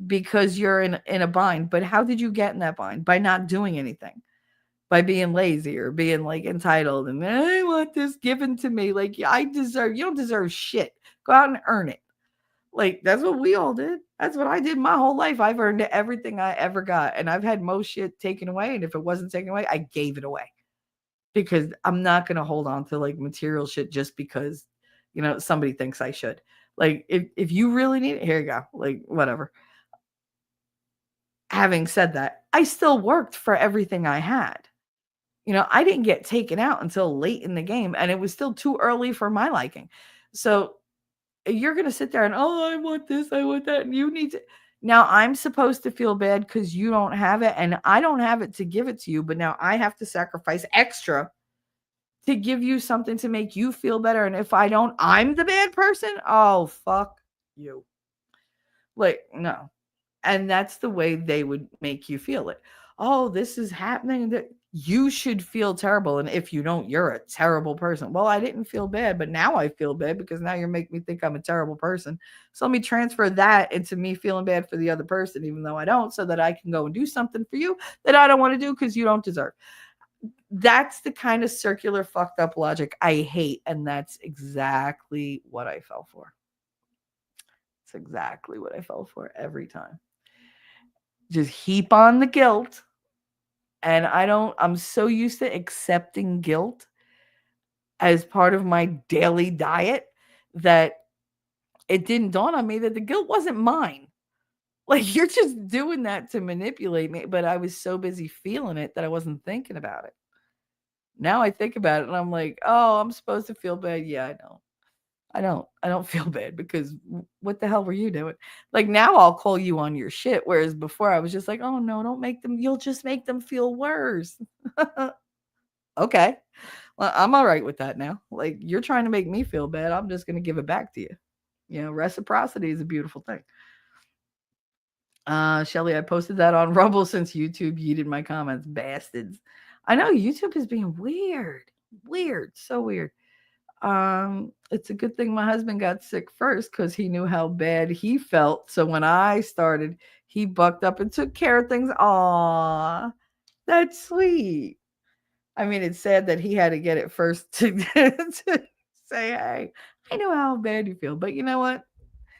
because you're in a bind. But how did you get in that bind? By not doing anything, by being lazy or being like entitled and I want this given to me. Like I deserve. You don't deserve shit. Go out and earn it. Like that's what we all did. That's what I did my whole life. I've earned everything I ever got, and I've had most shit taken away. And if it wasn't taken away, I gave it away because I'm not gonna hold on to like material shit just because somebody thinks I should. Like if you really need it, here you go. Like whatever. Having said that, I still worked for everything I had. I didn't get taken out until late in the game, and it was still too early for my liking. So you're going to sit there and, oh, I want this, I want that, and you need to. Now I'm supposed to feel bad because you don't have it, and I don't have it to give it to you, but now I have to sacrifice extra to give you something to make you feel better. And if I don't, I'm the bad person. Oh, fuck you. Like, no. And that's the way they would make you feel it. Oh, this is happening. That you should feel terrible. And if you don't, you're a terrible person. Well, I didn't feel bad, but now I feel bad because now you're making me think I'm a terrible person. So let me transfer that into me feeling bad for the other person, even though I don't, so that I can go and do something for you that I don't want to do because you don't deserve. That's the kind of circular fucked up logic I hate. And that's exactly what I fell for. It's exactly what I fell for every time. Just heap on the guilt. And I'm so used to accepting guilt as part of my daily diet that it didn't dawn on me that the guilt wasn't mine. Like you're just doing that to manipulate me, but I was so busy feeling it that I wasn't thinking about it. Now I think about it and I'm like, "Oh, I'm supposed to feel bad." Yeah, I know. I don't feel bad because what the hell were you doing? Like now I'll call you on your shit. Whereas before I was just like, oh no, don't make them, you'll just make them feel worse. Okay. Well, I'm all right with that now. Like you're trying to make me feel bad. I'm just going to give it back to you. Reciprocity is a beautiful thing. Shelly, I posted that on Rumble since YouTube yeeted my comments. Bastards. I know YouTube is being weird. Weird. So weird. It's a good thing my husband got sick first because he knew how bad he felt. So when I started, he bucked up and took care of things. Aw, that's sweet. I mean, it's sad that he had to get it first to say, hey, I know how bad you feel. But you know what?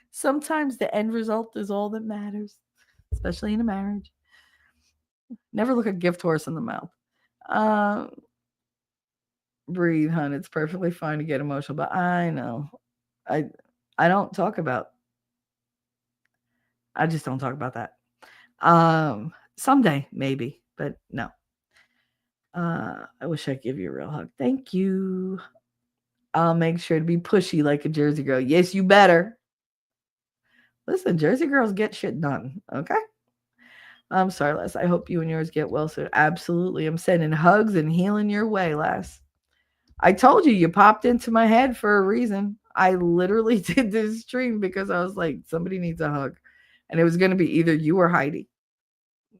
Sometimes the end result is all that matters, especially in a marriage. Never look a gift horse in the mouth. Um, Breathe, hun. It's perfectly fine to get emotional, but I know. I I don't talk about I just don't talk about that. Someday maybe, but no. I wish I could give you a real hug. Thank you. I'll make sure to be pushy like a Jersey girl. Yes, you better. Listen, Jersey girls get shit done. Okay. I'm sorry, Les. I hope you and yours get well soon. Absolutely. I'm sending hugs and healing your way, Les. I told you you popped into my head for a reason. I literally did this stream because I was like, somebody needs a hug. And it was going to be either you or Heidi.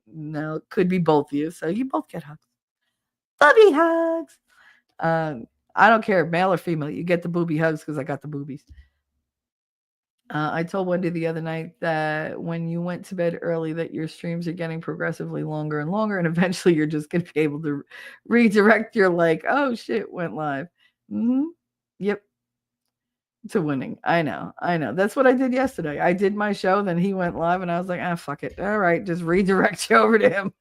No, it could be both of you. So you both get hugs. Booby hugs. I don't care, male or female. You get the booby hugs because I got the boobies. I told Wendy the other night that when you went to bed early, that your streams are getting progressively longer and longer, and eventually you're just going to be able to redirect your like, oh shit, went live. Mm-hmm. Yep, to winning. I know. That's what I did yesterday. I did my show, then he went live, and I was like, ah, fuck it. All right, just redirect you over to him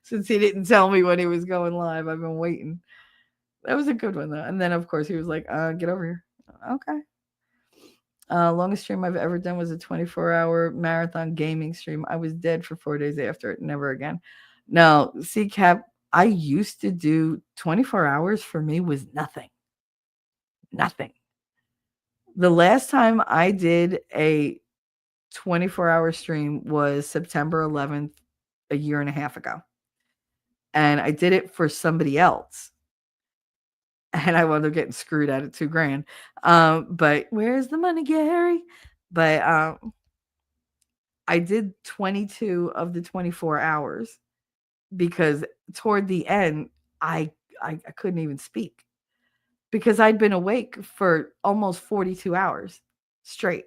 since he didn't tell me when he was going live. I've been waiting. That was a good one though. And then of course he was like, get over here. Okay. Longest stream I've ever done was a 24-hour marathon gaming stream. I was dead for 4 days after it. Never again. No, see, Cap, I used to do 24 hours for me was nothing. Nothing. The last time I did a 24-hour stream was September 11th, a year and a half ago. And I did it for somebody else. And I wound up getting screwed out of $2,000. But where's the money, Gary? But I did 22 of the 24 hours because toward the end, I couldn't even speak because I'd been awake for almost 42 hours straight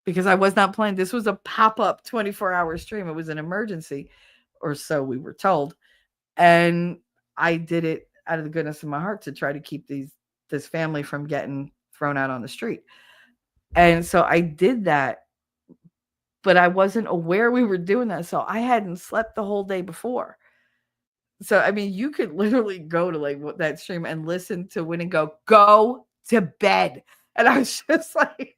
because I was not playing. This was a pop up 24-hour stream. It was an emergency, or so we were told. And I did it out of the goodness of my heart to try to keep this family from getting thrown out on the street. And so I did that, but I wasn't aware we were doing that. So I hadn't slept the whole day before. So I mean, you could literally go to like what that stream and listen to Win and go to bed. And I was just like,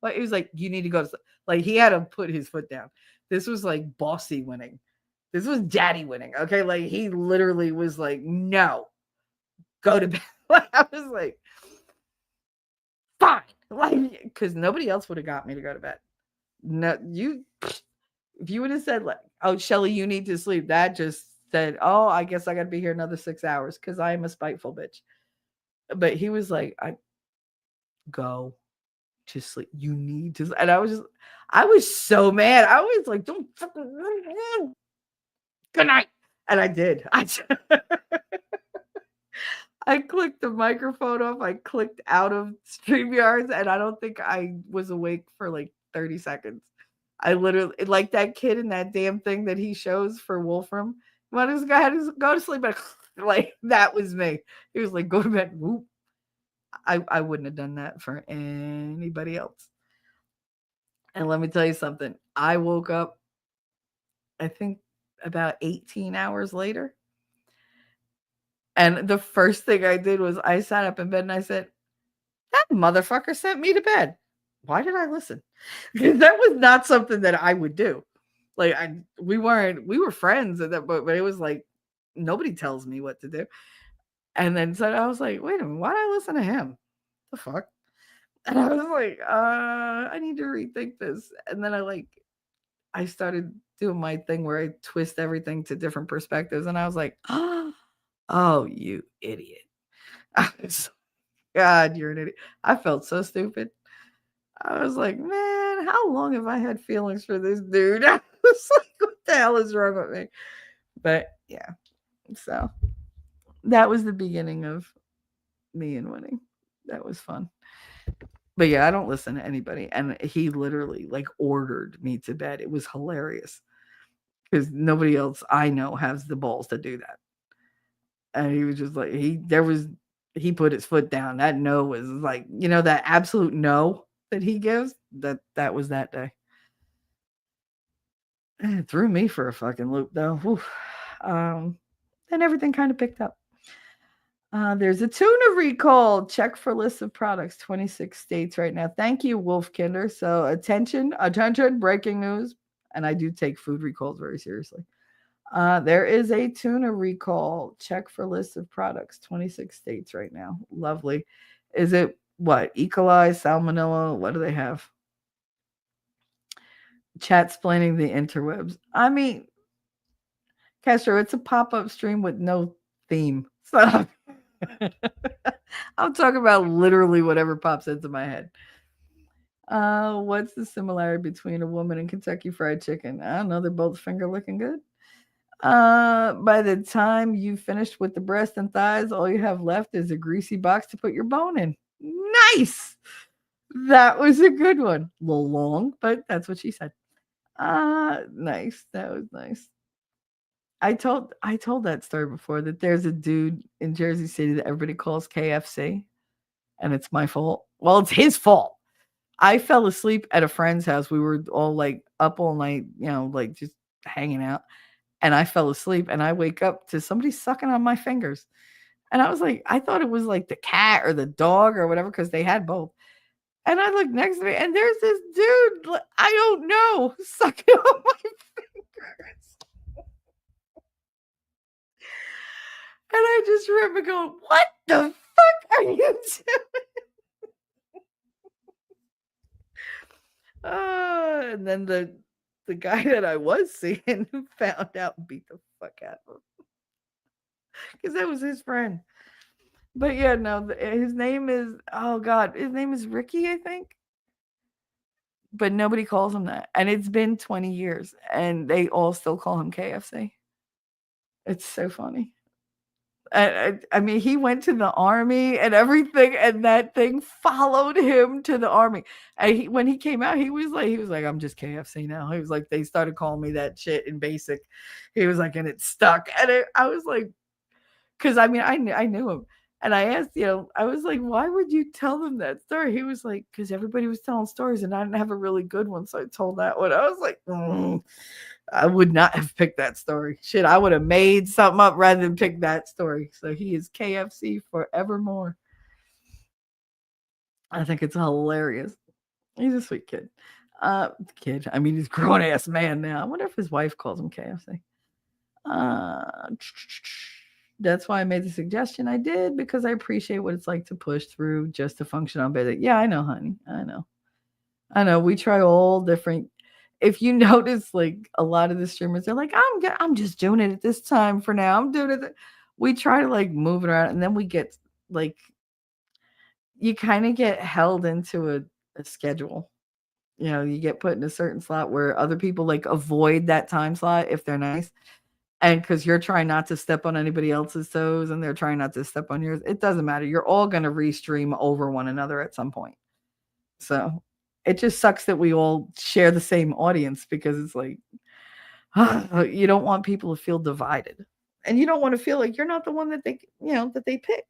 well, he was like, you need to go to sleep. Like he had to put his foot down. This was like bossy winning. This was daddy winning. Okay. Like he literally was like, no, go to bed. Like, I was like, fine. Like, because nobody else would have got me to go to bed. No, if you would have said, like, oh, Shelly, you need to sleep, that just said, oh, I guess I got to be here another 6 hours because I am a spiteful bitch. But he was like, I go to sleep. You need to. And I was so mad. I was like, don't fucking good night. And I did. I clicked the microphone off. I clicked out of StreamYards, and I don't think I was awake for like 30 seconds. I literally, like that kid in that damn thing that he shows for Wolfram. When this guy had to go to sleep, like that was me. He was like, go to bed. Whoop. I wouldn't have done that for anybody else. And let me tell you something. I woke up, I think, about 18 hours later. And the first thing I did was I sat up in bed and I said, that motherfucker sent me to bed. Why did I listen? Because that was not something that I would do. Like we were friends, but it was like nobody tells me what to do. And then so I was like, wait a minute, why did I listen to him? The fuck? And I was like, I need to rethink this. And then I started doing my thing where I twist everything to different perspectives. And I was like, oh, you idiot. I was, God, you're an idiot. I felt so stupid. I was like, man, how long have I had feelings for this dude? I was like, what the hell is wrong with me? But yeah, so that was the beginning of me and winning. That was fun. But yeah, I don't listen to anybody. And he literally like ordered me to bed. It was hilarious because nobody else I know has the balls to do that. And he was just like, he put his foot down. That no was like, that absolute no that he gives, that was that day. And it threw me for a fucking loop though. Then everything kind of picked up. There's a tuna recall. Check for lists of products. 26 states right now. Thank you, Wolfkinder. So attention, breaking news. And I do take food recalls very seriously. There is a tuna recall. Check for lists of products. 26 states right now. Lovely. Is it what? E. coli, salmonella? What do they have? Chat explaining the interwebs. I mean, Castro, it's a pop-up stream with no theme. So I'm talking about literally whatever pops into my head. What's the similarity between a woman and Kentucky Fried Chicken? I don't know. They're both finger looking good. By the time you finished with the breast and thighs, all you have left is a greasy box to put your bone in. Nice. That was a good one. A little long, but that's what she said. Nice. That was nice. I told that story before that there's a dude in Jersey City that everybody calls KFC, and it's my fault. Well, it's his fault. I fell asleep at a friend's house. We were all like up all night, like just hanging out. And I fell asleep and I wake up to somebody sucking on my fingers. And I was like, I thought it was like the cat or the dog or whatever, because they had both. And I look next to me and there's this dude, I don't know, sucking on my fingers. And I just remember going, what the fuck are you doing? And then the guy that I was seeing found out and beat the fuck out of him because that was his friend. But yeah, no, his name is, oh God, his name is Ricky, I think. But nobody calls him that. And it's been 20 years and they all still call him KFC. It's so funny. I mean, he went to the army and everything, and that thing followed him to the army. And when he came out, he was like, I'm just KFC now. He was like, they started calling me that shit in basic. He was like, and it stuck. And I was like, because I mean, I knew him. And I asked, I was like, why would you tell them that story? He was like, because everybody was telling stories and I didn't have a really good one. So I told that one. I was like, I would not have picked that story. Shit, I would have made something up rather than pick that story. So he is KFC forevermore. I think it's hilarious. He's a sweet kid. Kid. I mean, he's a grown ass man now. I wonder if his wife calls him KFC. That's why I made the suggestion I did, because I appreciate what it's like to push through just to function on better. Yeah, I know, honey. I know. I know. We try all different. If you notice, like a lot of the streamers, they're like, I'm just doing it at this time for now. I'm doing it. We try to like move it around, and then we get like, you kind of get held into a schedule. You get put in a certain slot where other people like avoid that time slot if they're nice. And because you're trying not to step on anybody else's toes and they're trying not to step on yours, it doesn't matter. You're all going to restream over one another at some point. So it just sucks that we all share the same audience, because it's like, you don't want people to feel divided. And you don't want to feel like you're not the one that they pick.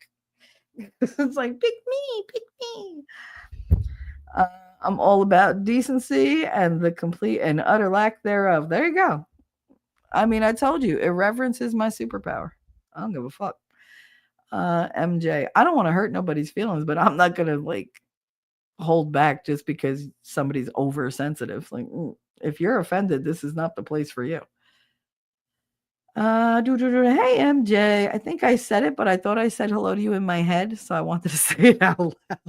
It's like, pick me. I'm all about decency and the complete and utter lack thereof. There you go. I mean, I told you, irreverence is my superpower. I don't give a fuck. MJ, I don't want to hurt nobody's feelings, but I'm not gonna like hold back just because somebody's oversensitive. Like, if you're offended, this is not the place for you. Hey MJ, I think I said it, but I thought I said hello to you in my head, so I wanted to say it out loud.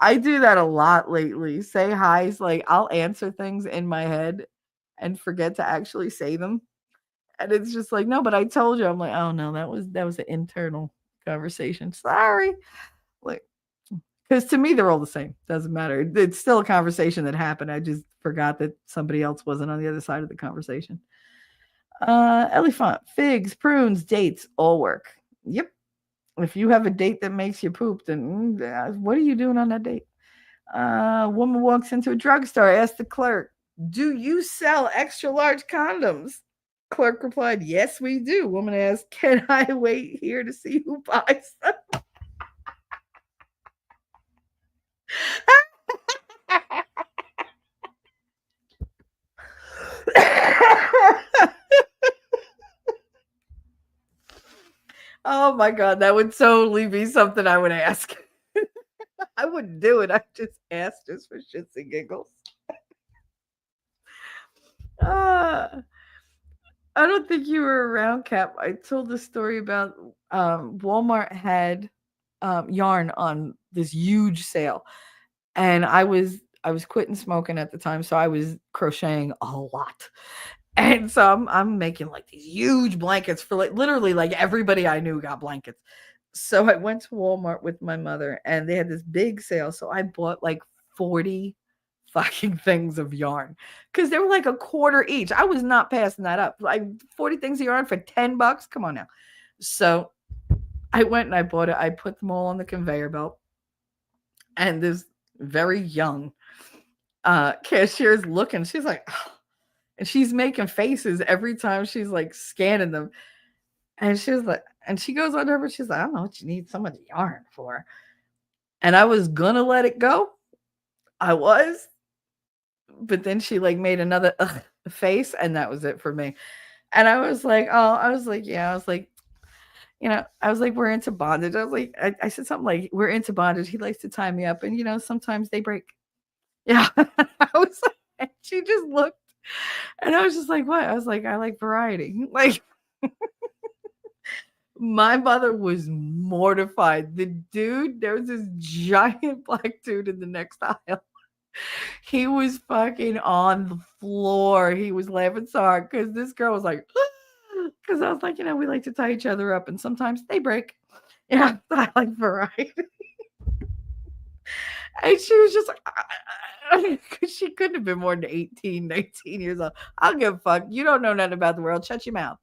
I do that a lot lately. Say hi's, like I'll answer things in my head and forget to actually say them. And it's just like, no, but I told you. I'm like, oh no, that was an internal conversation. Sorry. Like, because to me they're all the same. Doesn't matter. It's still a conversation that happened. I just forgot that somebody else wasn't on the other side of the conversation. Elephant, figs, prunes, dates, all work. Yep. If you have a date that makes you poop, then what are you doing on that date? Woman walks into a drugstore, asks the clerk, do you sell extra large condoms? Clerk replied, yes, we do. Woman asked, can I wait here to see who buys them? Oh my God, that would totally be something I would ask. I wouldn't do it. I just asked just for shits and giggles. Uh, I don't think you were around, Cap. I told the story about Walmart had yarn on this huge sale, and I was quitting smoking at the time, so I was crocheting a lot. And so I'm making like these huge blankets for like literally like everybody I knew got blankets. So I went to Walmart with my mother and they had this big sale. So I bought like 40 fucking things of yarn because they were like a quarter each. I was not passing that up. Like 40 things of yarn for $10. Come on now. So I went and I bought it. I put them all on the conveyor belt. and this very young cashier is looking. She's like, "Oh," and she's making faces every time she's like scanning them. And she was like, and she goes on over, she's like, I don't know what you need so much yarn for. And I was gonna let it go. I was, but then she like made another ugh face, and that was it for me. And I was like, oh, I was like, yeah, I was like, I was like, we're into bondage. I was like, I said something like, we're into bondage. He likes to tie me up, and sometimes they break. Yeah. I was like, and she just looked, and I was just like, what? I was like, I like variety. Like, my mother was mortified. The dude, there was this giant black dude in the next aisle. He was fucking on the floor. He was laughing so hard because this girl was like, because I was like, we like to tie each other up and sometimes they break. Yeah, I like variety. And she was just like, because she couldn't have been more than 18, 19 years old. I'll give a fuck. You don't know nothing about the world. Shut your mouth.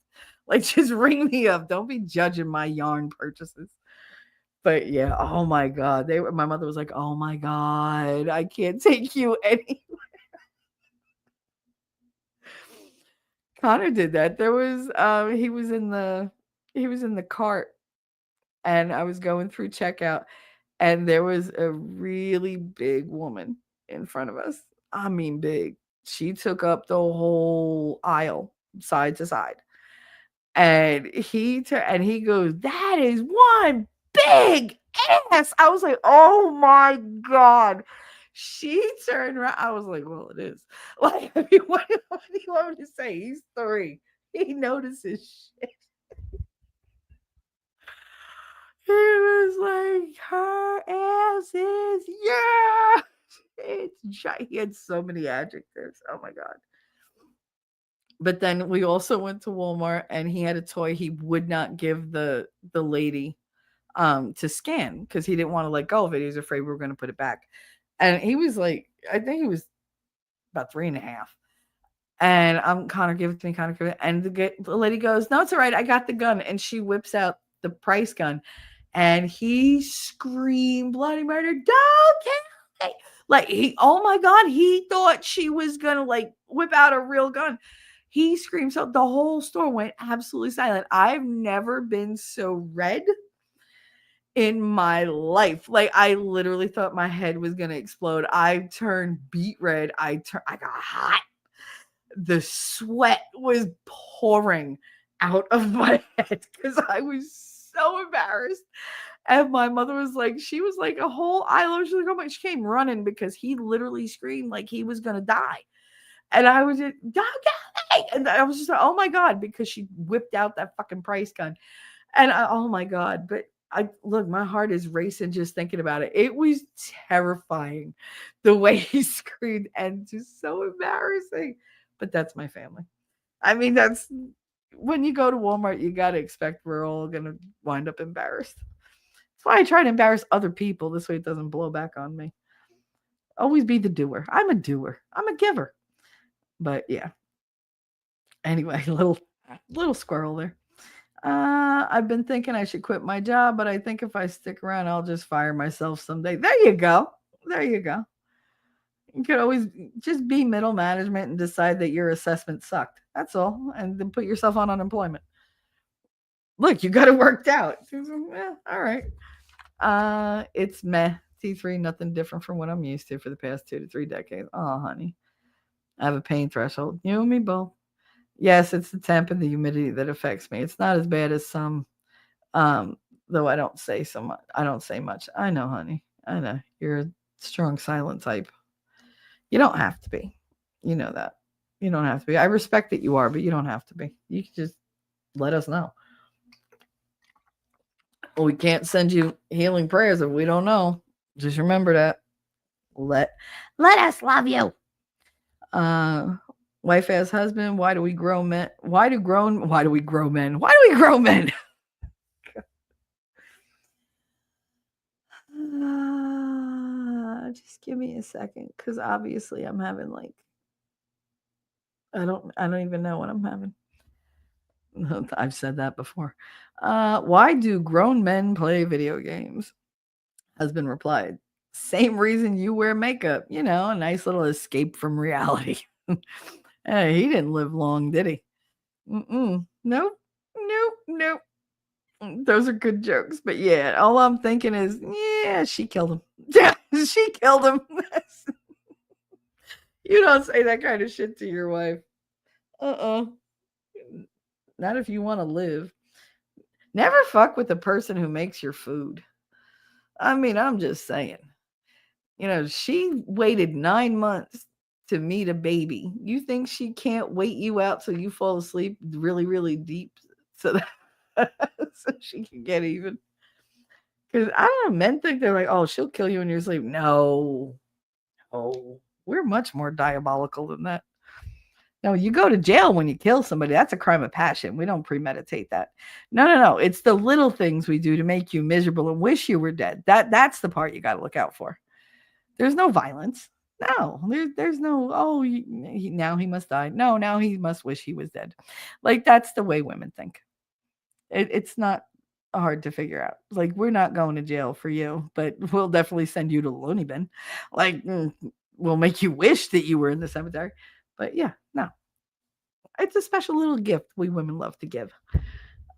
Like, just ring me up. Don't be judging my yarn purchases. But yeah, oh my god, my mother was like, "Oh my god, I can't take you any." Connor did that. There was he was in the cart, and I was going through checkout, and there was a really big woman in front of us. I mean big. She took up the whole aisle side to side. And he goes, "That is one big ass." I was like, "Oh my god." She turned around. I was like, "Well, it is." Like, I mean, what do you want me to say? He's 3. He notices shit. He was like, "Her ass is yeah." It's he had so many adjectives. Oh my god. But then we also went to Walmart, and he had a toy he would not give the lady to scan because he didn't want to let go of it. He was afraid we were going to put it back. And he was like, I think he was about 3.5. And I'm Connor, give it to me, Connor, give it. And the lady goes, "No, it's all right. I got the gun." And she whips out the price gun, and he screamed bloody murder, "Don't kill me!" Like, oh my god, he thought she was gonna like whip out a real gun. He screamed, so the whole store went absolutely silent. I've never been so red in my life. Like, I literally thought my head was gonna explode. I turned beet red. I got hot. The sweat was pouring out of my head because I was so embarrassed. And my mother was like, she was like a whole aisle. She's like, oh my, she came running because he literally screamed like he was gonna die. And I was just, okay. And I was just like, oh my god, because she whipped out that fucking price gun. And oh my god, but I look, my heart is racing just thinking about it. It was terrifying the way he screamed and just so embarrassing. But that's my family. I mean, that's when you go to Walmart, you got to expect we're all going to wind up embarrassed. That's why I try to embarrass other people. This way it doesn't blow back on me. Always be the doer. I'm a doer, I'm a giver. But yeah. Anyway, little squirrel there. I've been thinking I should quit my job, but I think if I stick around, I'll just fire myself someday. There you go. There you go. You could always just be middle management and decide that your assessment sucked. That's all. And then put yourself on unemployment. Look, you got it worked out. All right. It's meh. T3, nothing different from what I'm used to for the past 2 to 3 decades. Oh, honey. I have a pain threshold. You and me both. Yes, it's the temp and the humidity that affects me. It's not as bad as some, though I don't say so much. I don't say much. I know, honey. I know. You're a strong silent type. You don't have to be. You know that. You don't have to be. I respect that you are, but you don't have to be. You can just let us know. We can't send you healing prayers if we don't know. Just remember that. Let us love you. Wife as husband. Why do we grow men? Why do we grow men? Why do we grow men? Just give me a second, because obviously I'm having like I don't even know what I'm having. I've said that before. Why do grown men play video games? Has been replied. Same reason you wear makeup, a nice little escape from reality. Hey, he didn't live long, did he? Mm-mm. Nope. Nope. Nope. Those are good jokes. But yeah, all I'm thinking is, yeah, she killed him. Yeah, she killed him. You don't say that kind of shit to your wife. Uh-uh. Not if you want to live. Never fuck with the person who makes your food. I mean, I'm just saying. She waited 9 months to meet a baby. You think she can't wait you out till you fall asleep really, really deep so that so she can get even? Because I don't know, men think they're like, oh, she'll kill you in your sleep. No, oh, we're much more diabolical than that. No, you go to jail when you kill somebody. That's a crime of passion. We don't premeditate that. No, no, no. It's the little things we do to make you miserable and wish you were dead. That's the part you got to look out for. There's no violence. No, there's no, oh, now he must die. No, now he must wish he was dead. Like, that's the way women think. It's not hard to figure out. Like, we're not going to jail for you, but we'll definitely send you to the loony bin. Like, we'll make you wish that you were in the cemetery. But yeah, no, it's a special little gift we women love to give.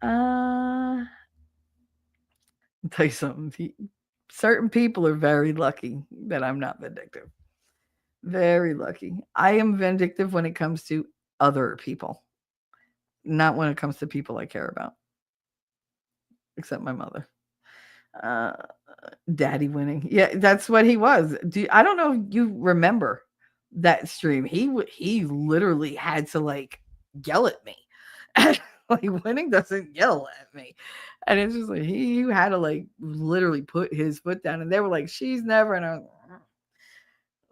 I'll tell you something. Certain people are very lucky that I'm not vindictive. Very lucky. I am vindictive when it comes to other people, not when it comes to people I care about, except my mother. Uh, Daddy winning. Yeah, that's what he was. I don't know if you remember that stream. He literally had to like yell at me. Like, winning doesn't yell at me. And it's just like he had to like literally put his foot down, and they were like, she's never, and I was,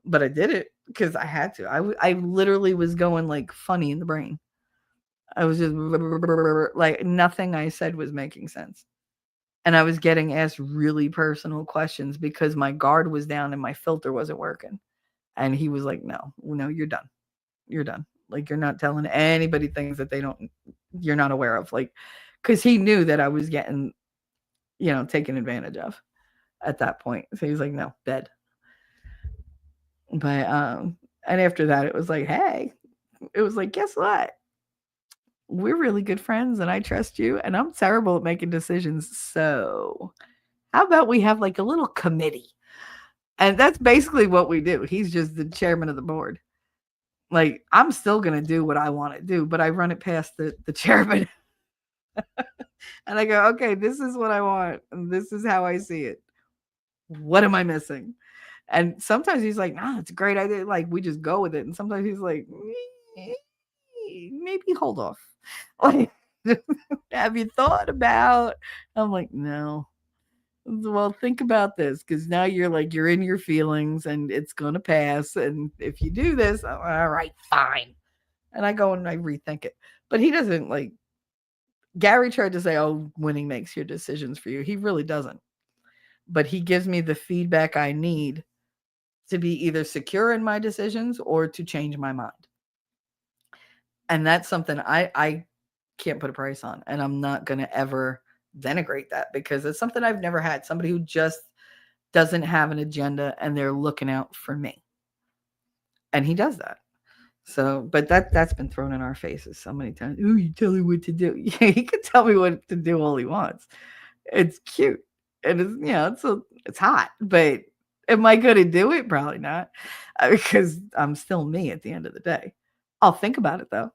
but I did it because I had to. I literally was going like funny in the brain. I was just like, nothing I said was making sense. And I was getting asked really personal questions because my guard was down and my filter wasn't working. And he was like, no, no, you're done. You're done. Like, you're not telling anybody things that you're not aware of. Like, because he knew that I was getting, taken advantage of at that point. So he was like, no, bed. But, and after that, it was like, hey, it was like, guess what? We're really good friends and I trust you. And I'm terrible at making decisions. So how about we have like a little committee? And that's basically what we do. He's just the chairman of the board. Like, I'm still going to do what I want to do, but I run it past the chairman. And I go, okay, this is what I want. And this is how I see it. What am I missing? And sometimes he's like, nah, it's a great idea. Like, we just go with it. And sometimes he's like, maybe hold off. Like, have you thought about? I'm like, no. Well, think about this, because now you're in your feelings and it's gonna pass. And if you do this, all right, fine. And I go and I rethink it. But he doesn't like. Gary tried to say, "Oh, winning makes your decisions for you." He really doesn't. But he gives me the feedback I need to be either secure in my decisions or to change my mind. And that's something I can't put a price on, and I'm not gonna ever denigrate that because it's something I've never had. Somebody who just doesn't have an agenda and they're looking out for me. And he does that. So, but that's been thrown in our faces so many times. Oh, you tell him what to do. Yeah, he can tell me what to do all he wants. It's cute. And it's hot, but am I going to do it? Probably not, because I'm still me at the end of the day. I'll think about it though.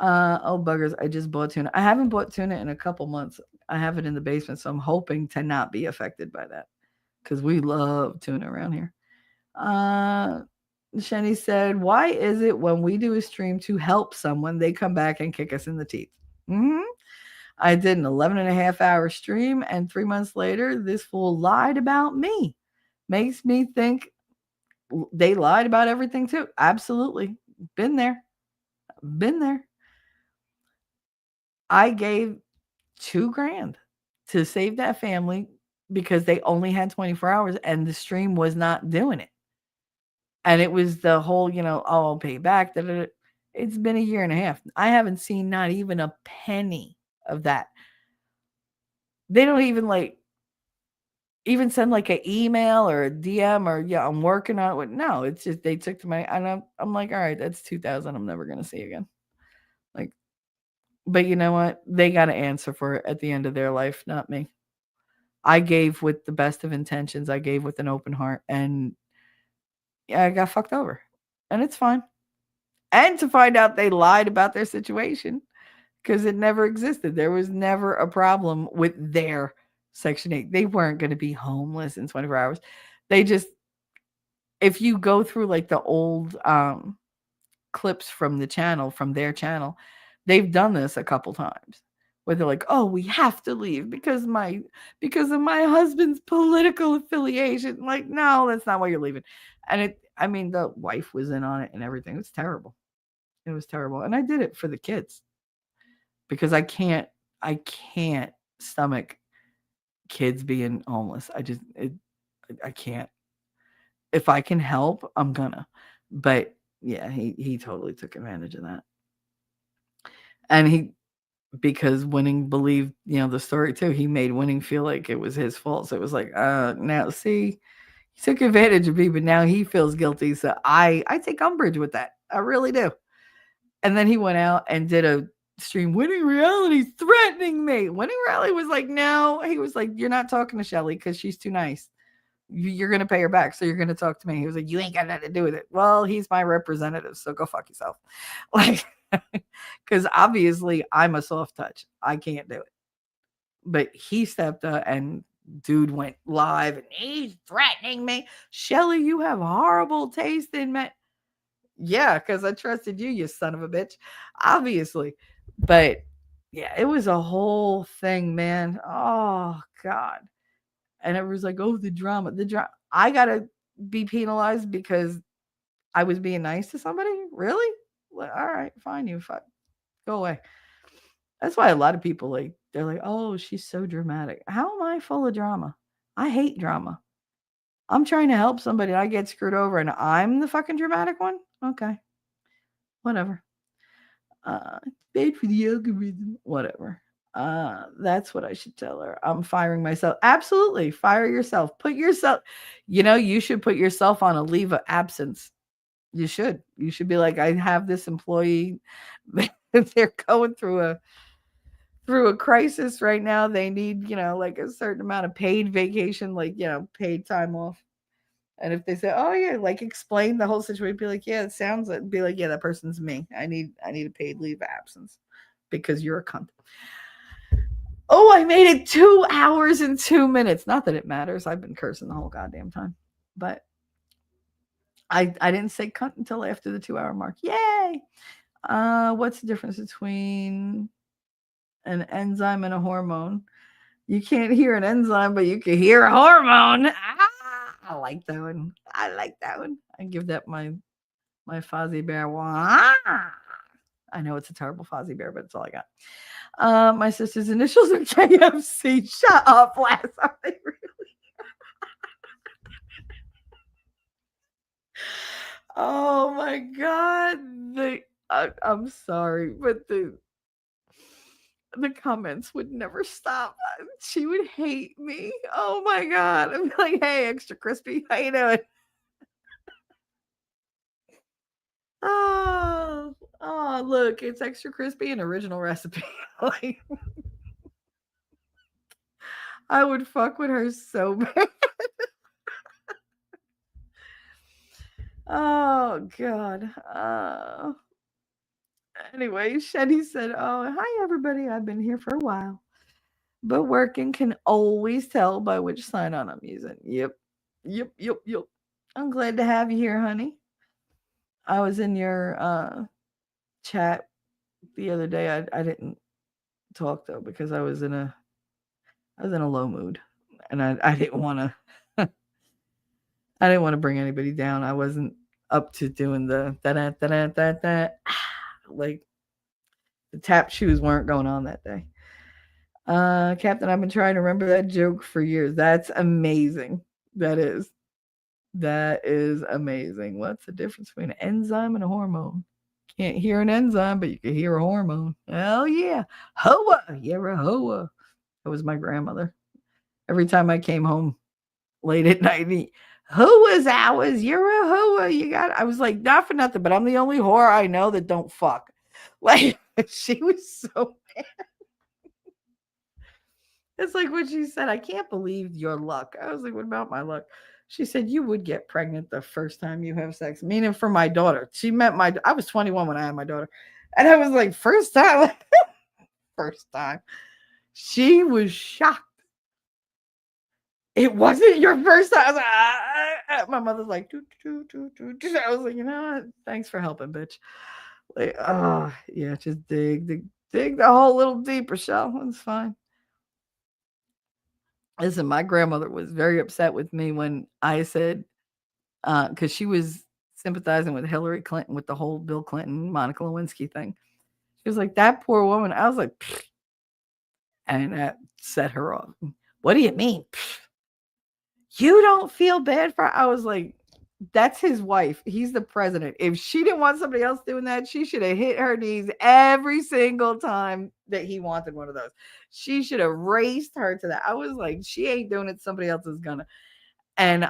Oh buggers! I just bought tuna. I haven't bought tuna in a couple months. I have it in the basement, so I'm hoping to not be affected by that because we love tuna around here. Shenny said, "Why is it when we do a stream to help someone, they come back and kick us in the teeth?" Mm-hmm. I did an 11 and a half hour stream, and 3 months later, this fool lied about me. Makes me think they lied about everything too. Absolutely, been there, been there. I gave $2,000 to save that family because they only had 24 hours and the stream was not doing it. And it was the whole, oh, I'll pay back. It's been a year and a half. I haven't seen not even a penny of that. They don't even even send like an email or a DM or yeah, I'm working on it. No, it's just they took to my and I'm like, all right, that's 2,000. I'm never gonna see again. Like, but you know what? They got to answer for it at the end of their life, not me. I gave with the best of intentions. I gave with an open heart, and yeah, I got fucked over, and it's fine. And to find out they lied about their situation because it never existed. There was never a problem with their Section 8. They weren't going to be homeless in 24 hours. They just, if you go through like the old clips from the channel, from their channel, they've done this a couple times where they're like, "Oh, we have to leave because of my husband's political affiliation." Like, no, that's not why you're leaving. And I mean, the wife was in on it and everything. It was terrible. It was terrible. And I did it for the kids because I can't stomach kids being homeless. I can't. If I can help, I'm gonna. But yeah, he totally took advantage of that. And he because Winning believed, the story too. He made Winning feel like it was his fault. So it was like, now see, he took advantage of me, but now he feels guilty. So I take umbrage with that. I really do. And then he went out and did a stream. Winning Reality threatening me. Winning Reality was like, no. He was like, you're not talking to Shelly because she's too nice. You're gonna pay her back, so you're gonna talk to me. He was like, you ain't got nothing to do with it. Well, he's my representative, so go fuck yourself. Like, because obviously I'm a soft touch. I can't do it. But he stepped up and dude went live and he's threatening me. Shelly, you have horrible taste in men. Yeah, because I trusted you, you son of a bitch. Obviously. But yeah, it was a whole thing, man. Oh God. And everyone's like, oh, the drama. The drama. I gotta be penalized because I was being nice to somebody? Really? Well, all right, fine, you fuck. Go away. That's why a lot of people like they're like, "Oh, she's so dramatic." How am I full of drama? I hate drama. I'm trying to help somebody and I get screwed over and I'm the fucking dramatic one? Okay. Whatever. Uh Bad for the algorithm. Whatever. That's what I should tell her. I'm firing myself. Absolutely. Fire yourself. Put yourself, you should put yourself on a leave of absence. You should. You should be like, I have this employee. They're going through a crisis right now. They need, like a certain amount of paid vacation, like, paid time off. And if they say, "Oh yeah," like explain the whole situation, be like, "Yeah, it sounds like," be like, "Yeah, that person's me. I need a paid leave of absence because you're a cunt." Oh, I made it 2 hours and 2 minutes. Not that it matters. I've been cursing the whole goddamn time, but I didn't say cunt until after the 2 hour mark. Yay! What's the difference between an enzyme and a hormone? You can't hear an enzyme, but you can hear a hormone. Ah, I like that one. I like that one. I give that my Fozzie Bear. Wah. I know it's a terrible Fozzie Bear, but it's all I got. My sister's initials are KFC. Shut up, Lass. Are they really? Oh my god. I'm sorry, but the comments would never stop. She would hate me. Oh my god. I'm like, hey, extra crispy. How you doing? Oh, oh, look, it's extra crispy and original recipe. Like, I would fuck with her so bad. Oh god. Anyway, Shetty said, "Oh, hi everybody. I've been here for a while, but working can always tell by which sign on I'm using." Yep. Yep, yep, yep. I'm glad to have you here, honey. I was in your chat the other day. I didn't talk though because I was in a low mood and I didn't want to I didn't want to bring anybody down. I wasn't up to doing the that like the tap shoes weren't going on that day. Captain, I've been trying to remember that joke for years. That's amazing. That is. That is amazing. What's the difference between an enzyme and a hormone? Can't hear an enzyme, but you can hear a hormone. Hell yeah. Hoa. You're a hoa. That was my grandmother. Every time I came home late at night. Who was ours? You're a whoa. You got. I was like, not for nothing, but I'm the only whore I know that don't fuck. Like she was so. It's like what she said. I can't believe your luck. I was like, what about my luck? She said you would get pregnant the first time you have sex. Meaning for my daughter. She met my. I was 21 when I had my daughter, and I was like, first time, first time. She was shocked. It wasn't your first time. I was like, my mother's like, doo, doo, doo, doo, doo. I was like, you know what? Thanks for helping, bitch. Like, oh, yeah, just dig the hole a little deeper, Shell. It's fine. Listen, my grandmother was very upset with me when I said, because she was sympathizing with Hillary Clinton with the whole Bill Clinton, Monica Lewinsky thing. She was like, that poor woman. I was like, pfft, and that set her off. What do you mean? Pfft, you don't feel bad for? I was like, that's his wife. He's the president. If she didn't want somebody else doing that, she should have hit her knees every single time that he wanted one of those. She should have raced her to that. I was like, she ain't doing it. Somebody else is gonna. And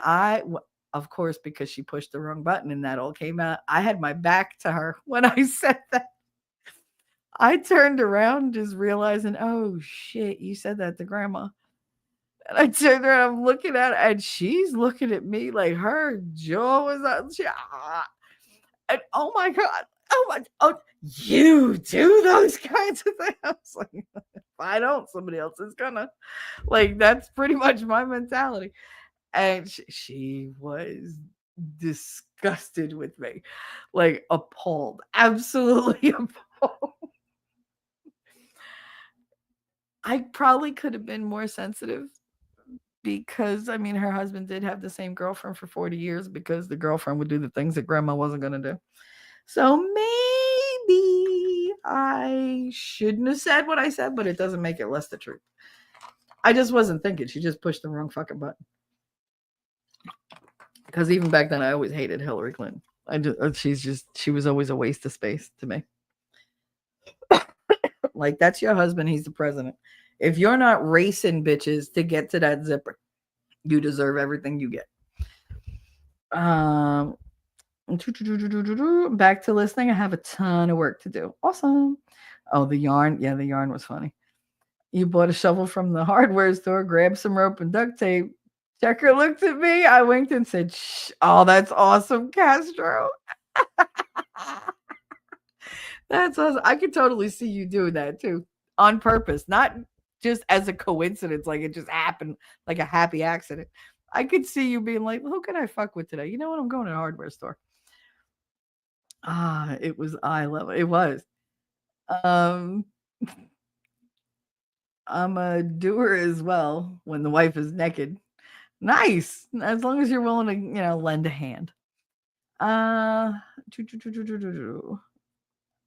of course, because she pushed the wrong button and that all came out, I had my back to her when I said that. I turned around just realizing, oh shit, you said that to grandma. And I turned around, I'm looking at her, and she's looking at me like her jaw was on. And oh my God, oh my, oh, you do those kinds of things. I was like, if I don't, somebody else is gonna. Like, that's pretty much my mentality. And she was disgusted with me, like appalled, absolutely appalled. I probably could have been more sensitive because I mean, her husband did have the same girlfriend for 40 years because the girlfriend would do the things that grandma wasn't going to do. So maybe I shouldn't have said what I said, but it doesn't make it less the truth. I just wasn't thinking. She just pushed the wrong fucking button. Because even back then, I always hated Hillary Clinton. She was always a waste of space to me. Like, that's your husband. He's the president. If you're not racing bitches to get to that zipper, you deserve everything you get. Um, back to listening. I have a ton of work to do. Awesome. Oh, the yarn. Yeah, the yarn was funny. You bought a shovel from the hardware store, grabbed some rope and duct tape. Checker looked at me. I winked and said, Shh. Oh, that's awesome, Castro. That's awesome. I could totally see you doing that too on purpose, not just as a coincidence, like it just happened, like a happy accident. I could see you being like, who can I fuck with today? You know what? I'm going to a hardware store. Ah, it was eye level. It was. Um, I'm a doer as well when the wife is naked. Nice. As long as you're willing to, lend a hand. Uh,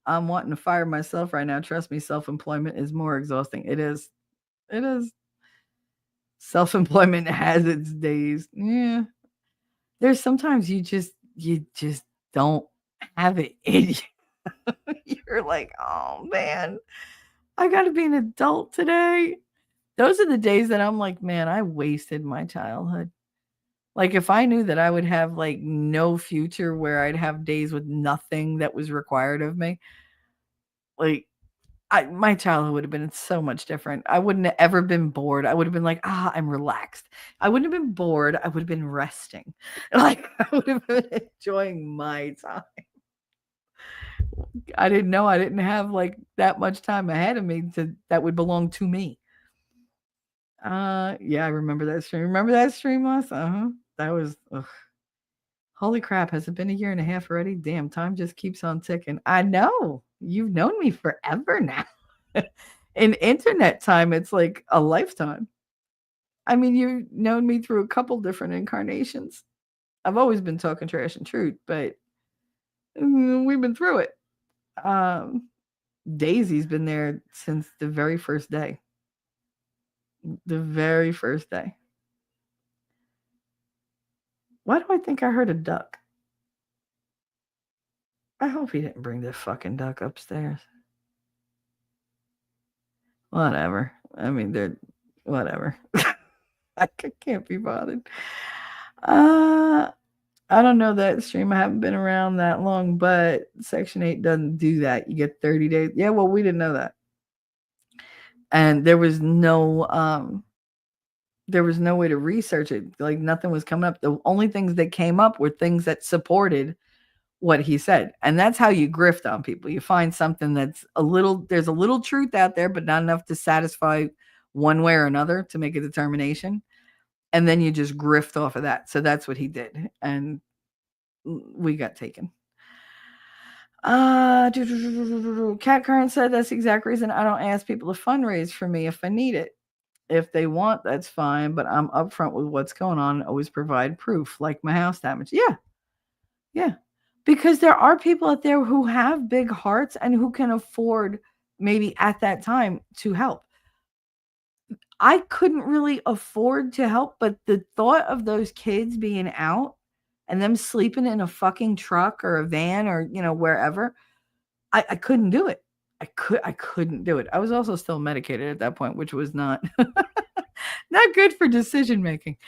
I'm wanting to fire myself right now. Trust me, self employment is more exhausting. It is. It is. Self employment has its days. Yeah. There's sometimes you just don't have it in you. You're like, oh man, I gotta be an adult today. Those are the days that I'm like, man, I wasted my childhood. Like if I knew that I would have like no future where I'd have days with nothing that was required of me, like my childhood would have been so much different. I wouldn't have ever been bored. I would have been like, I'm relaxed. I wouldn't have been bored. I would have been resting. Like I would have been enjoying my time. I didn't know I didn't have like that much time ahead of me that would belong to me. Yeah, I remember that stream. Remember that stream last? Uh-huh. That was ugh. Holy crap, has it been a year and a half already? Damn, time just keeps on ticking. I know. You've known me forever now. In internet time, it's like a lifetime. I mean, you've known me through a couple different incarnations. I've always been talking trash and truth, but we've been through it. Um, Daisy's been there since the very first day. The very first day. Why do I think I heard a duck? I hope he didn't bring the fucking duck upstairs. Whatever. I mean, they're whatever. I can't be bothered. Uh, I don't know that stream. I haven't been around that long, but Section 8 doesn't do that. You get 30 days. Yeah, well, we didn't know that. And there was no way to research it. Like nothing was coming up. The only things that came up were things that supported what he said. And that's how you grift on people. You find something there's a little truth out there, but not enough to satisfy one way or another to make a determination. And then you just grift off of that. So that's what he did. And we got taken. Cat Current said that's the exact reason I don't ask people to fundraise for me if I need it. If they want, that's fine, but I'm upfront with what's going on and always provide proof, like my house damage. Yeah, yeah. Because there are people out there who have big hearts and who can afford, maybe at that time, to help. I couldn't really afford to help, but the thought of those kids being out and them sleeping in a fucking truck or a van or, wherever, I couldn't do it. I couldn't do it. I was also still medicated at that point, which was not not good for decision making.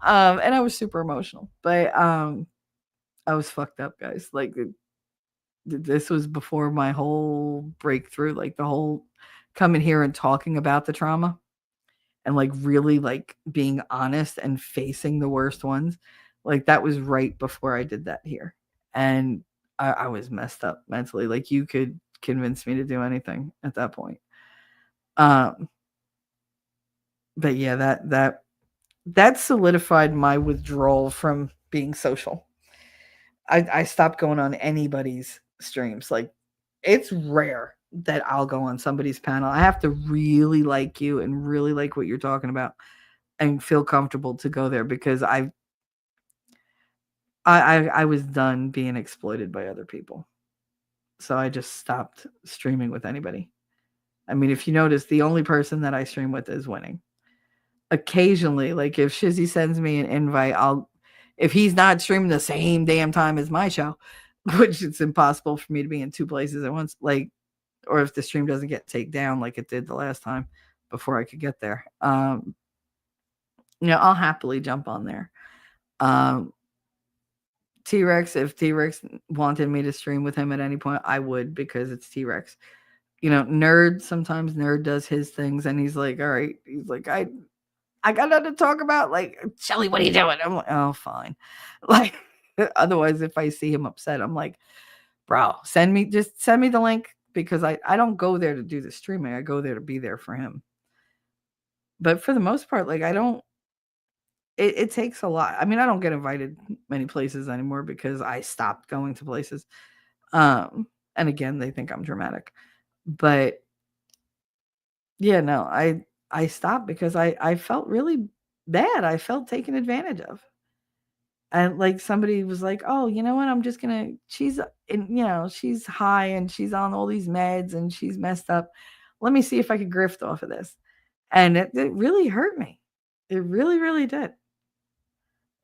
And I was super emotional. But I was fucked up, guys. Like this was before my whole breakthrough, like the whole coming here and talking about the trauma and like really like being honest and facing the worst ones. Like that was right before I did that here. And I was messed up mentally. Like you could convince me to do anything at that point. Um, but yeah, that solidified my withdrawal from being social. I stopped going on anybody's streams. Like it's rare that I'll go on somebody's panel. I have to really like you and really like what you're talking about and feel comfortable to go there because I was done being exploited by other people. So I just stopped streaming with anybody. I mean, if you notice, the only person that I stream with is winning. Occasionally, like if Shizzy sends me an invite, if he's not streaming the same damn time as my show, which it's impossible for me to be in two places at once, like, or if the stream doesn't get taken down like it did the last time before I could get there, I'll happily jump on there. T-Rex, if T-Rex wanted me to stream with him at any point, I would because it's T-Rex. Sometimes Nerd does his things and he's like, all right, he's like, I got nothing to talk about. Like, Shelly, what are you doing? I'm like, oh, fine. Like, otherwise, if I see him upset, I'm like, bro, send me the link because I don't go there to do the streaming. I go there to be there for him. But for the most part, like, I don't, it takes a lot. I mean, I don't get invited many places anymore because I stopped going to places. And again, they think I'm dramatic. But yeah, no, I stopped because I felt really bad. I felt taken advantage of. And like somebody was like, "Oh, you know what? I'm just gonna." She's high and she's on all these meds and she's messed up. Let me see if I could grift off of this. And it really hurt me. It really, really did.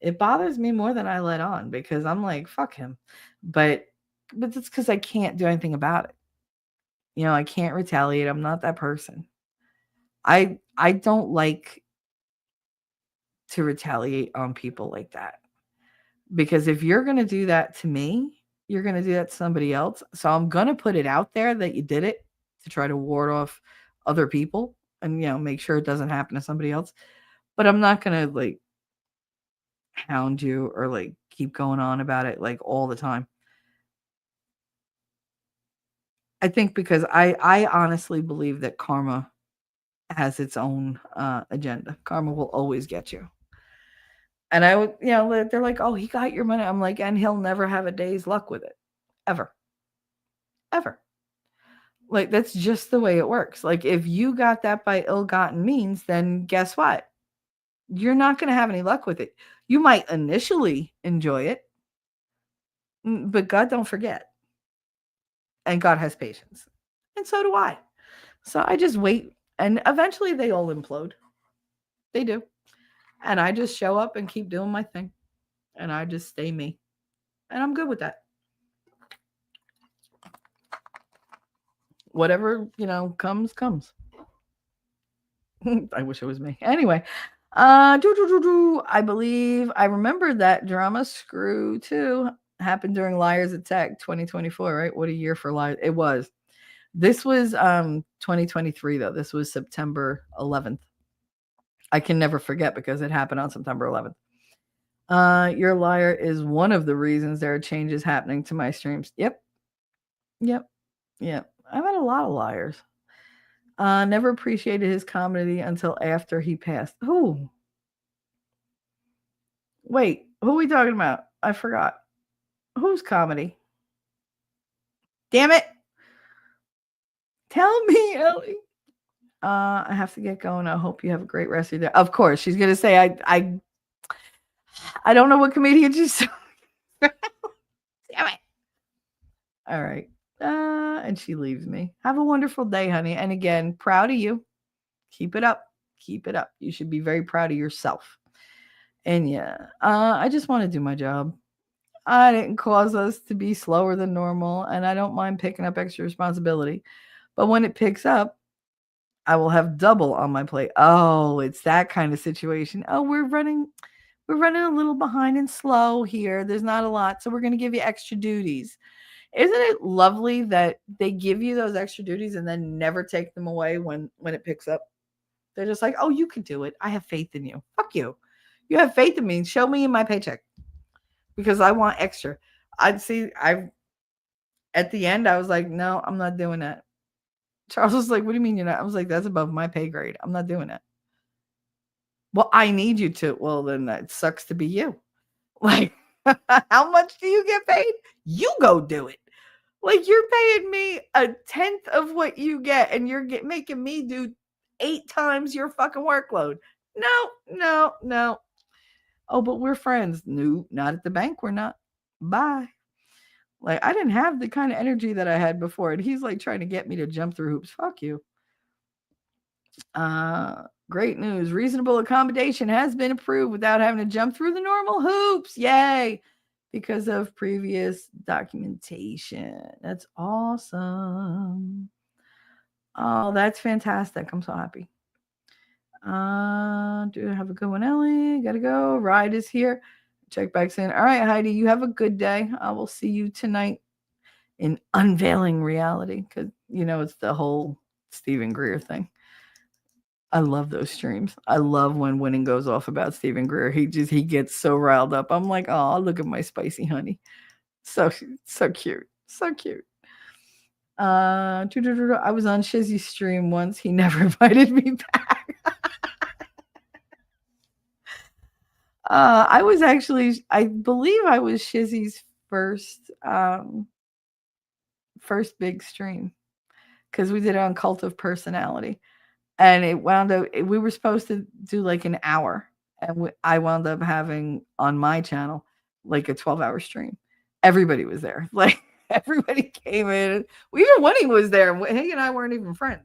It bothers me more than I let on because I'm like, "Fuck him," but it's because I can't do anything about it. I can't retaliate. I'm not that person. I don't like to retaliate on people like that. Because if you're going to do that to me, you're going to do that to somebody else. So I'm going to put it out there that you did it to try to ward off other people and make sure it doesn't happen to somebody else. But I'm not going to like hound you or like keep going on about it like all the time. I think because I honestly believe that karma has its own agenda. Karma will always get you. And I would, they're like, "Oh, he got your money." I'm like, and he'll never have a day's luck with it. Ever. Ever. Like, that's just the way it works. Like, if you got that by ill-gotten means, then guess what? You're not going to have any luck with it. You might initially enjoy it, but God don't forget. And God has patience. And so do I. So I just wait. And eventually they all implode. They do. And I just show up and keep doing my thing. And I just stay me. And I'm good with that. Whatever, comes. I wish it was me. Anyway, I believe I remember that drama Screw too happened during Liars Attack 2024, right? What a year for liars. It was. This was 2023 though. This was September 11th. I can never forget because it happened on September 11th. Your liar is one of the reasons there are changes happening to my streams. Yep. Yep. Yep. I've had a lot of liars. Never appreciated his comedy until after he passed. Who? Wait, who are we talking about? I forgot. Whose comedy? Damn it. Tell me, Ellie. I have to get going. I hope you have a great rest of your day. Of course, she's gonna say I don't know what comedian she's. Damn it. All right. And she leaves me. Have a wonderful day, honey. And again, proud of you. Keep it up. Keep it up. You should be very proud of yourself. And yeah, I just want to do my job. I didn't cause us to be slower than normal, and I don't mind picking up extra responsibility. But when it picks up, I will have double on my plate. Oh, it's that kind of situation. Oh, we're running a little behind and slow here. There's not a lot, so we're going to give you extra duties. Isn't it lovely that they give you those extra duties and then never take them away when it picks up? They're just like, "Oh, you can do it. I have faith in you." Fuck you. You have faith in me. Show me in my paycheck because I want extra. I'd see. I At the end, I was like, "No, I'm not doing that." Charles was like, "What do you mean you're not?" I was like, "That's above my pay grade. I'm not doing that." Well, I need you to. Well, then that sucks to be you. Like, how much do you get paid? You go do it. Like, you're paying me a tenth of what you get, and you're making me do 8 times your fucking workload. No, no, no. Oh, but we're friends. No, not at the bank. We're not. Bye. Like, I didn't have the kind of energy that I had before. And he's like trying to get me to jump through hoops. Fuck you. Great news. Reasonable accommodation has been approved without having to jump through the normal hoops. Yay. Because of previous documentation. That's awesome. Oh, that's fantastic. I'm so happy. Do have a good one, Ellie. Gotta go. Ride is here. Check back soon. All right, Heidi, you have a good day. I will see you tonight in Unveiling Reality because, it's the whole Stephen Greer thing. I love those streams. I love when Winning goes off about Stephen Greer. He gets so riled up. I'm like, oh, look at my spicy honey. So cute. So cute. I was on Shizzy's stream once. He never invited me back. I was actually, I believe I was Shizzy's first big stream because we did it on Cult of Personality, and it wound up. We were supposed to do like an hour, and I wound up having on my channel like a 12-hour stream. Everybody was there, like everybody came in. Even Winnie was there. He and I weren't even friends.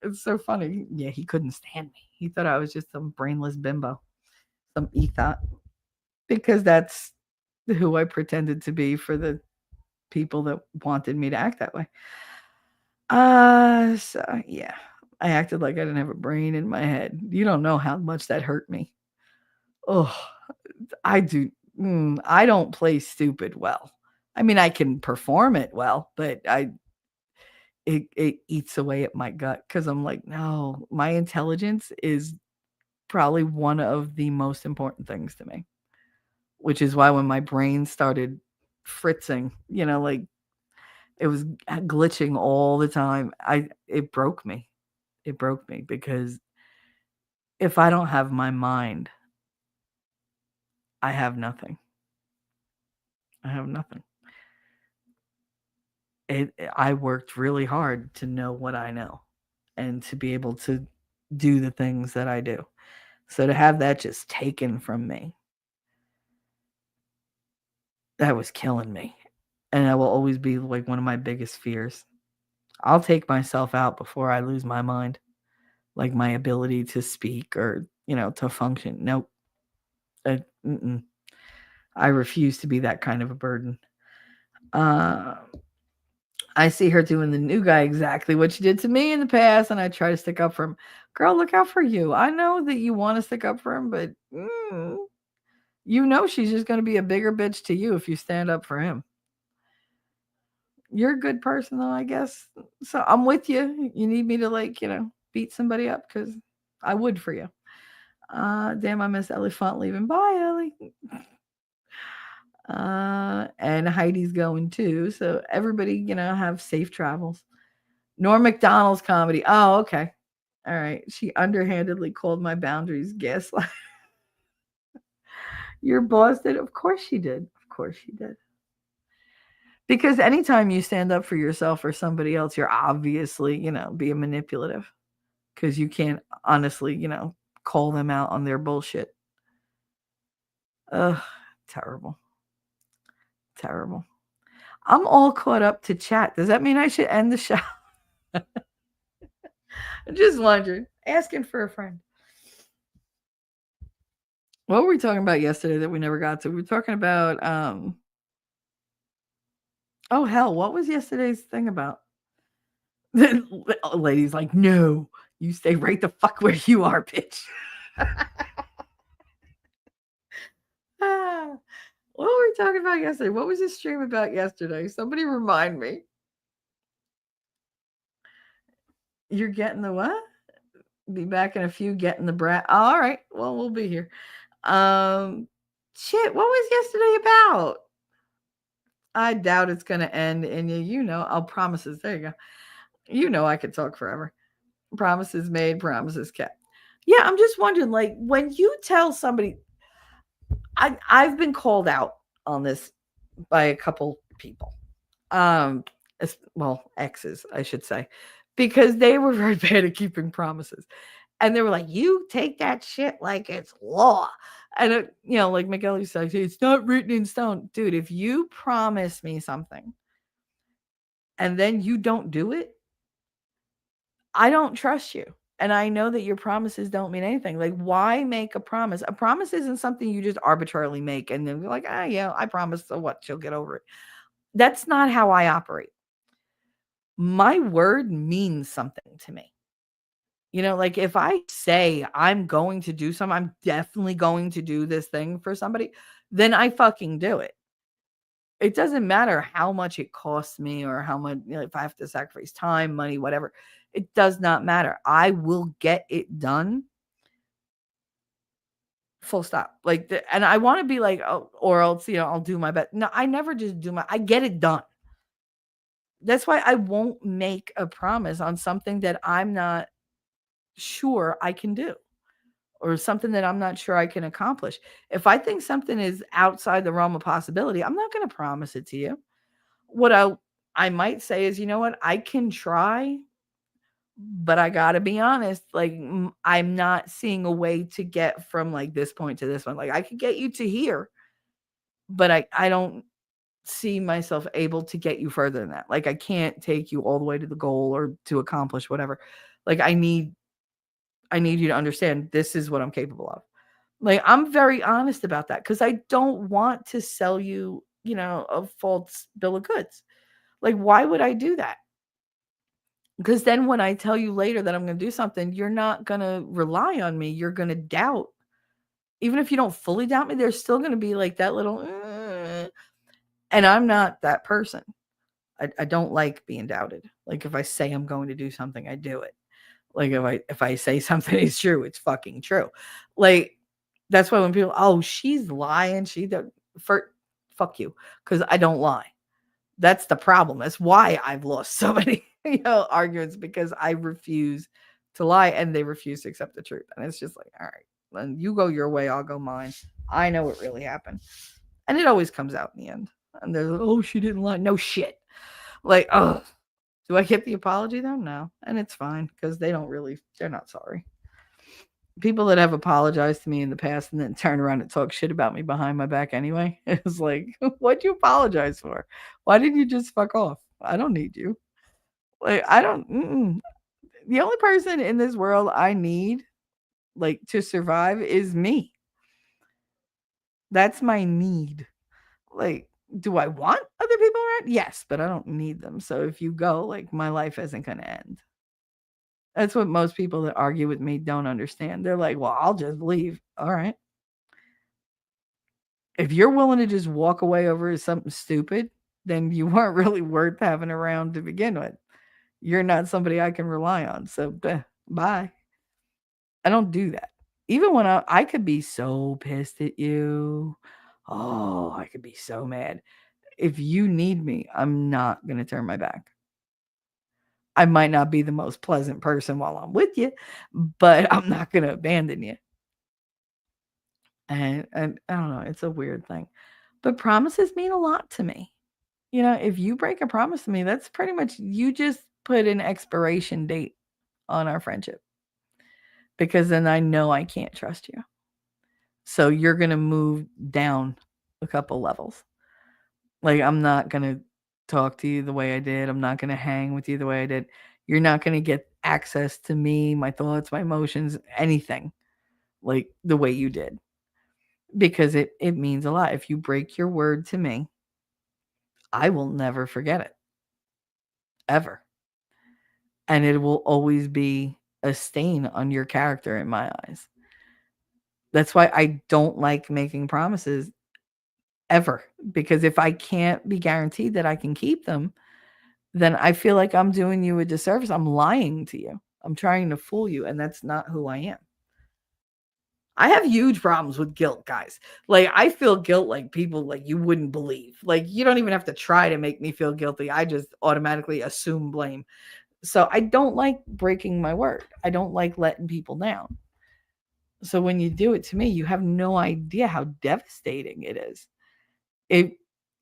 It's so funny. Yeah, he couldn't stand me. He thought I was just some brainless bimbo, some ethot, because that's who I pretended to be for the people that wanted me to act that way. So yeah, I acted like I didn't have a brain in my head. You don't know how much that hurt me. Oh, I do. I don't play stupid well. I mean, I can perform it well, but it eats away at my gut because I'm like, no, my intelligence is probably one of the most important things to me, which is why when my brain started fritzing, like it was glitching all the time, it broke me. It broke me because if I don't have my mind, I have nothing. I have nothing. I worked really hard to know what I know and to be able to do the things that I do. So to have that just taken from me, that was killing me. And that will always be like one of my biggest fears. I'll take myself out before I lose my mind, like my ability to speak or, to function. Nope. I refuse to be that kind of a burden. Uh, I see her doing the new guy exactly what she did to me in the past, and I try to stick up for him. Girl, look out for you. I know that you want to stick up for him, but you know she's just going to be a bigger bitch to you if you stand up for him. You're a good person, though, I guess. So I'm with you. You need me to, like, beat somebody up because I would for you. Damn, I miss Ellie Font leaving. Bye, Ellie. And Heidi's going too. So everybody, have safe travels. Norm McDonald's comedy. Oh, okay. All right. She underhandedly called my boundaries gaslight. Your boss did? Of course she did. Of course she did. Because anytime you stand up for yourself or somebody else, you're obviously, being manipulative because you can't honestly, call them out on their bullshit. Ugh, terrible. Terrible. I'm all caught up to chat. Does that mean I should end the show? I'm just wondering. Asking for a friend. What were we talking about yesterday that we never got to? We were talking about oh hell, what was yesterday's thing about? The lady's like, no, you stay right the fuck where you are, bitch. Ah, what were we talking about yesterday? What was this stream about yesterday? Somebody remind me. You're getting the what? Be back in a few, getting the brat. Oh, all right. Well, we'll be here. Shit, what was yesterday about? I doubt it's gonna end in I'll promises. There you go. I could talk forever. Promises made, promises kept. Yeah, I'm just wondering, like, when you tell somebody, I've been called out on this by a couple people, well, exes, I should say, because they were very bad at keeping promises, and they were like, "You take that shit like it's law," and like Miguel used to say, "It's not written in stone, dude. If you promise me something, and then you don't do it, I don't trust you." And I know that your promises don't mean anything. Like, why make a promise? A promise isn't something you just arbitrarily make and then you're like, yeah, I promise. So what? She'll get over it. That's not how I operate. My word means something to me. Like if I say I'm going to do something, I'm definitely going to do this thing for somebody, then I fucking do it. It doesn't matter how much it costs me or how much, if I have to sacrifice time, money, whatever. It does not matter. I will get it done. Full stop. Like, and I want to be like, oh, or else, I'll do my best. No, I never just I get it done. That's why I won't make a promise on something that I'm not sure I can do or something that I'm not sure I can accomplish. If I think something is outside the realm of possibility, I'm not going to promise it to you. What I might say is, you know what? I can try, but I got to be honest, like I'm not seeing a way to get from like this point to this one. Like I could get you to here, but I don't see myself able to get you further than that. Like I can't take you all the way to the goal or to accomplish whatever. Like I need you to understand this is what I'm capable of. Like I'm very honest about that because I don't want to sell you, a false bill of goods. Like why would I do that? Because then when I tell you later that I'm going to do something, you're not going to rely on me. You're going to doubt. Even if you don't fully doubt me, there's still going to be like that little, and I'm not that person. I don't like being doubted. Like if I say I'm going to do something, I do it. Like if I say something is true, it's fucking true. Like that's why when people, oh, she's lying, fuck you, because I don't lie. That's the problem. That's why I've lost so many arguments because I refuse to lie and they refuse to accept the truth. And it's just like, all right, then you go your way, I'll go mine. I know what really happened. And it always comes out in the end. And they're like, oh, she didn't lie. No shit. Like, oh, do I get the apology though? No. And it's fine because they're not sorry. People that have apologized to me in the past and then turn around and talk shit about me behind my back anyway. It's like, what'd you apologize for? Why didn't you just fuck off? I don't need you. Like, I don't. The only person in this world I need, like, to survive is me. That's my need. Like, Do I want other people around? Yes, but I don't need them. So if you go, like, my life isn't going to end. That's what most people that argue with me don't understand. They're like, well, I'll just leave. All right. If you're willing to just walk away over something stupid, then you weren't really worth having around to begin with. You're not somebody I can rely on. So, bye. I don't do that. Even when I could be so pissed at you. Oh, I could be so mad. If you need me, I'm not going to turn my back. I might not be the most pleasant person while I'm with you, but I'm not going to abandon you. And I don't know, it's a weird thing. But promises mean a lot to me. You know, if you break a promise to me, that's pretty much you just put an expiration date on our friendship because then I know I can't trust you. So you're going to move down a couple levels. Like, I'm not going to talk to you the way I did. I'm not going to hang with you the way I did. You're not going to get access to me, my thoughts, my emotions, anything like the way you did. Because it means a lot. If you break your word to me, I will never forget it. Ever. And it will always be a stain on your character in my eyes. That's why I don't like making promises ever. Because if I can't be guaranteed that I can keep them, then I feel like I'm doing you a disservice. I'm lying to you. I'm trying to fool you, and that's not who I am. I have huge problems with guilt, guys. Like, I feel guilt like people like you wouldn't believe. Like, you don't even have to try to make me feel guilty. I just automatically assume blame. So I don't like breaking my word. I don't like letting people down. So when you do it to me, you have no idea how devastating it is. It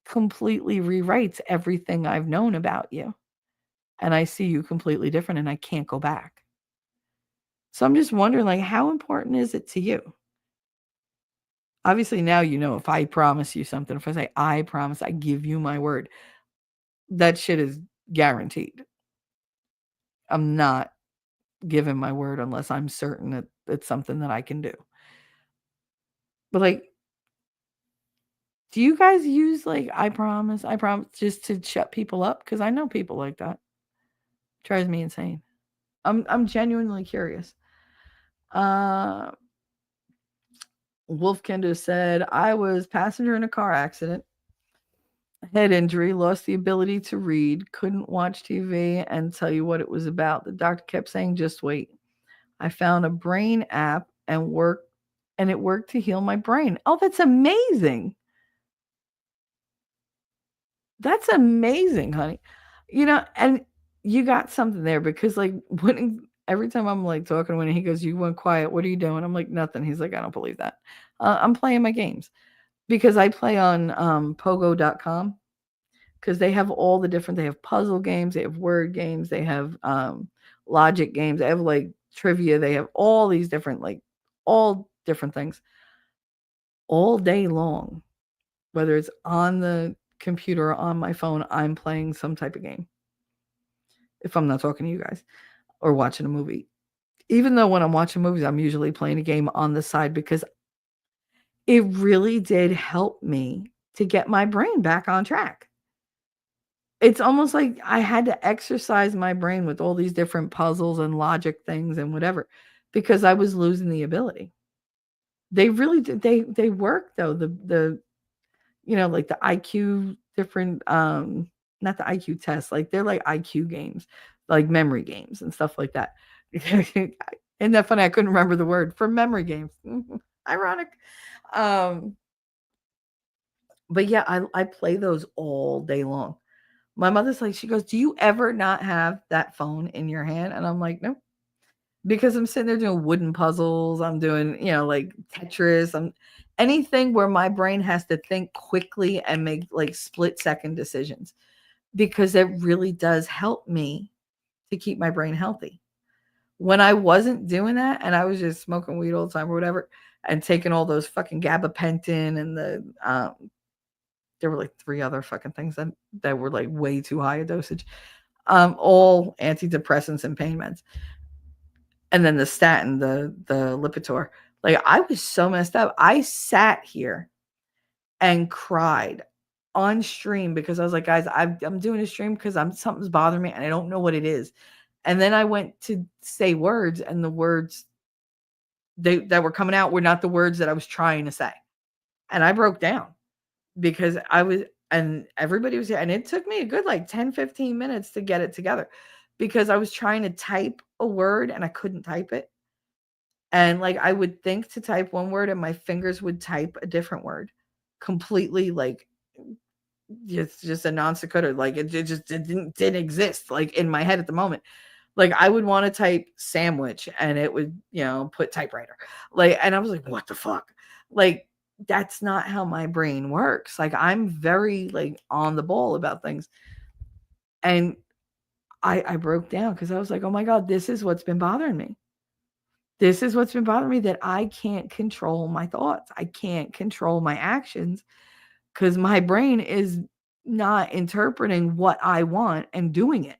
completely rewrites everything I've known about you. And I see you completely different and I can't go back. So I'm just wondering, like, how important is it to you? Obviously, now you know if I promise you something, if I say, I promise, I give you my word, that shit is guaranteed. I'm not giving my word unless I'm certain that it's something that I can do. But, like, do you guys use, like, I promise just to shut people up? Because I know people like that. Drives me insane. I'm genuinely curious. Uh, Wolfkinder said, I was passenger in a car accident. Head injury, lost the ability to read, couldn't watch TV and tell you what it was about. The doctor kept saying, just wait. I found a brain app and it worked to heal my brain. Oh, that's amazing. That's amazing, honey. You know, and you got something there because, like, when every time I'm like talking to him, he goes, you went quiet. What are you doing? I'm like, nothing. He's like, I don't believe that. I'm playing my games because I play on pogo.com. Because they have all the different, they have puzzle games, they have word games, they have logic games, they have like trivia, they have all these different, like, all different things all day long. Whether it's on the computer or on my phone, I'm playing some type of game. If I'm not talking to you guys or watching a movie. Even though when I'm watching movies, I'm usually playing a game on the side because it really did help me to get my brain back on track. It's almost like I had to exercise my brain with all these different puzzles and logic things and whatever, because I was losing the ability. They really did. They work though. The like the IQ different not the IQ tests, like they're like IQ games, like memory games and stuff like that. Isn't that funny? I couldn't remember the word for memory games. Ironic. Um, but yeah, I play those all day long. My mother's like, she goes, "Do you ever not have that phone in your hand?" And I'm like, "No." Because I'm sitting there doing wooden puzzles, I'm doing, like Tetris, I'm anything where my brain has to think quickly and make like split second decisions because it really does help me to keep my brain healthy. When I wasn't doing that and I was just smoking weed all the time or whatever and taking all those fucking gabapentin and there were like 3 other fucking things that were like way too high a dosage. All antidepressants and pain meds. And then the statin, the Lipitor. Like, I was so messed up. I sat here and cried on stream because I was like, guys, I'm doing a stream because something's bothering me and I don't know what it is. And then I went to say words, and the words that were coming out were not the words that I was trying to say. And I broke down because I was, and everybody was, and it took me a good like 10, 15 minutes to get it together because I was trying to type a word and I couldn't type it. And like I would think to type one word and my fingers would type a different word completely, like it's just a non sequitur. Like it didn't exist like in my head at the moment. Like I would want to type sandwich and it would, put typewriter. Like, and I was like, what the fuck? Like, that's not how my brain works. Like I'm very like on the ball about things. And I broke down because I was like, oh my God, this is what's been bothering me. This is what's been bothering me, that I can't control my thoughts. I can't control my actions because my brain is not interpreting what I want and doing it.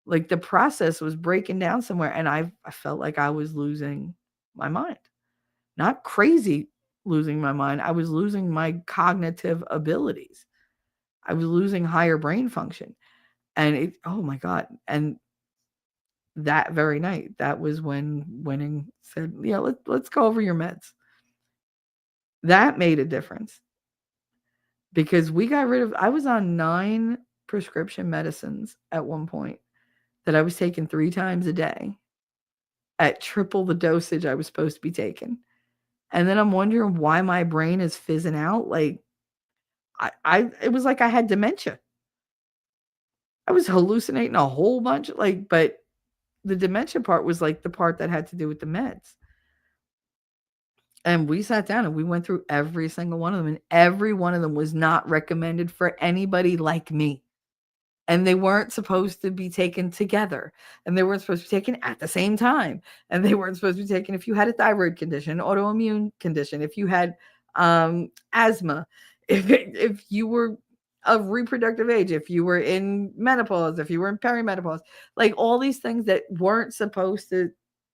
Like the process was breaking down somewhere, and I felt like I was losing my mind. Not crazy losing my mind. I was losing my cognitive abilities. I was losing higher brain function. And it, oh my God. And that very night, that was when Winning said, yeah, let's go over your meds. That made a difference because we got rid of, I was on 9 prescription medicines at one point that I was taking 3 times a day at triple the dosage I was supposed to be taking. And then I'm wondering why my brain is fizzing out. Like it was like I had dementia. I was hallucinating a whole bunch, like, but the dementia part was like the part that had to do with the meds. And we sat down and we went through every single one of them, and every one of them was not recommended for anybody like me. And they weren't supposed to be taken together, and they weren't supposed to be taken at the same time, and they weren't supposed to be taken if you had a thyroid condition, autoimmune condition, if you had asthma, if you were of reproductive age, if you were in menopause, if you were in perimenopause, like all these things that weren't supposed to,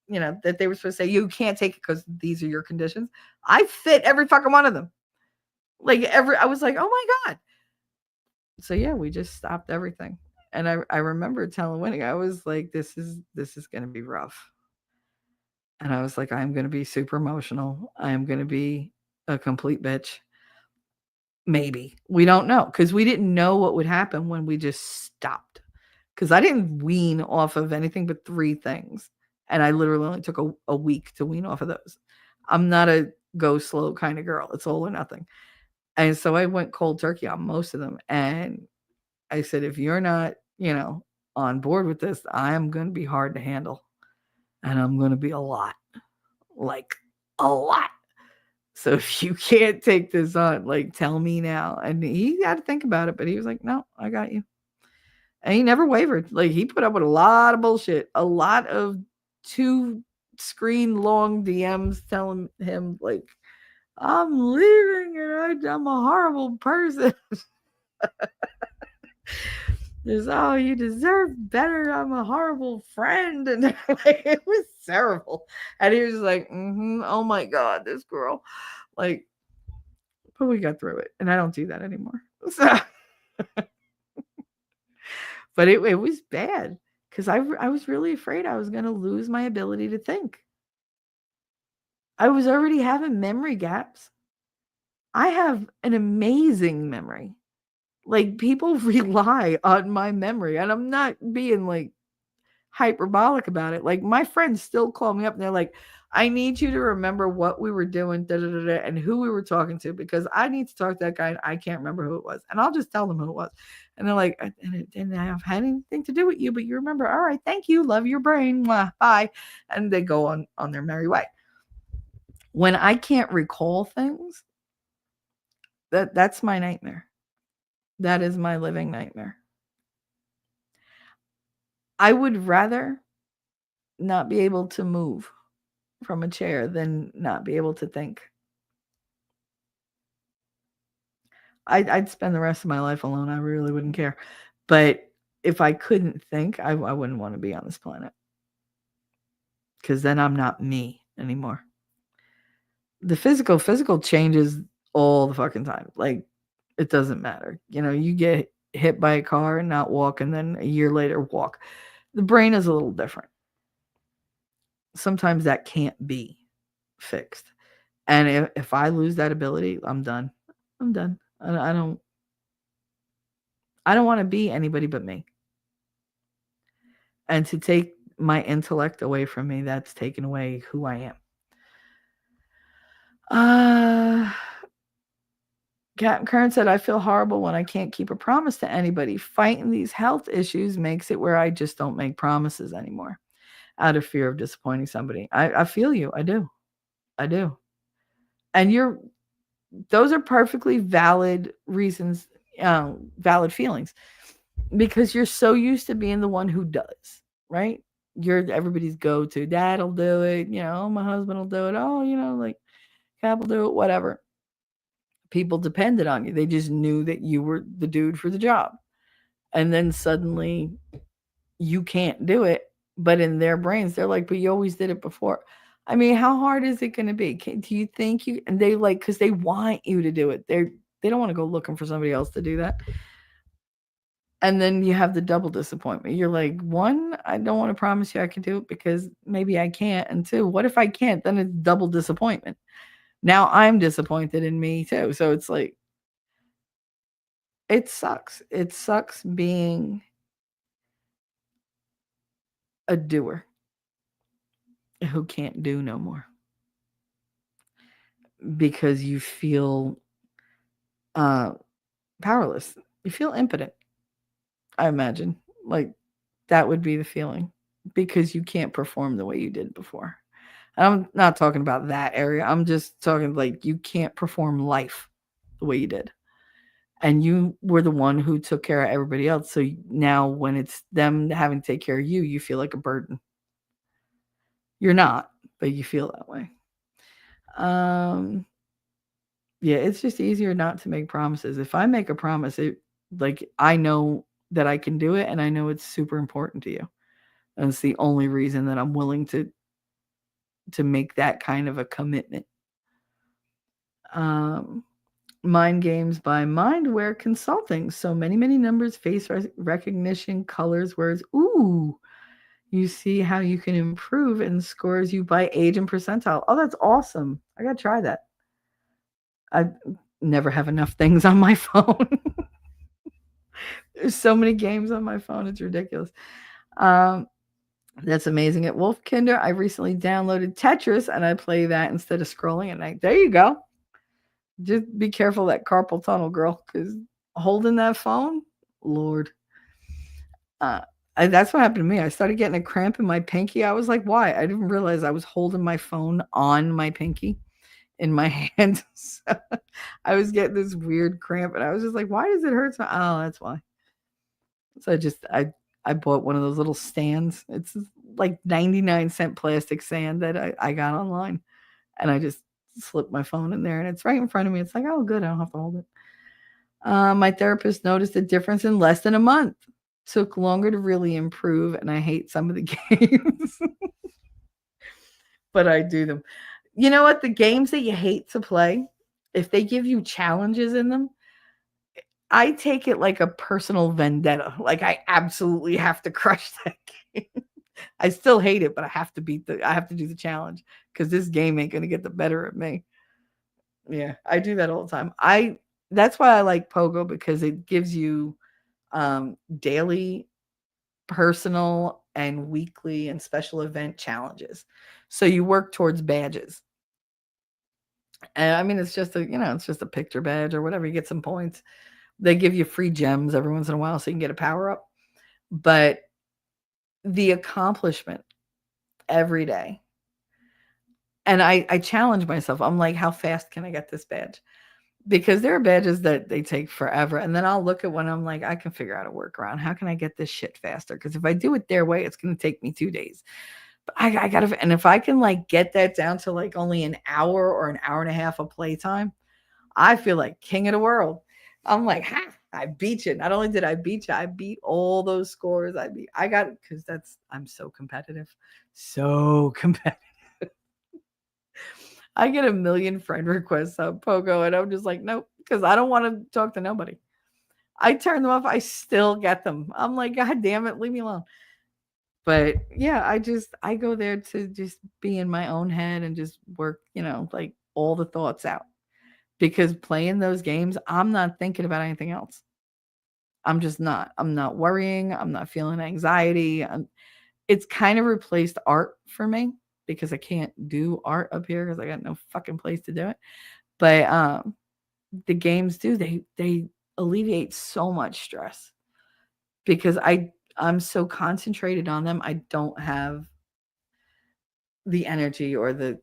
that they were supposed to say you can't take it because these are your conditions. I fit every fucking one of them. Like I was like, oh my God. So yeah, we just stopped everything. And I remember telling Winnie, I was like, this is gonna be rough. And I was like, I'm gonna be super emotional. I am gonna be a complete bitch. Maybe. We don't know. Because we didn't know what would happen when we just stopped. Because I didn't wean off of anything but 3 things. And I literally only took a week to wean off of those. I'm not a go slow kind of girl. It's all or nothing. And so I went cold turkey on most of them. And I said, if you're not, on board with this, I am going to be hard to handle. And I'm going to be a lot. Like a lot. So if you can't take this on, like, tell me now. And he had to think about it, but he was like, no, I got you. And he never wavered. Like, he put up with a lot of bullshit, a lot of 2 screen long DMs telling him, like, I'm leaving and I'm a horrible person. There's, oh, you deserve better. I'm a horrible friend. And like, it was terrible. And he was like, oh my God, this girl. Like, but we got through it. And I don't do that anymore. So, but it was bad because I was really afraid I was going to lose my ability to think. I was already having memory gaps. I have an amazing memory. Like, people rely on my memory, and I'm not being like hyperbolic about it. Like, my friends still call me up and they're like, I need you to remember what we were doing, and who we were talking to, because I need to talk to that guy and I can't remember who it was. And I'll just tell them who it was. And they're like, and it didn't have anything to do with you, but you remember. All right, thank you. Love your brain. Mwah, bye. And they go on their merry way. When I can't recall things, that's my nightmare. That is my living nightmare. I would rather not be able to move from a chair than not be able to think. I'd spend the rest of my life alone. I really wouldn't care. But if I couldn't think, I wouldn't want to be on this planet. Because then I'm not me anymore. The physical changes all the fucking time. Like, It doesn't matter. You get hit by a car and not walk, and then a year later walk. The brain is a little different. Sometimes that can't be fixed. And if I lose that ability, I'm done. I'm done. I don't want to be anybody but me. And to take my intellect away from me, that's taken away who I am. Captain Kern said, I feel horrible when I can't keep a promise to anybody. Fighting these health issues makes it where I just don't make promises anymore out of fear of disappointing somebody. I feel you. I do. I do. And those are perfectly valid reasons, valid feelings, because you're so used to being the one who does, right? You're everybody's go-to. Dad'll do it. My husband will do it. Oh, like Cap will do it, whatever. People depended on you. They just knew that you were the dude for the job. And then suddenly you can't do it. But in their brains, they're like, but you always did it before. I mean, how hard is it going to be? Do you think you, and they because they want you to do it. They don't want to go looking for somebody else to do that. And then you have the double disappointment. You're like, one, I don't want to promise you I can do it because maybe I can't. And two, what if I can't? Then it's double disappointment. Now I'm disappointed in me too. So it's like, it sucks. It sucks being a doer who can't do no more because you feel powerless. You feel impotent, I imagine. Like that would be the feeling because you can't perform the way you did before. I'm not talking about that area. I'm just talking like you can't perform life the way you did. And you were the one who took care of everybody else. So now when it's them having to take care of you, you feel like a burden. You're not, but you feel that way. Yeah, it's just easier not to make promises. If I make a promise, I know that I can do it and I know it's super important to you. And it's the only reason that I'm willing to make that kind of a commitment. Mind games by Mindware Consulting. So many numbers, face recognition, colors, words. Ooh, you see how you can improve and scores you by age and percentile. Oh, that's awesome. I got to try that. I never have enough things on my phone. There's so many games on my phone. It's ridiculous. That's amazing. At Wolfkinder, I recently downloaded Tetris and I play that instead of scrolling at night. There you go. Just be careful of that carpal tunnel, girl, because holding that phone, Lord. That's what happened to me. I started getting a cramp in my pinky. I was like, why? I didn't realize I was holding my phone on my pinky in my hand. So I was getting this weird cramp, and I was just like, why does it hurt so? Oh, that's why. So I bought one of those little stands. It's like 99-cent plastic stand that I got online, and I just slipped my phone in there, and it's right in front of me. It's like, oh, good, I don't have to hold it. My therapist noticed a difference in less than a month. Took longer to really improve, and I hate some of the games, but I do them. You know what? The games that you hate to play, if they give you challenges in them, I take it like a personal vendetta. Like I absolutely have to crush that game. I still hate it, but I have to do the challenge because this game ain't gonna get the better of me. Yeah, I do that all the time. That's why I like Pogo because it gives you daily, personal, and weekly and special event challenges. So you work towards badges. And I mean, it's just a picture badge or whatever. You get some points. They give you free gems every once in a while so you can get a power up. But the accomplishment every day. And I challenge myself. I'm like, how fast can I get this badge? Because there are badges that they take forever. And then I'll look at one, I'm like, I can figure out a workaround. How can I get this shit faster? Because if I do it their way, it's going to take me 2 days. But I got to, and if I can like get that down to like only an hour or an hour and a half of playtime, I feel like king of the world. I'm like, ha, I beat you. Not only did I beat you, I beat all those scores. I got it because I'm so competitive. So competitive. I get a million friend requests on Pogo, and I'm just like, nope, because I don't want to talk to nobody. I turn them off. I still get them. I'm like, God damn it, leave me alone. But yeah, I go there to just be in my own head and just work, like all the thoughts out. Because playing those games, I'm not thinking about anything else. I'm just not. I'm not worrying. I'm not feeling anxiety. It's kind of replaced art for me because I can't do art up here because I got no fucking place to do it. But the games do. They alleviate so much stress because I'm so concentrated on them. I don't have the energy or the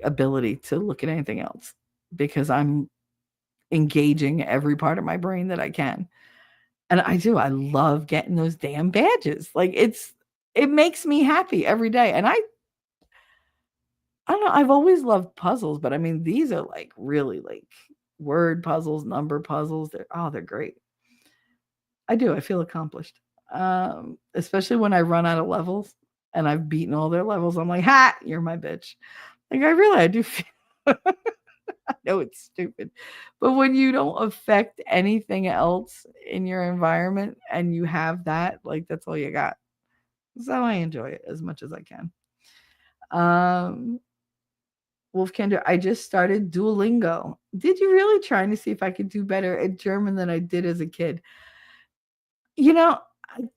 ability to look at anything else because I'm engaging every part of my brain that I can. And I do. I love getting those damn badges. Like it makes me happy every day. And I don't know, I've always loved puzzles, but I mean these are like really like word puzzles, number puzzles. They're great. I do. I feel accomplished. Especially when I run out of levels and I've beaten all their levels. I'm like, "Ha, you're my bitch." Like I do feel I know it's stupid. But when you don't affect anything else in your environment and you have that, like that's all you got. So I enjoy it as much as I can. Um Wolfkinder, I just started Duolingo. Did you really trying to see if I could do better at German than I did as a kid? You know, I,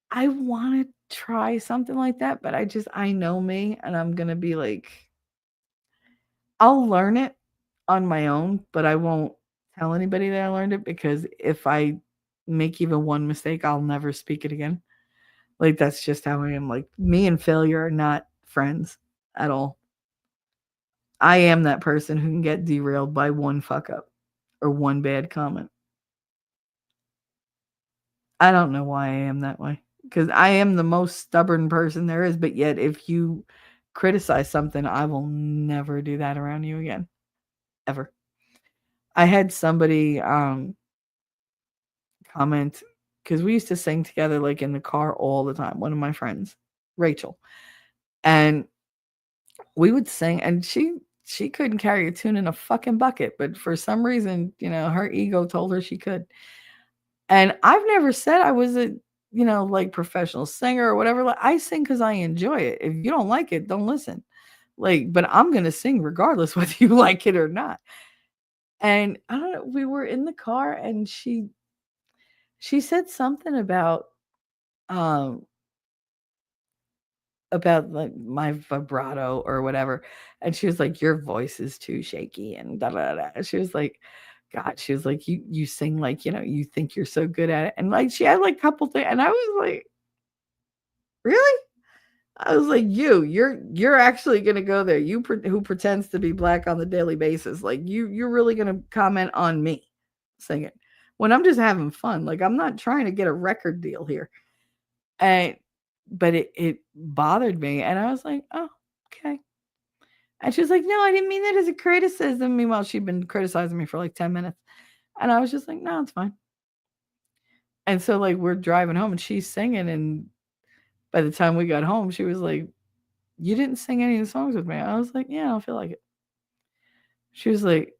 I want to try something like that, but I know me and I'm going to be like, I'll learn it on my own, but I won't tell anybody that I learned it because if I make even one mistake, I'll never speak it again. Like, that's just how I am. Like, me and failure are not friends at all. I am that person who can get derailed by one fuck up or one bad comment. I don't know why I am that way because I am the most stubborn person there is. But yet, if you criticize something, I will never do that around you again, ever. I had somebody comment because we used to sing together like in the car all the time. One of my friends, Rachel, and we would sing, and she couldn't carry a tune in a fucking bucket, but for some reason, her ego told her she could. And I've never said I was a, like professional singer or whatever. Like, I sing because I enjoy it. If you don't like it, don't listen. Like, but I'm gonna sing regardless whether you like it or not. And I don't know, we were in the car and she said something um about like my vibrato or whatever. And she was like, your voice is too shaky and da da da. She was like, God, she was like, you sing like, you think you're so good at it. And like she had like a couple things, and I was like, really? I was like, you're actually gonna go there. Who pretends to be black on the daily basis, like you're really gonna comment on me singing when I'm just having fun. Like I'm not trying to get a record deal here. And but it bothered me, and I was like, oh, okay. And she was like, no, I didn't mean that as a criticism. Meanwhile, she'd been criticizing me for like 10 minutes, and I was just like, no, it's fine. And so like we're driving home, and she's singing, and by the time we got home, she was like, you didn't sing any of the songs with me. I was like, yeah, I don't feel like it. She was like,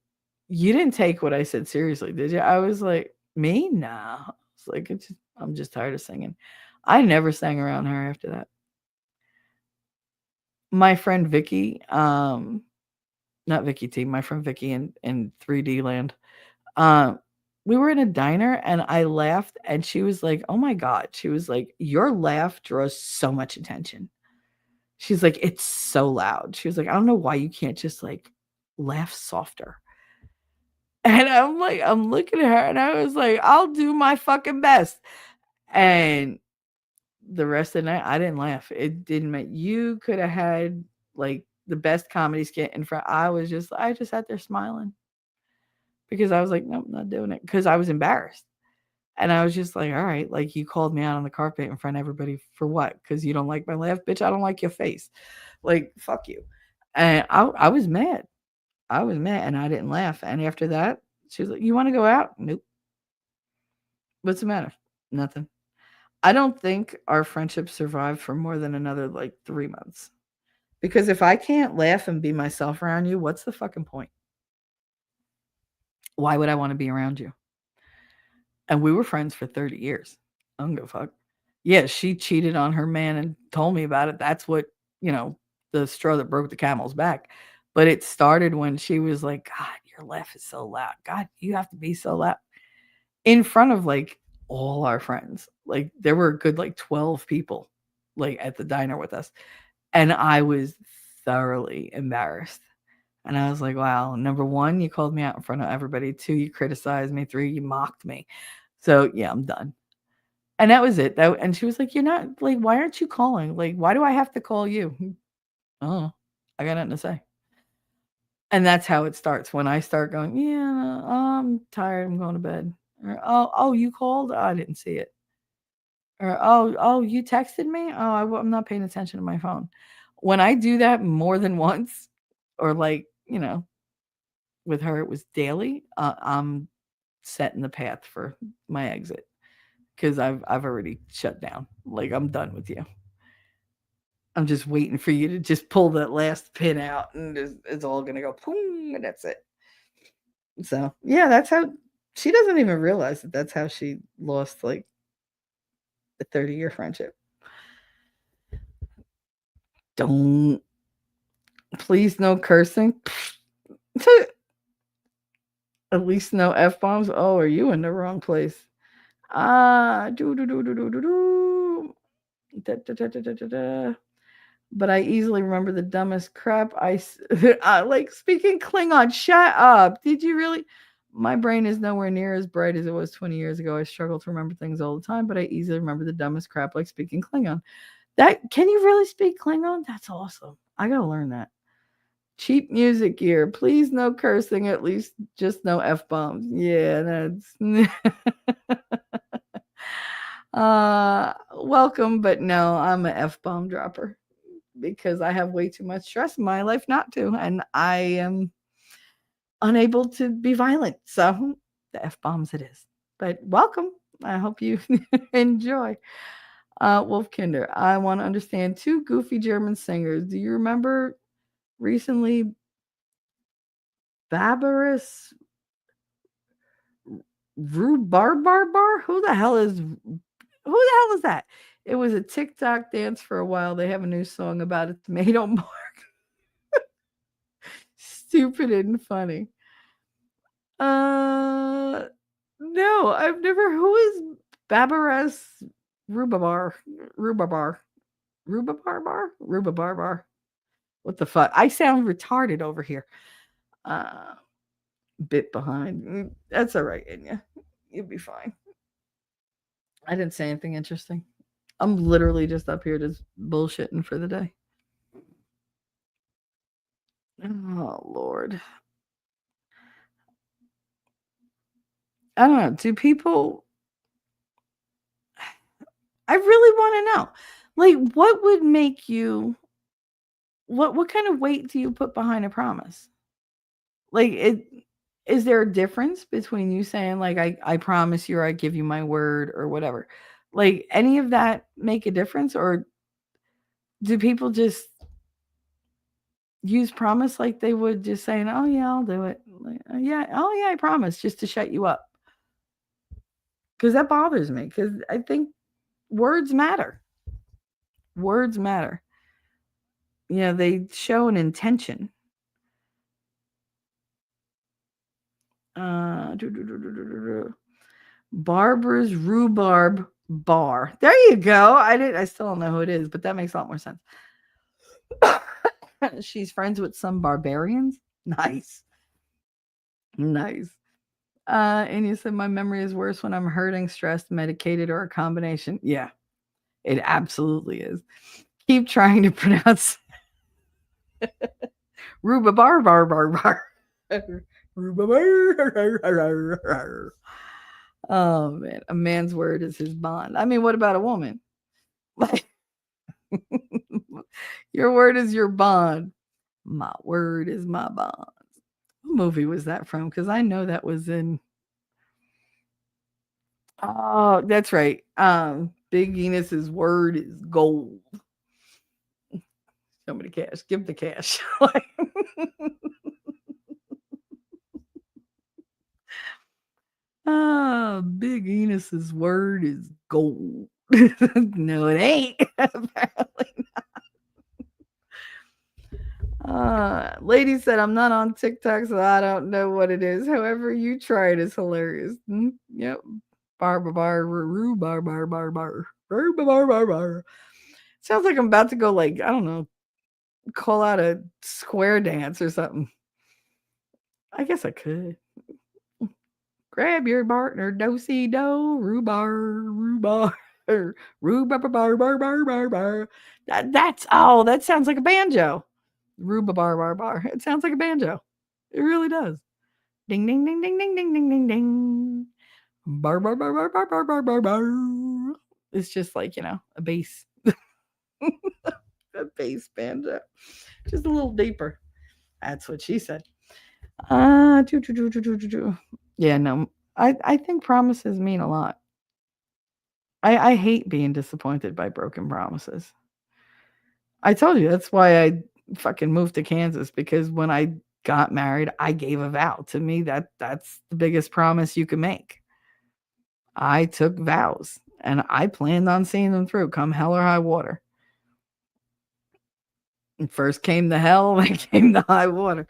you didn't take what I said seriously, did you? I was like, me? Nah. It's like, I'm just tired of singing. I never sang around her after that. My friend Vicky, not Vicky T, my friend Vicky in 3D land. Um, we were in a diner and I laughed and she was like, oh my God. She was like, your laugh draws so much attention. She's like, it's so loud. She was like, I don't know why you can't just like laugh softer. And I'm like, I'm looking at her and I was like, I'll do my fucking best. And the rest of the night, I didn't laugh. It didn't make you could have had like the best comedy skit in front. I just sat there smiling because I was like, nope, not doing it because I was embarrassed. And I was just like, all right, like you called me out on the carpet in front of everybody for what? Because you don't like my laugh, bitch. I don't like your face. Like, fuck you. And I was mad. I was mad and I didn't laugh. And after that, she was like, you want to go out? Nope. What's the matter? Nothing. I don't think our friendship survived for more than another like 3 months Because if I can't laugh and be myself around you, what's the fucking point? Why would I want to be around you? And we were friends for 30 years. I don't give a fuck. Yeah, she cheated on her man and told me about it. That's what, you know, the straw that broke the camel's back. But it started when she was like, God, your laugh is so loud. God, you have to be so loud. In front of like all our friends. Like there were a good like 12 people like at the diner with us. And I was thoroughly embarrassed. And I was like, wow, number one, you called me out in front of everybody. Two, you criticized me. Three, you mocked me. So yeah, I'm done. And that was it. And she was like, you're not like, why aren't you calling? Like, why do I have to call you? Oh, I got nothing to say. And that's how it starts. When I start going, yeah, I'm tired. I'm going to bed. Or, oh, you called? Oh, I didn't see it. Or oh, you texted me? Oh, I'm not paying attention to my phone. When I do that more than once, or like, with her it was daily, I'm setting the path for my exit because I've already shut down. Like I'm done with you. I'm just waiting for you to just pull that last pin out, and it's all gonna go boom, and that's it. So yeah, that's how she doesn't even realize that that's how she lost like a 30-year friendship. Don't please no cursing. At least no f bombs. Oh, are you in the wrong place? Do do do do do do do. Da, da, da, da, da, da, da. But I easily remember the dumbest crap like speaking Klingon. Shut up. Did you really? My brain is nowhere near as bright as it was 20 years ago. I struggle to remember things all the time, but I easily remember the dumbest crap like speaking Klingon. That can you really speak Klingon? That's awesome. I gotta learn that. Cheap music gear. Please no cursing, at least just no F bombs. Yeah, that's welcome, but no, I'm a F bomb dropper because I have way too much stress in my life not to, and I am unable to be violent. So the F bombs it is. But welcome. I hope you enjoy. Wolfkinder, I want to understand two goofy German singers. Do you remember recently Barbarous Rhubarbar? Who the hell is that? It was a TikTok dance for a while. They have a new song about it. Tomato mark. Stupid and funny. Uh no, I've never who is Barbarous Rhubarbar? Rhubarbar. Rhubarbar. What the fuck? I sound retarded over here. Uh bit behind. That's all right, Inya. You'll be fine. I didn't say anything interesting. I'm literally just up here just bullshitting for the day. Oh Lord. I don't know. Do people I really want to know. Like what would make you what kind of weight do you put behind a promise? Like it is there a difference between you saying like I promise you or I give you my word or whatever? Like any of that make a difference or do people just use promise like they would just saying, "Oh yeah, I'll do it." Like, yeah, oh yeah, I promise just to shut you up. Cuz that bothers me cuz I think words matter. Words matter. Yeah, they show an intention. Do, do, do, do, do, do, do. Barbara's Rhubarb Bar. There you go. I still don't know who it is, but that makes a lot more sense. She's friends with some barbarians. Nice. Nice. And you said my memory is worse when I'm hurting, stressed, medicated, or a combination. Yeah, it absolutely is. Keep trying to pronounce Rhubarb bar bar bar. Rhubarb. Oh man, a man's word is his bond. I mean, what about a woman? Like your word is your bond. My word is my bond. What movie was that from? Because I know that was in. Oh, that's right. Big Enos's word is gold. Show me the cash. Give the cash. Like, Big Enos's word is gold. No, it ain't. Apparently. Lady said, I'm not on TikTok, so I don't know what it is. However, you try it is hilarious. Yep. Bar, bar, bar, roo, bar, bar, bar, bar. Bar, bar, bar, bar, bar. Sounds like I'm about to go, like, I don't know, call out a square dance or something. I guess I could. Grab your partner, do si do, rhubar, rhubar, rhubar, bar, bar, bar, bar, bar. That sounds like a banjo. Rhubar, bar, bar, bar. It sounds like a banjo. It really does. Ding, ding, ding, ding, ding, ding, ding, ding, ding. Bar, bar, bar, bar, bar, bar, bar, bar, bar. It's just like, a bass, a bass banjo. Just a little deeper. That's what she said. Yeah, no. I think promises mean a lot. I hate being disappointed by broken promises. I told you that's why I fucking moved to Kansas because when I got married, I gave a vow. To me, that's the biggest promise you can make. I took vows and I planned on seeing them through, come hell or high water. And first came the hell, then came the high water.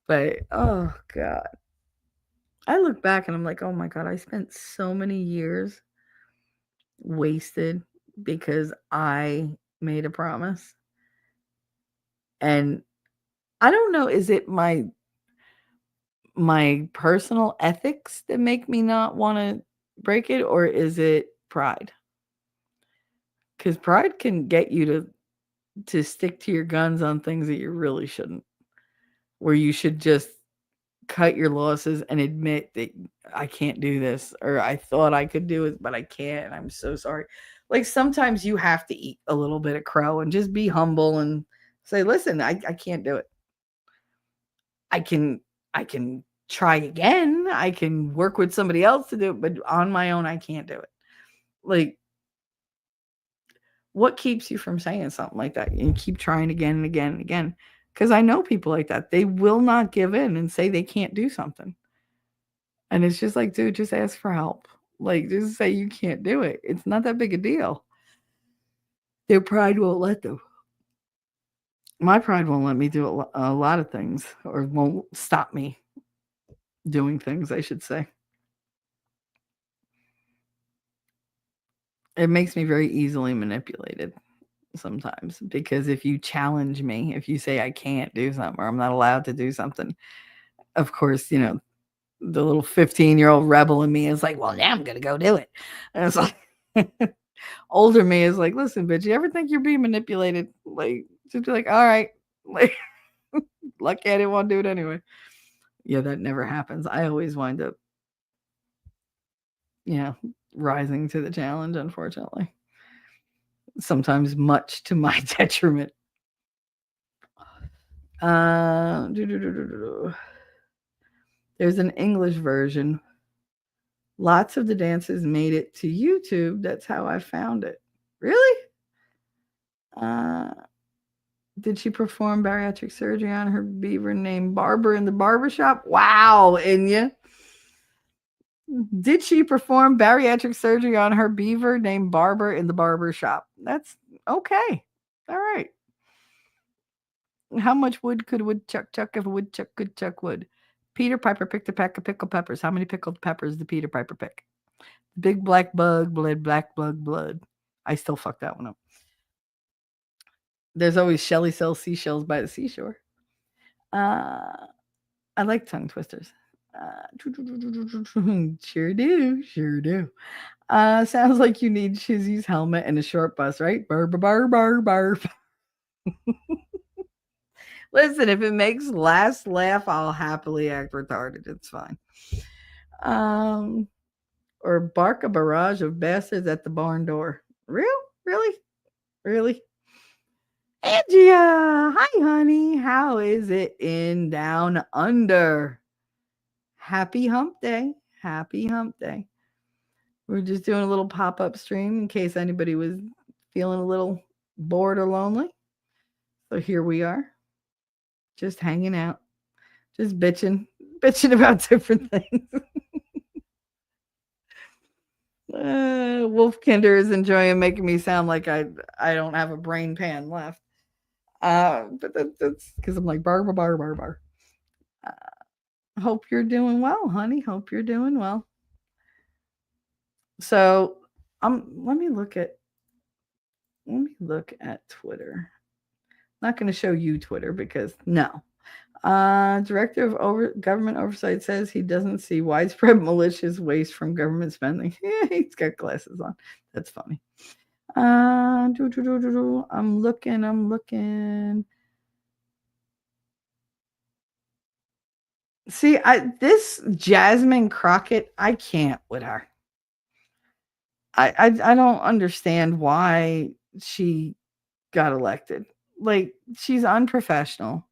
But oh god, I look back and I'm like, oh my god, I spent so many years wasted because I made a promise. And I don't know, is it my personal ethics that make me not want to break it, or is it pride? Cuz pride can get you to stick to your guns on things that you really shouldn't. Where you should just cut your losses and admit that I can't do this, or I thought I could do it but I can't and I'm so sorry. Like sometimes you have to eat a little bit of crow and just be humble and say, listen, I can't do it. I can try again. I can work with somebody else to do it, but on my own I can't do it. Like what keeps you from saying something like that? And keep trying again and again and again. Because I know people like that. They will not give in and say they can't do something. And it's just like, dude, just ask for help. Like, just say you can't do it. It's not that big a deal. Their pride won't let them. My pride won't let me do a lot of things, or won't stop me doing things, I should say. It makes me very easily manipulated sometimes because if you challenge me, if you say I can't do something or I'm not allowed to do something, of course, the little 15-year-old rebel in me is like, well, now I'm going to go do it. And it's like, older me is like, listen, bitch, you ever think you're being manipulated? Like, just be like, all right, like, lucky I didn't want to do it anyway. Yeah, that never happens. I always wind up, yeah, rising to the challenge, unfortunately. Sometimes much to my detriment. There's an English version. Lots of the dances made it to YouTube. That's how I found it. Really? Uh, did she perform bariatric surgery on her beaver named Barber in the barbershop? Wow, Inya. Did she perform bariatric surgery on her beaver named Barber in the barber shop? That's okay. All right. How much wood could a woodchuck chuck if a woodchuck could chuck wood? Peter Piper picked a peck of pickled peppers. How many pickled peppers did Peter Piper pick? Big black bug bled black bug blood. I still fuck that one up. There's always Shelly sells seashells by the seashore. Uh, I like tongue twisters. Sure do, sure do. Sounds like you need Chizzy's helmet and a short bus, right? Bar bar bar bar. Listen, if it makes last laugh, I'll happily act retarded. It's fine. Um, or bark a barrage of bastards at the barn door. Real? Really? Really? Angia, hi honey. How is it in down under? Happy hump day. Happy hump day. We're just doing a little pop-up stream in case anybody was feeling a little bored or lonely. So here we are, just hanging out, just bitching about different things. Wolfkinder is enjoying making me sound like I don't have a brain pan left. But that's because I'm like bar bar bar bar bar. Hope you're doing well, honey. Hope you're doing well. So, let me look at Twitter. Not going to show you Twitter because no. Director of Government Oversight says he doesn't see widespread malicious waste from government spending. Yeah, he's got glasses on. That's funny. I'm looking. See, this Jasmine Crockett, I can't with her. I don't understand why she got elected. Like, she's unprofessional.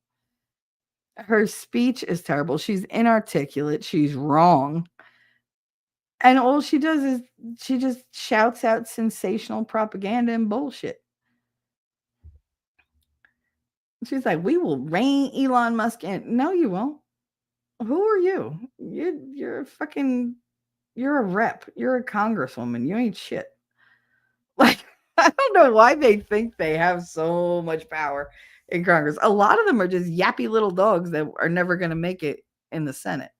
Her speech is terrible. She's inarticulate. She's wrong. And all she does is she just shouts out sensational propaganda and bullshit. She's like, "We will rein Elon Musk in." No, you won't. Who are you? You're fucking. You're a rep. You're a congresswoman. You ain't shit. Like, I don't know why they think they have so much power in Congress. A lot of them are just yappy little dogs that are never going to make it in the Senate.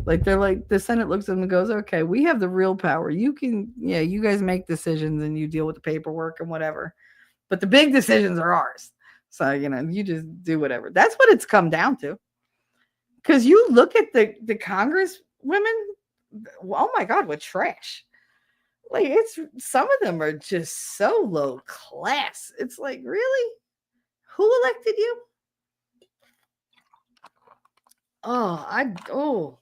Like, they're like, the Senate looks at them and goes, "Okay, we have the real power. You can, yeah, you guys make decisions and you deal with the paperwork and whatever. But the big decisions are ours. So, you just do whatever." That's what it's come down to. Because you look at the Congress women, oh my God, what trash. Like, it's some of them are just so low class. It's like, really? Who elected you? Oh.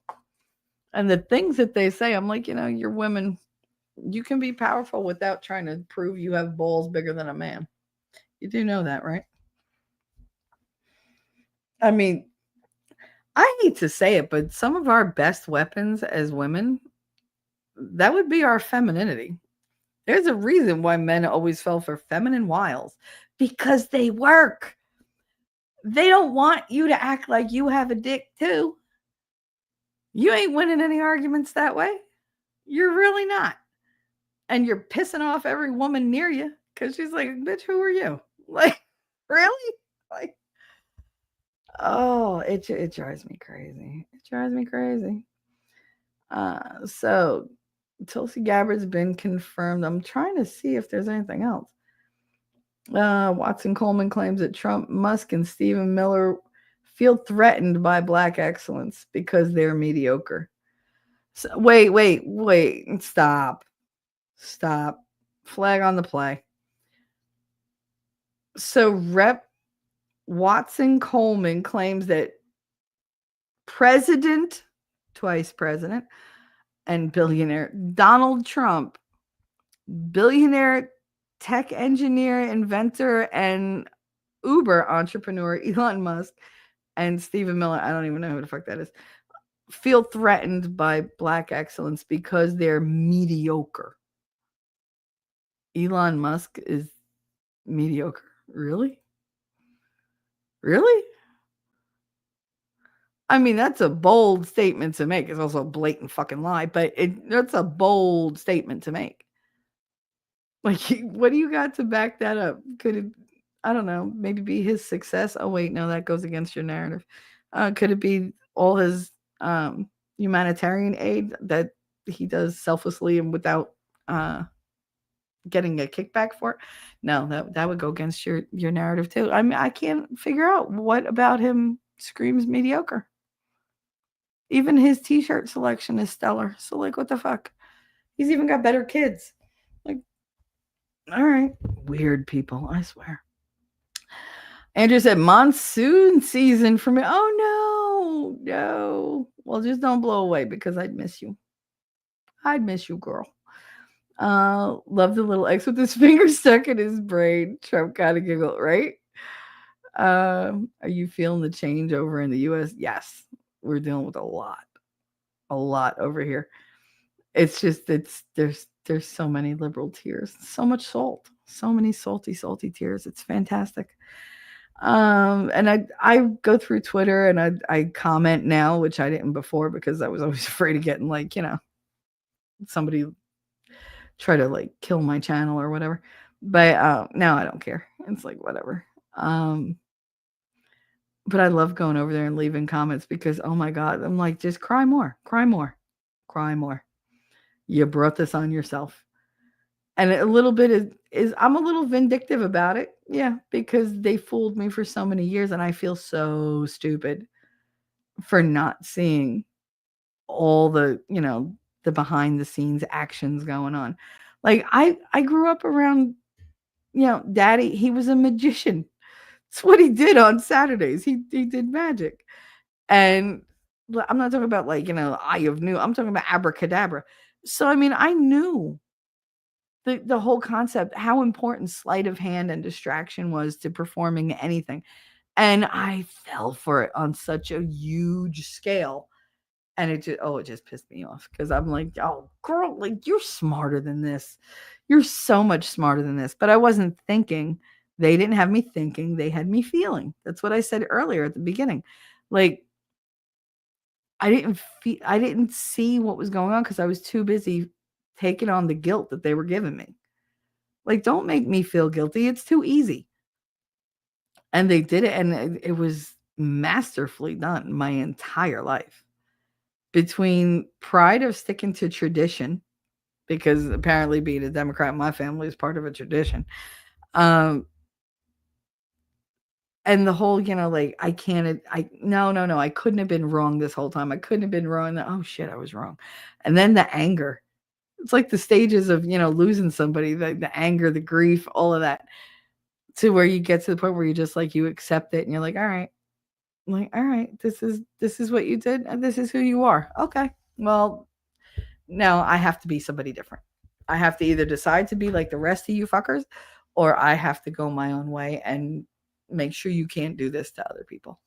And the things that they say, I'm like, you're women. You can be powerful without trying to prove you have balls bigger than a man. You do know that, right? I mean, I hate to say it, but some of our best weapons as women, that would be our femininity. There's a reason why men always fell for feminine wiles, because they work. They don't want you to act like you have a dick too. You ain't winning any arguments that way. You're really not. And you're pissing off every woman near you because she's like, "Bitch, who are you?" Like, really? Like, oh, it drives me crazy. It drives me crazy. So Tulsi Gabbard's been confirmed. I'm trying to see if there's anything else. Watson Coleman claims that Trump, Musk, and Stephen Miller feel threatened by black excellence because they're mediocre. So, wait. Stop. Flag on the play. So Rep. Watson Coleman claims that twice president, and billionaire Donald Trump, billionaire tech engineer, inventor, and Uber entrepreneur Elon Musk, and Stephen Miller, I don't even know who the fuck that is, feel threatened by black excellence because they're mediocre. Elon Musk is mediocre. Really? Really? I mean, that's a bold statement to make. It's also a blatant fucking lie, but that's a bold statement to make. Like, what do you got to back that up? Could it, I don't know, maybe be his success? Oh, wait, no, that goes against your narrative. Could it be all his humanitarian aid that he does selflessly and without getting a kickback for it? No, that would go against your narrative too. I mean, I can't figure out what about him screams mediocre. Even his t-shirt selection is stellar. So, like, what the fuck? He's even got better kids. Like, all right. Weird people, I swear. Andrew said, monsoon season for me. Oh, no. Well, just don't blow away because I'd miss you. I'd miss you, girl. Love the little X with his finger stuck in his brain. Trump kind of giggled, right? Are you feeling the change over in the U.S.? Yes. We're dealing with a lot over here. It's just, there's so many liberal tears, so much salt, so many salty tears. It's fantastic. And I go through Twitter and I comment now, which I didn't before because I was always afraid of getting like, somebody try to like kill my channel or whatever. But now I don't care. It's like whatever. Um, but I love going over there and leaving comments because oh my god, I'm like just cry more, cry more, cry more. You brought this on yourself. And a little bit is I'm a little vindictive about it. Yeah, because they fooled me for so many years and I feel so stupid for not seeing all the behind the scenes actions going on. Like I grew up around, daddy, he was a magician. That's what he did on Saturdays. He did magic. And I'm not talking about like, eye of new. I'm talking about abracadabra. So I mean, I knew the whole concept, how important sleight of hand and distraction was to performing anything. And I fell for it on such a huge scale. And it just pissed me off because I'm like, oh, girl, like you're smarter than this. You're so much smarter than this. But I wasn't thinking. They didn't have me thinking. They had me feeling. That's what I said earlier at the beginning. Like, I didn't see what was going on because I was too busy taking on the guilt that they were giving me. Like, don't make me feel guilty. It's too easy. And they did it, and it was masterfully done my entire life. Between pride of sticking to tradition, because apparently being a Democrat in my family is part of a tradition. Um, and the whole, like, I can't, I, no, no, no, I couldn't have been wrong this whole time. I couldn't have been wrong. Oh shit, I was wrong. And then the anger. It's like the stages of, losing somebody, the anger, the grief, all of that, to where you get to the point where you just like, you accept it and you're like, all right, I'm like, all right, this is what you did and this is who you are. Okay. Well, now I have to be somebody different. I have to either decide to be like the rest of you fuckers or I have to go my own way and make sure you can't do this to other people.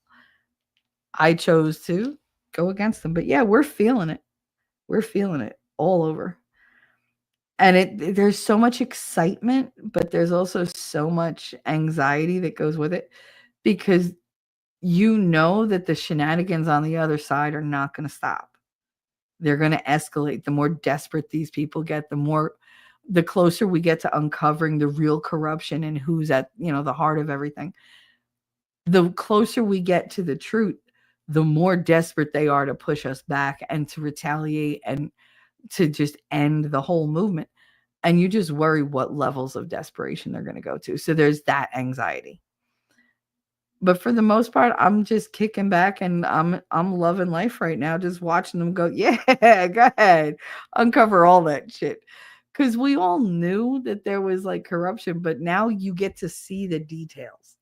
I chose to go against them. But yeah, we're feeling it. We're feeling it all over. And there's so much excitement, but there's also so much anxiety that goes with it because you know that the shenanigans on the other side are not going to stop. They're going to escalate. The more desperate these people get, the closer we get to uncovering the real corruption and who's at, the heart of everything. The closer we get to the truth, the more desperate they are to push us back and to retaliate and to just end the whole movement. And you just worry what levels of desperation they're going to go to. So there's that anxiety. But for the most part, I'm just kicking back and I'm loving life right now, just watching them go, yeah, go ahead, uncover all that shit. Because we all knew that there was like corruption, but now you get to see the details.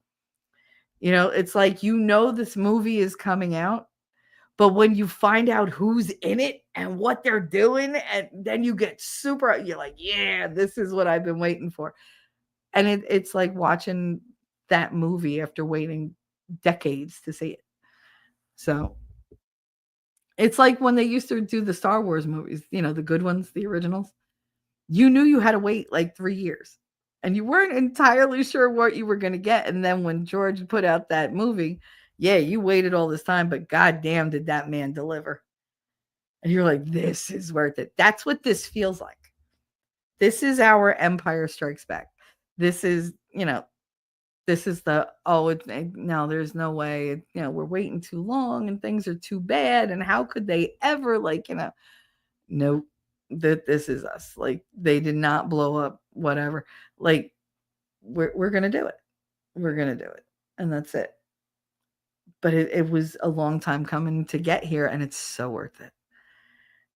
It's like this movie is coming out, but when you find out who's in it and what they're doing, and then you get you're like, yeah, this is what I've been waiting for. And it's like watching that movie after waiting decades to see it. So it's like when they used to do the Star Wars movies, the good ones, the originals. You knew you had to wait like 3 years and you weren't entirely sure what you were going to get. And then when George put out that movie, yeah, you waited all this time, but goddamn, did that man deliver. And you're like, this is worth it. That's what this feels like. This is our Empire Strikes Back. This is, this is no, there's no way, we're waiting too long and things are too bad. And how could they ever nope, that this is us. Like they did not blow up, whatever. Like we're going to do it. We're going to do it. And that's it. But it was a long time coming to get here and it's so worth it.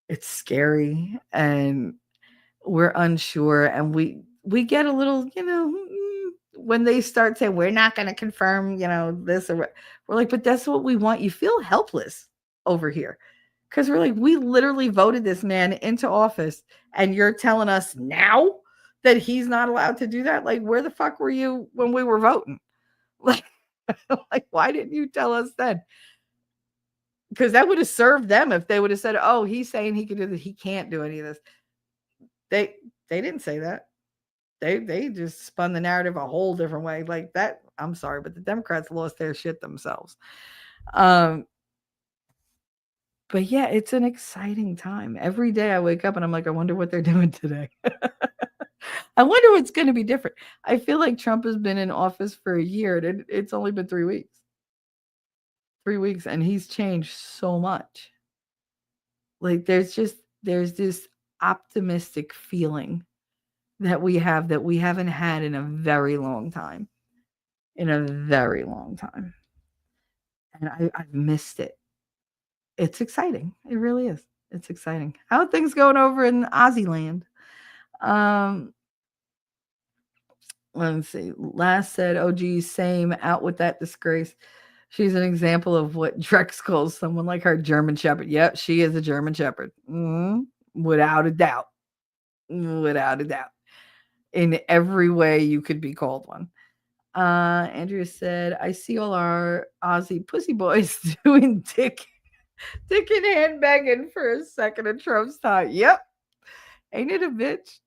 It's scary and we're unsure and we get a little, when they start saying we're not going to confirm, this or we're like, but that's what we want. You feel helpless over here because we're like, we literally voted this man into office and you're telling us now that he's not allowed to do that. Like, where the fuck were you when we were voting? Like, like why didn't you tell us then? Because that would have served them if they would have said, oh, he's saying he can do this. He can't do any of this. They didn't say that. They just spun the narrative a whole different way. Like that, I'm sorry, but the Democrats lost their shit themselves. Um, but yeah, it's an exciting time. Every day I wake up and I'm like, I wonder what they're doing today. I wonder what's going to be different. I feel like Trump has been in office for a year and it's only been 3 weeks. 3 weeks, and he's changed so much. Like there's this optimistic feeling that we have that we haven't had in a very long time. In a very long time. And I've missed it. It's exciting. It really is. It's exciting. How are things going over in Aussie land? Um, let's see. Last said, "Oh, geez, same. Out with that disgrace." She's an example of what Drex calls someone like her German Shepherd. Yep, she is a German Shepherd, without a doubt. Without a doubt, in every way you could be called one. Andrea said, "I see all our Aussie pussy boys doing dick and hand begging for a second of Trump's time." Yep, ain't it a bitch?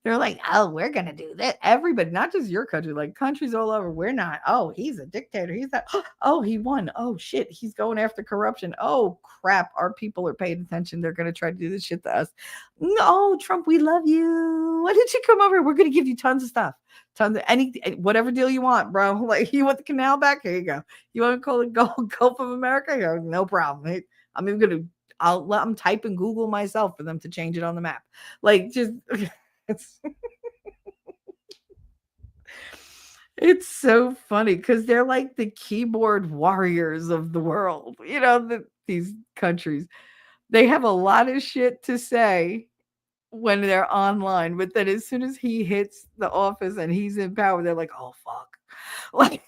They're like, oh, we're gonna do that. Everybody, not just your country, like countries all over. We're not. Oh, he's a dictator. He's that. Oh, he won. Oh shit, he's going after corruption. Oh crap, our people are paying attention. They're gonna try to do this shit to us. No, Trump, we love you. Why did you come over? We're gonna give you tons of stuff. Tons of whatever deal you want, bro. Like you want the canal back? Here you go. You want to call it Gulf of America? Go, no problem. I'm even gonna I'm typing Google myself for them to change it on the map. Like just it's it's so funny because they're like the keyboard warriors of the world. These countries. They have a lot of shit to say when they're online, but then as soon as he hits the office and he's in power, they're like, oh fuck. Like,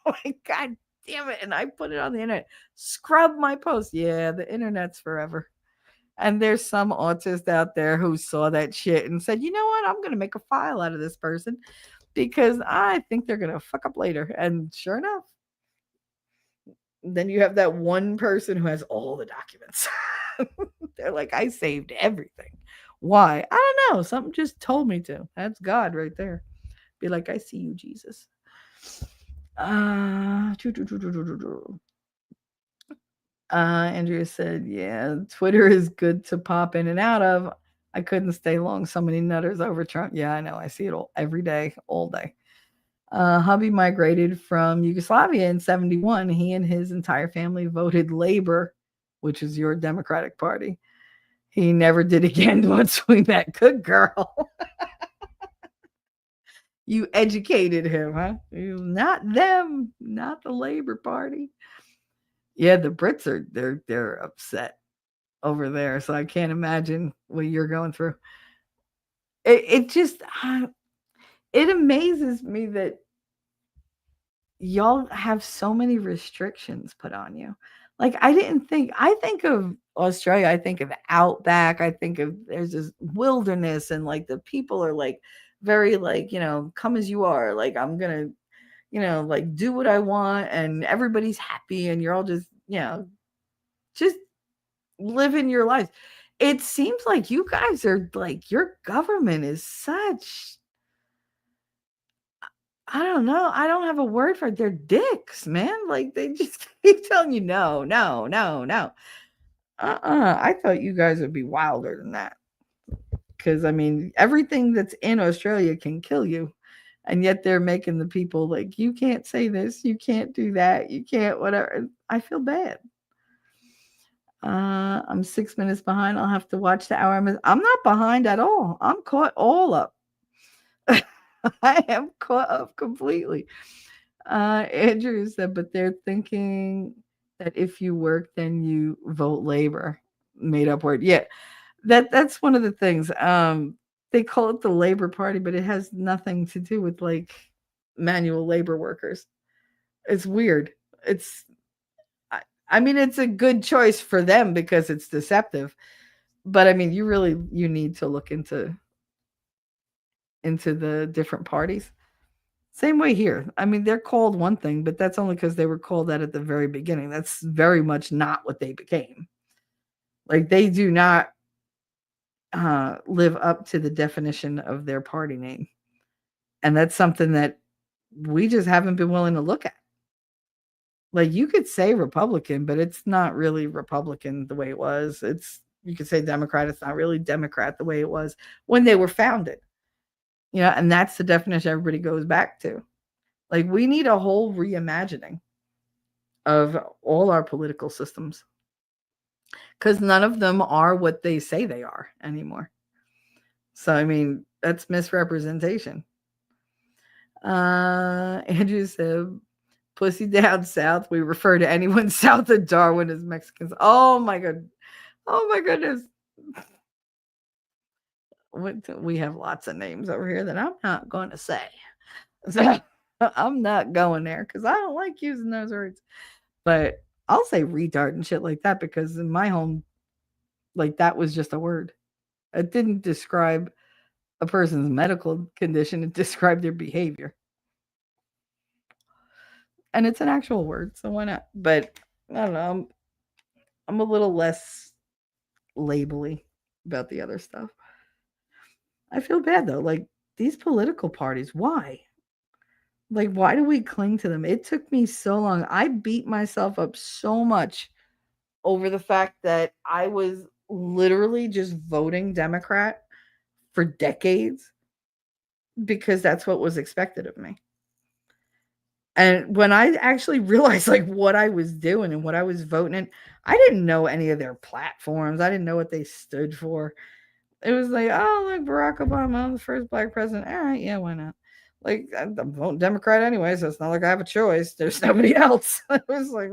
like God damn it. And I put it on the internet. Scrub my post. Yeah, the internet's forever. And there's some autist out there who saw that shit and said, you know what? I'm going to make a file out of this person because I think they're going to fuck up later. And sure enough, then you have that one person who has all the documents. They're like, I saved everything. Why? I don't know. Something just told me to. That's God right there. Be like, I see you, Jesus. Andrea said, yeah, Twitter is good to pop in and out of. I couldn't stay long. So many nutters over Trump. Yeah, I know. I see it all every day, all day. Hubby migrated from Yugoslavia in 71. He and his entire family voted Labor, which is your Democratic Party. He never did again once we met. Good girl. You educated him, huh? Not them, not the Labor Party. Yeah, the Brits are they're upset over there, so I can't imagine what you're going through. It just it amazes me that y'all have so many restrictions put on you. Like I think of Australia, I think of outback, I think of there's this wilderness and like the people are like very like, come as you are. Like I'm gonna, like do what I want and everybody's happy and you're all just living your life. It seems like you guys are like your government is such I don't know. I don't have a word for it. They're dicks, man. Like they just keep telling you no, no, no, no. I thought you guys would be wilder than that. Because I mean, everything that's in Australia can kill you. And yet they're making the people like, you can't say this, you can't do that, you can't whatever. I feel bad. I'm 6 minutes behind. I'll have to watch the hour. I'm not behind at all. I'm caught all up. I am caught up completely. Andrew said, but they're thinking that if you work, then you vote labor. Made up word. Yeah, that's one of the things. They call it the Labor Party, but it has nothing to do with like manual labor workers. It's weird. I mean, it's a good choice for them because it's deceptive. But I mean, you need to look into the different parties. Same way here. I mean, they're called one thing, but that's only because they were called that at the very beginning. That's very much not what they became. Like they do not live up to the definition of their party name. And that's something that we just haven't been willing to look at. Like, you could say Republican, but it's not really Republican the way it was. It's You could say Democrat, it's not really Democrat the way it was when they were founded. And that's the definition everybody goes back to. Like, we need a whole reimagining of all our political systems because none of them are what they say they are anymore. So, I mean, that's misrepresentation. Andrew said, pussy down south. We refer to anyone south of Darwin as Mexicans. Oh my god. Oh my goodness. We have lots of names over here that I'm not going to say. So I'm not going there because I don't like using those words. But I'll say retard and shit like that because in my home, like, that was just a word. It didn't describe a person's medical condition, it described their behavior. And it's an actual word, so why not? But I don't know. I'm a little less labely about the other stuff. I feel bad though. Like, these political parties, why? Like, why do we cling to them? It took me so long. I beat myself up so much over the fact that I was literally just voting Democrat for decades because that's what was expected of me. And when I actually realized like what I was doing and what I was voting in, I didn't know any of their platforms. I didn't know what they stood for. It was like, oh, like Barack Obama, the first black president. All right, yeah, why not? Like, I'm voting Democrat anyway, so it's not like I have a choice. There's nobody else. I was like,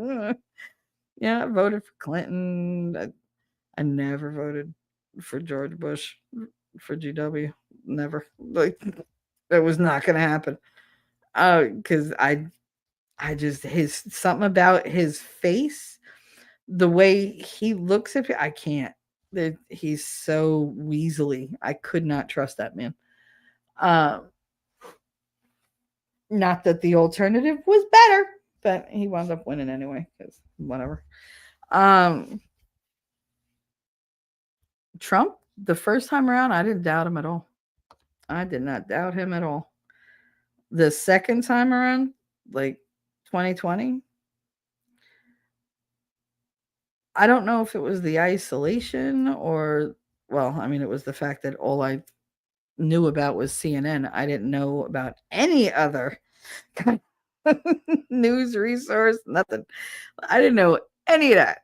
yeah, I voted for Clinton. I never voted for George Bush, for GW. Never. Like, that was not going to happen. Because I just, his something about his face, the way he looks at me, I can't. He's so weaselly. I could not trust that man. Um, Not that the alternative was better, but he wound up winning anyway. Because whatever. Um, Trump, the first time around, I didn't doubt him at all. I did not doubt him at all. The second time around, like 2020, I don't know if it was the isolation or, well, I mean, it was the fact that all I knew about was CNN. I didn't know about any other kind of news resource, nothing. I didn't know any of that.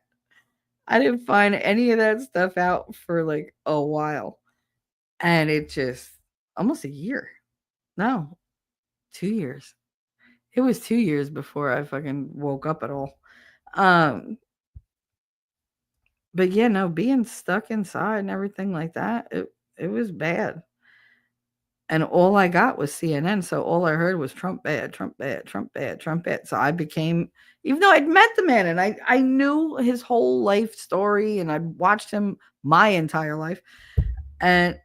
I didn't find any of that stuff out for like a while. And it just almost a year. No, 2 years. It was 2 years before I fucking woke up at all. Um, but yeah, no, being stuck inside and everything like that, it was bad. And all I got was CNN, so all I heard was Trump bad, Trump bad, Trump bad, Trump bad. So I became, even though I'd met the man and I knew his whole life story and I'd watched him my entire life, and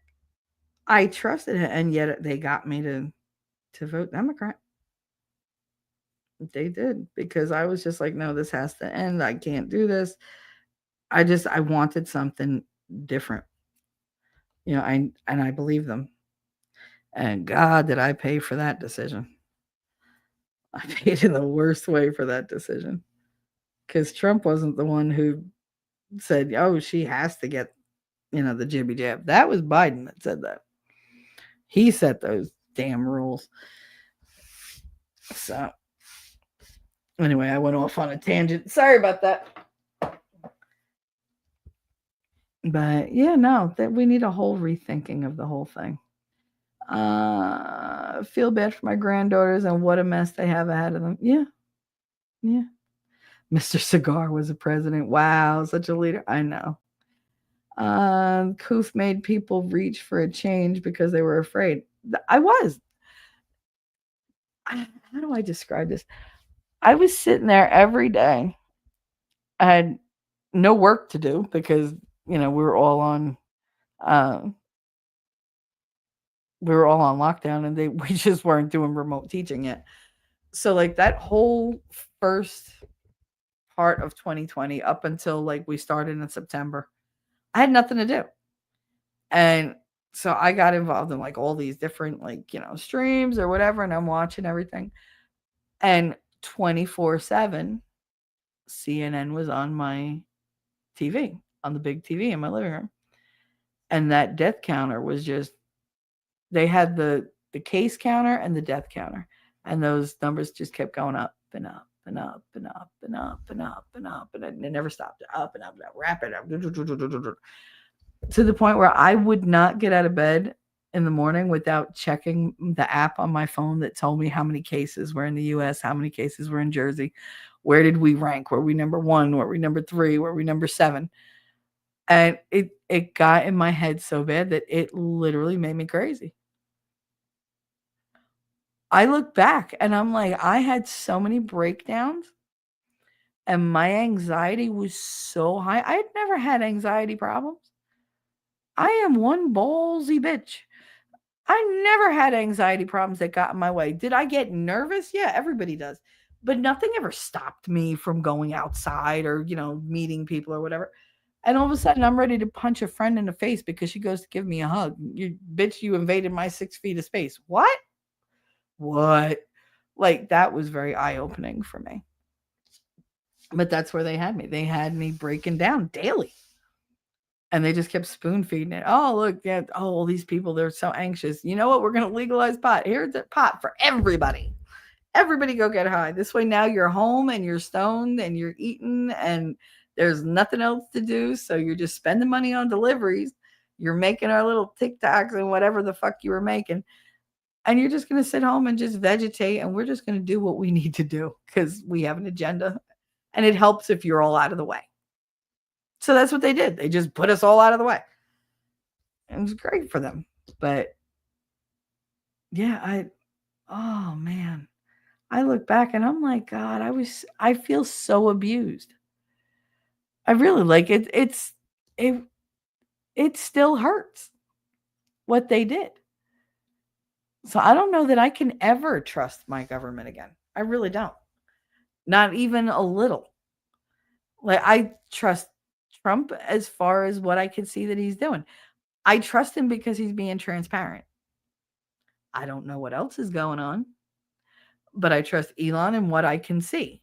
I trusted him, and yet they got me to vote Democrat. They did, because I was just like, no, this has to end. I can't do this. I wanted something different. I believe them. And God, did I pay for that decision. I paid in the worst way for that decision. Because Trump wasn't the one who said, oh, she has to get, the jibby jab. That was Biden that said that. He set those damn rules. So, anyway, I went off on a tangent. Sorry about that. But yeah, no, that we need a whole rethinking of the whole thing. Feel bad for my granddaughters and what a mess they have ahead of them. Yeah. Yeah. Mr. Cigar was a president. Wow, such a leader. I know. Koof made people reach for a change because they were afraid. I was. How do I describe this? I was sitting there every day. I had no work to do because, we were all on uh, lockdown, and we just weren't doing remote teaching yet. So like that whole first part of 2020 up until like we started in September, I had nothing to do. And So I got involved in like all these different like, streams or whatever, and I'm watching everything. And 24/7 CNN was on my TV, on the big TV in my living room. And that death counter was just, they had the case counter and the death counter. And those numbers just kept going up and up and up and up and up and up and up, and it never stopped. Up and up and up, rapid up, to the point where I would not get out of bed in the morning without checking the app on my phone that told me how many cases were in the US, how many cases were in Jersey, where did we rank, were we number 1, were we number 3, were we number 7. And it got in my head so bad that it literally made me crazy. I look back and I'm like, I had so many breakdowns and my anxiety was so high. I had never had anxiety problems. I am one ballsy bitch. I never had anxiety problems that got in my way. Did I get nervous? Yeah, everybody does. But nothing ever stopped me from going outside or, meeting people or whatever. And all of a sudden, I'm ready to punch a friend in the face because she goes to give me a hug. You bitch, you invaded my 6 feet of space. What? What? Like, that was very eye opening for me. But that's where they had me. They had me breaking down daily. And they just kept spoon feeding it. Oh, look, yeah. Oh, all these people, they're so anxious. You know what? We're going to legalize pot. Here's the pot for everybody. Everybody go get high. This way now you're home and you're stoned and you're eating and there's nothing else to do. So you're just spending money on deliveries. You're making our little TikToks and whatever the fuck you were making. And you're just going to sit home and just vegetate. And we're just going to do what we need to do because we have an agenda. And it helps if you're all out of the way. So that's what they did. They just put us all out of the way. It was great for them. But yeah, oh man. I look back and I'm like, God, I feel so abused. I really like it. It still hurts what they did. So I don't know that I can ever trust my government again. I really don't. Not even a little. Like, I trust Trump as far as what I can see that he's doing. I trust him because he's being transparent. I don't know what else is going on, but I trust Elon and what I can see.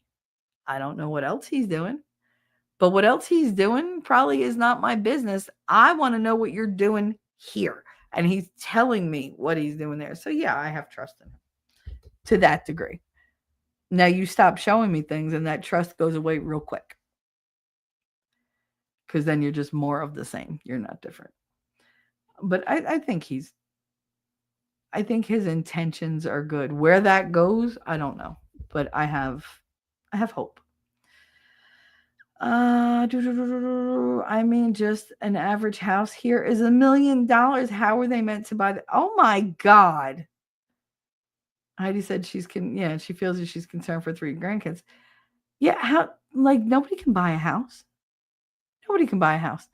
I don't know what else he's doing, but what else he's doing probably is not my business. I want to know what you're doing here. And he's telling me what he's doing there. So yeah, I have trust in him to that degree. Now you stop showing me things and that trust goes away real quick. Because then you're just more of the same. You're not different. But I think I think his intentions are good. Where that goes, I don't know. But I have hope. I mean, just an average house here is $1 million. How are they meant to buy that? Oh my God. Heidi said she feels that she's concerned for 3 grandkids. Yeah, how, like, nobody can buy a house. Nobody can buy a house.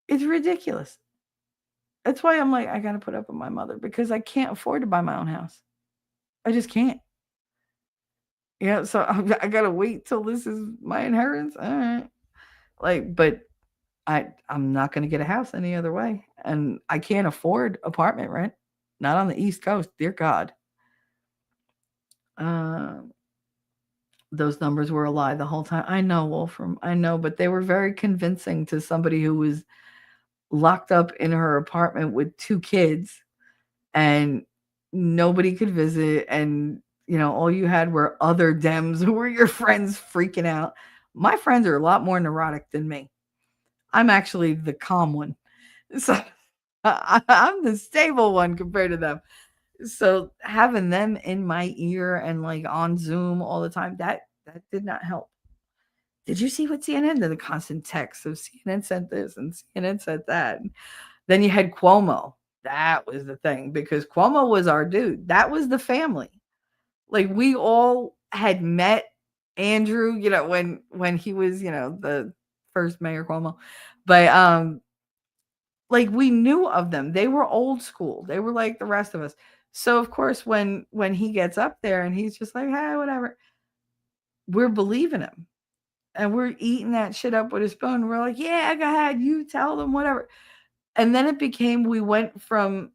It's ridiculous. That's why I'm like, I got to put up with my mother because I can't afford to buy my own house. I just can't. Yeah, so I gotta wait till this is my inheritance. All right, like, but I'm not gonna get a house any other way, and I can't afford apartment rent. Not on the East Coast, dear God. Those numbers were a lie the whole time. I know, Wolfram. I know, but they were very convincing to somebody who was locked up in her apartment with 2 kids, and nobody could visit, and all you had were other Dems who were your friends freaking out. My friends are a lot more neurotic than me. I'm actually the calm one. So I'm the stable one compared to them. So having them in my ear and like on Zoom all the time, that did not help. Did you see what CNN did? The constant text of CNN said this and CNN said that. Then you had Cuomo. That was the thing because Cuomo was our dude. That was the family. Like, we all had met Andrew, when he was, the first Mayor Cuomo. But like, we knew of them. They were old school. They were like the rest of us. So of course when he gets up there and he's just like, hey, whatever, we're believing him. And we're eating that shit up with a spoon. We're like, yeah, go ahead, you tell them whatever. And then it became we went from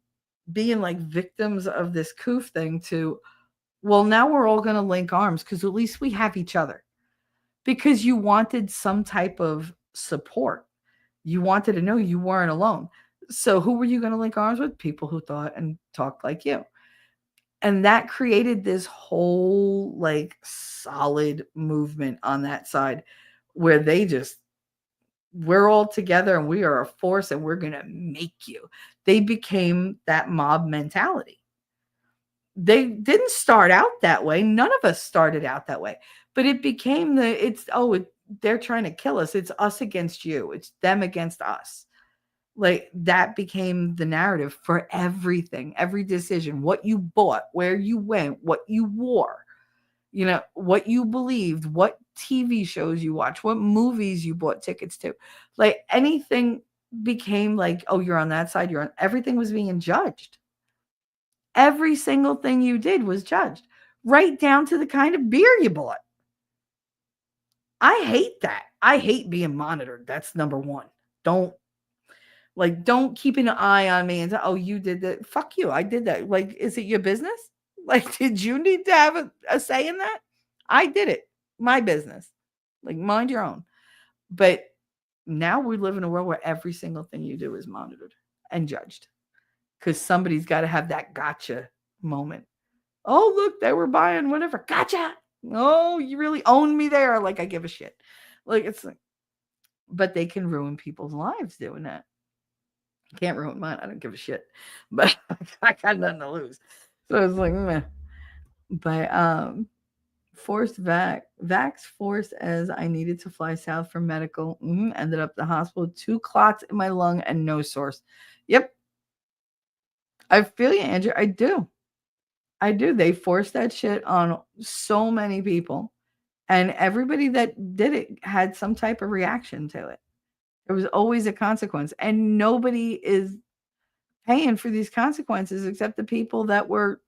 being like victims of this coof thing to, well, now we're all going to link arms because at least we have each other. Because you wanted some type of support. You wanted to know you weren't alone. So who were you going to link arms with? People who thought and talked like you. And that created this whole like solid movement on that side where they just, we're all together and we are a force and we're going to make you. They became that mob mentality. They didn't start out that way. None of us started out that way. But it became they're trying to kill us. It's us against you. It's them against us. Like that became the narrative for everything, every decision, what you bought, where you went, what you wore, what you believed, what TV shows you watch, what movies you bought tickets to. Like anything became like, oh, you're on that side, you're on, everything was being judged. Every single thing you did was judged, right down to the kind of beer you bought. I hate that. I hate being monitored. That's number one. Don't don't keep an eye on me and say, oh, you did that. Fuck you. I did that. Like, is it your business? Like, did you need to have a say in that? I did it. My business. Like, mind your own. But now we live in a world where every single thing you do is monitored and judged because somebody's got to have that gotcha moment. Oh, look, they were buying whatever. Gotcha. Oh, you really own me there. Like, I give a shit. Like, it's like, but they can ruin people's lives doing that. Can't ruin mine. I don't give a shit. But I got nothing to lose. So it's like, meh. But forced vax forced as I needed to fly south for medical. Ended up at the hospital with 2 clots in my lung and no source. Yep. I feel you, Andrew. I do. I do. They forced that shit on so many people. And everybody that did it had some type of reaction to it. There was always a consequence. And nobody is paying for these consequences except the people that were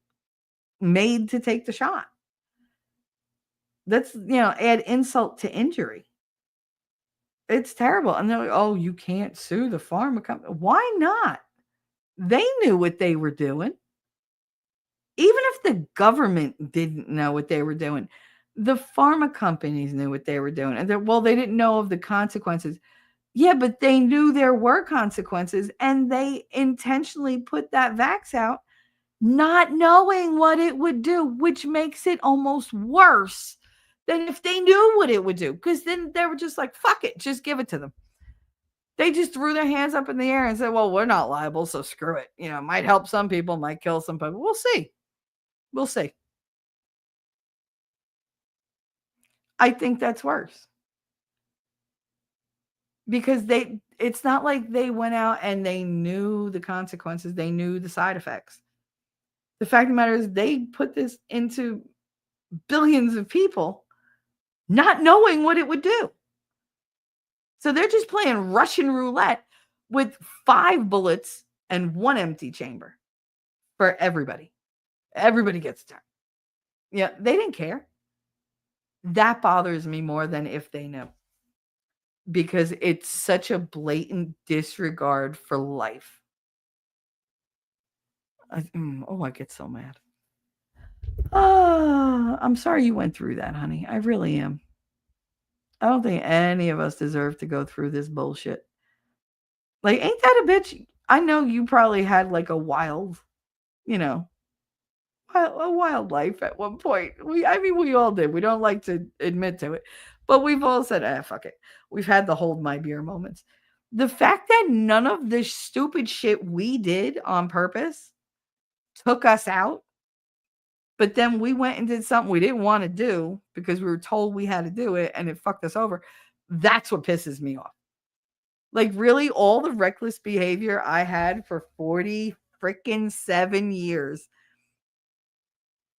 made to take the shot. That's, add insult to injury. It's terrible. And they're like, oh, you can't sue the pharma company. Why not? They knew what they were doing. Even if the government didn't know what they were doing, the pharma companies knew what they were doing. And they didn't know of the consequences. Yeah, but they knew there were consequences and they intentionally put that vax out not knowing what it would do, which makes it almost worse than if they knew what it would do. Because then they were just like, fuck it, just give it to them. They just threw their hands up in the air and said, well, we're not liable, so screw it. It might help some people, might kill some people. We'll see. We'll see. I think that's worse. Because it's not like they went out and they knew the consequences, they knew the side effects. The fact of the matter is they put this into billions of people not knowing what it would do. So they're just playing Russian roulette with 5 bullets and 1 empty chamber for everybody. Everybody gets a turn. Yeah, they didn't care. That bothers me more than if they knew. Because it's such a blatant disregard for life. I get so mad. Oh, I'm sorry you went through that, honey. I really am. I don't think any of us deserve to go through this bullshit. Like, ain't that a bitch? I know you probably had like a wild life at one point. We all did. We don't like to admit to it, but we've all said, fuck it. We've had the hold my beer moments. The fact that none of this stupid shit we did on purpose took us out, but then we went and did something we didn't want to do because we were told we had to do it and it fucked us over. That's what pisses me off. Like, really, all the reckless behavior I had for 40 freaking 7 years.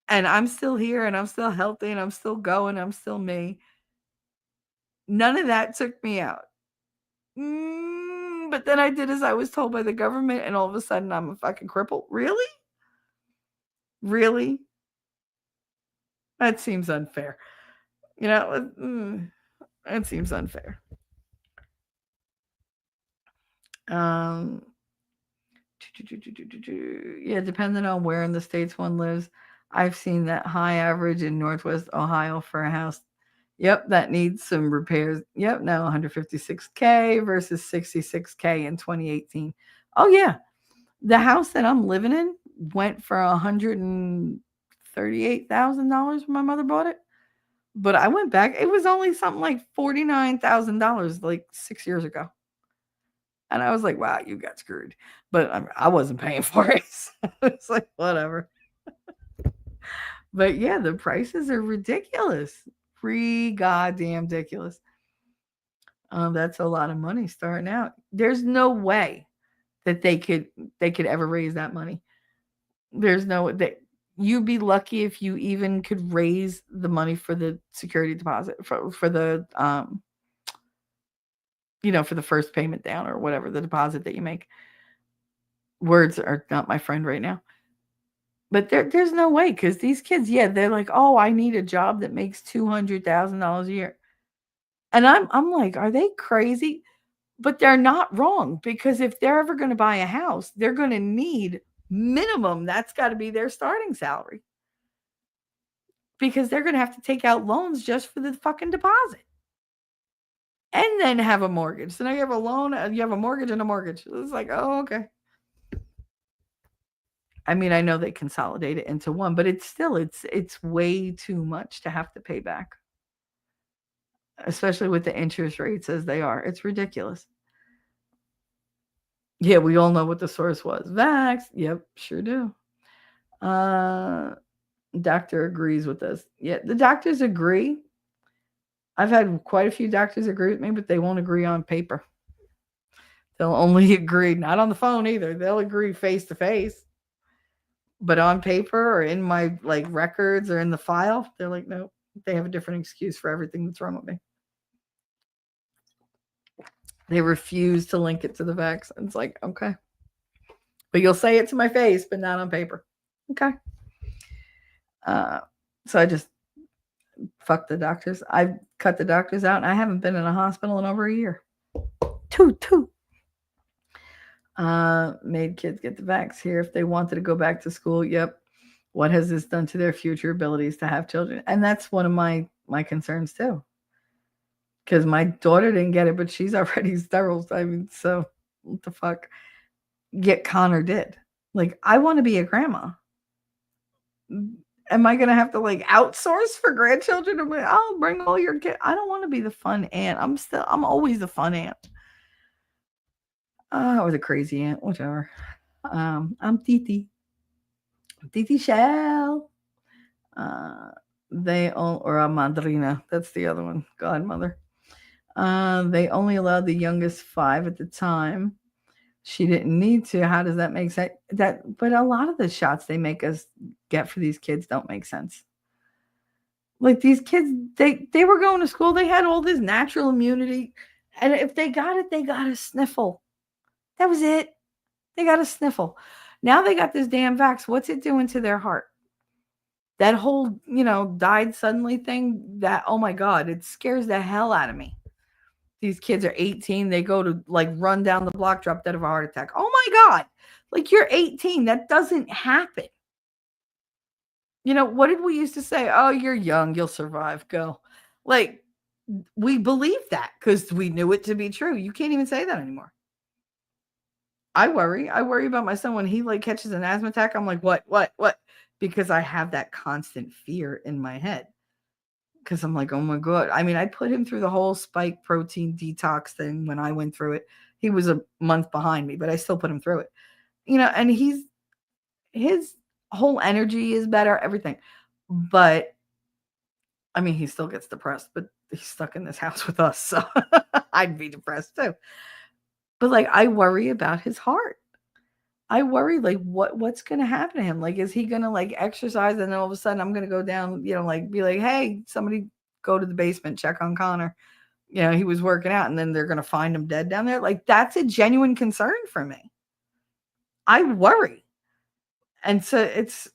And I'm still here and I'm still healthy and I'm still going. I'm still me. None of that took me out. But then I did as I was told by the government and all of a sudden I'm a fucking cripple. Really? Really? That seems unfair. It seems unfair. Yeah, depending on where in the states one lives. I've seen that high average in Northwest Ohio for a house. Yep, that needs some repairs. Yep, now 156K versus 66K in 2018. Oh yeah, the house that I'm living in went for $138,000 when my mother bought it. But I went back, it was only something like $49,000 like 6 years ago. And I was like, wow, you got screwed. But I wasn't paying for it. So it's like, whatever. But yeah, the prices are ridiculous. Free goddamn ridiculous. That's a lot of money starting out. There's no way that they could ever raise that money. There's no that you'd be lucky if you even could raise the money for the security deposit for the for the first payment down or whatever the deposit that you make. Words are not my friend right now. But there's no way because these kids, yeah, they're like, oh, I need a job that makes $200,000 a year, and I'm like, are they crazy? But they're not wrong because if they're ever going to buy a house, they're going to need minimum. That's got to be their starting salary because they're going to have to take out loans just for the fucking deposit, and then have a mortgage. So now you have a loan, you have a mortgage and a mortgage. It's like, oh, okay. I mean, I know they consolidate it into one, but it's way too much to have to pay back, especially with the interest rates as they are. It's ridiculous. Yeah, we all know what the source was. Vax. Yep, sure do. Uh Doctor agrees with us. Yeah, the doctors agree. I've had quite a few doctors agree with me, but they won't agree on paper. They'll only agree, not on the phone either. They'll agree face to face. But on paper or in my like records or in the file, they're like, no, they have a different excuse for everything that's wrong with me. They refuse to link it to the vax. It's like, okay. But you'll say it to my face, but not on paper. Okay. Uh, so I just fuck the doctors. I've cut the doctors out and I haven't been in a hospital in over a year. Two. Made kids get the vax here if they wanted to go back to school. Yep. What has this done to their future abilities to have children? And that's one of my concerns too. Because my daughter didn't get it, but she's already sterile. I mean, so what the fuck? Yet Connor did. Like, I want to be a grandma. Am I gonna have to like outsource for grandchildren? I'm like, I'll bring all your kids. I don't want to be the fun aunt. I'm always the fun aunt. Or the crazy aunt, whichever. I'm Titi. Titi Shell. They all or a madrina. That's the other one, godmother. They only allowed the youngest 5 at the time. She didn't need to. How does that make sense? But a lot of the shots they make us get for these kids don't make sense. Like these kids, they were going to school. They had all this natural immunity, and if they got it, they got a sniffle. That was it. They got a sniffle. Now they got this damn vax. What's it doing to their heart? That whole, died suddenly thing, that, oh my God, it scares the hell out of me. These kids are 18. They go to like run down the block, drop dead of a heart attack. Oh my God. Like you're 18. That doesn't happen. What did we used to say? Oh, you're young. You'll survive. Go. Like we believed that because we knew it to be true. You can't even say that anymore. I worry. I worry about my son when he like catches an asthma attack. I'm like, what? Because I have that constant fear in my head. Because I'm like, oh my God. I mean, I put him through the whole spike protein detox thing when I went through it. He was a month behind me, but I still put him through it. And his whole energy is better, everything. But I mean, he still gets depressed, but he's stuck in this house with us. So I'd be depressed too. But like, I worry about his heart. I worry like what's gonna happen to him? Like, is he gonna like exercise and then all of a sudden I'm gonna go down, like be like, hey, somebody go to the basement, check on Connor. He was working out and then they're gonna find him dead down there. Like, that's a genuine concern for me. I worry. And so it's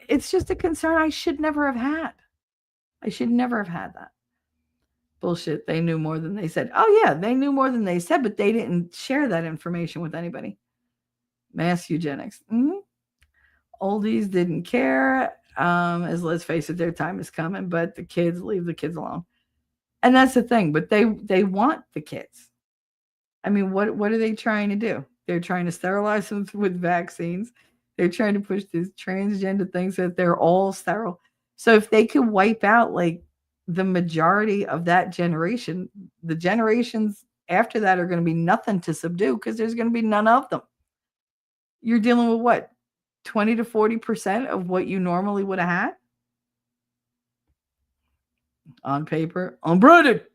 just a concern I should never have had. I should never have had that. Bullshit. They knew more than they said. Oh yeah, they knew more than they said, but they didn't share that information with anybody. Mass eugenics. Oldies didn't care. As let's face it, their time is coming, but the kids leave the kids alone. And that's the thing. But they want the kids. I mean, what are they trying to do? They're trying to sterilize them with vaccines. They're trying to push this transgender things that they're all sterile. So if they could wipe out like the majority of that generation, the generations after that are going to be nothing to subdue because there's going to be none of them. You're dealing with what? 20 to 40% of what you normally would have had on paper, unbreaded.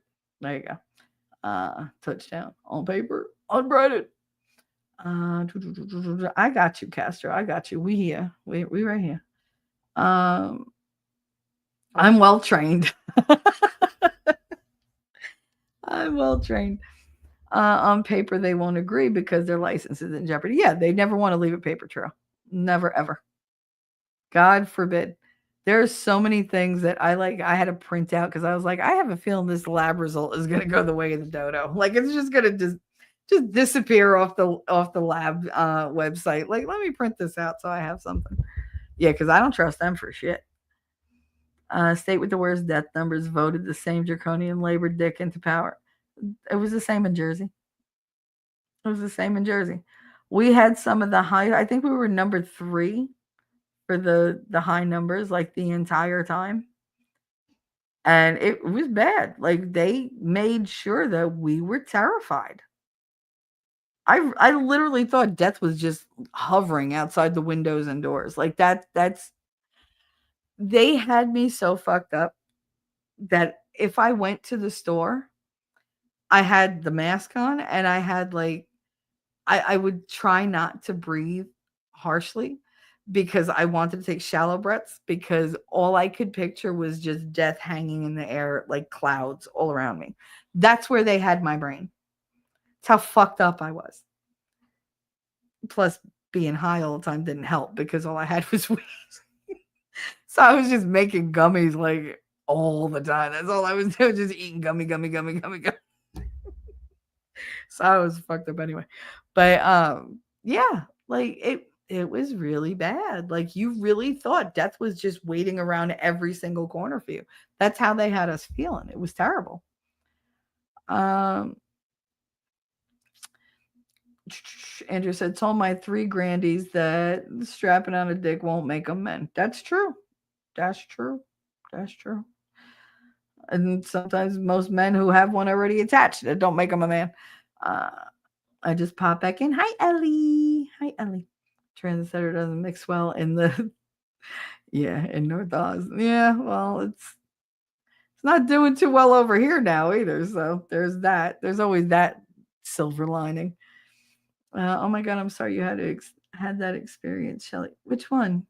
There you go. Touchdown on paper, unbreaded. I got you, Castro. I got you. We here. We right here. Um, I'm well trained. I'm well trained. On paper, they won't agree because their license is in jeopardy. Yeah, they never want to leave a paper trail. Never ever. God forbid. There's so many things that I had to print out because I was like, I have a feeling this lab result is gonna go the way of the dodo. Like it's just gonna just disappear off the lab website. Like, let me print this out so I have something. Yeah, because I don't trust them for shit. State with the worst death numbers voted the same draconian labor dick into power. It was the same in Jersey. It was the same in Jersey. We had some of the high. I think we were number 3 for the high numbers like the entire time, and it was bad. Like they made sure that we were terrified. I literally thought death was just hovering outside the windows and doors. Like that's they had me so fucked up that if I went to the store, I had the mask on and I had like I would try not to breathe harshly because I wanted to take shallow breaths because all I could picture was just death hanging in the air like clouds all around me. That's where they had my brain. It's how fucked up I was. Plus, being high all the time didn't help because all I had was weed. So I was just making gummies like all the time. That's all I was doing, just eating gummy. So I was fucked up anyway. But yeah, like it was really bad. Like you really thought death was just waiting around every single corner for you. That's how they had us feeling. It was terrible. Um Andrew said, told my 3 grandies that strapping on a dick won't make them men. That's true. That's true. That's true. And sometimes most men who have one already attached, it don't make them a man. Uh, I just pop back in. Hi, Ellie. Hi, Ellie. Transgender doesn't mix well in the yeah in North Oz. Yeah, well, it's not doing too well over here now either. So there's that. There's always that silver lining. Oh my god, I'm sorry you had that experience, Shelly. Which one?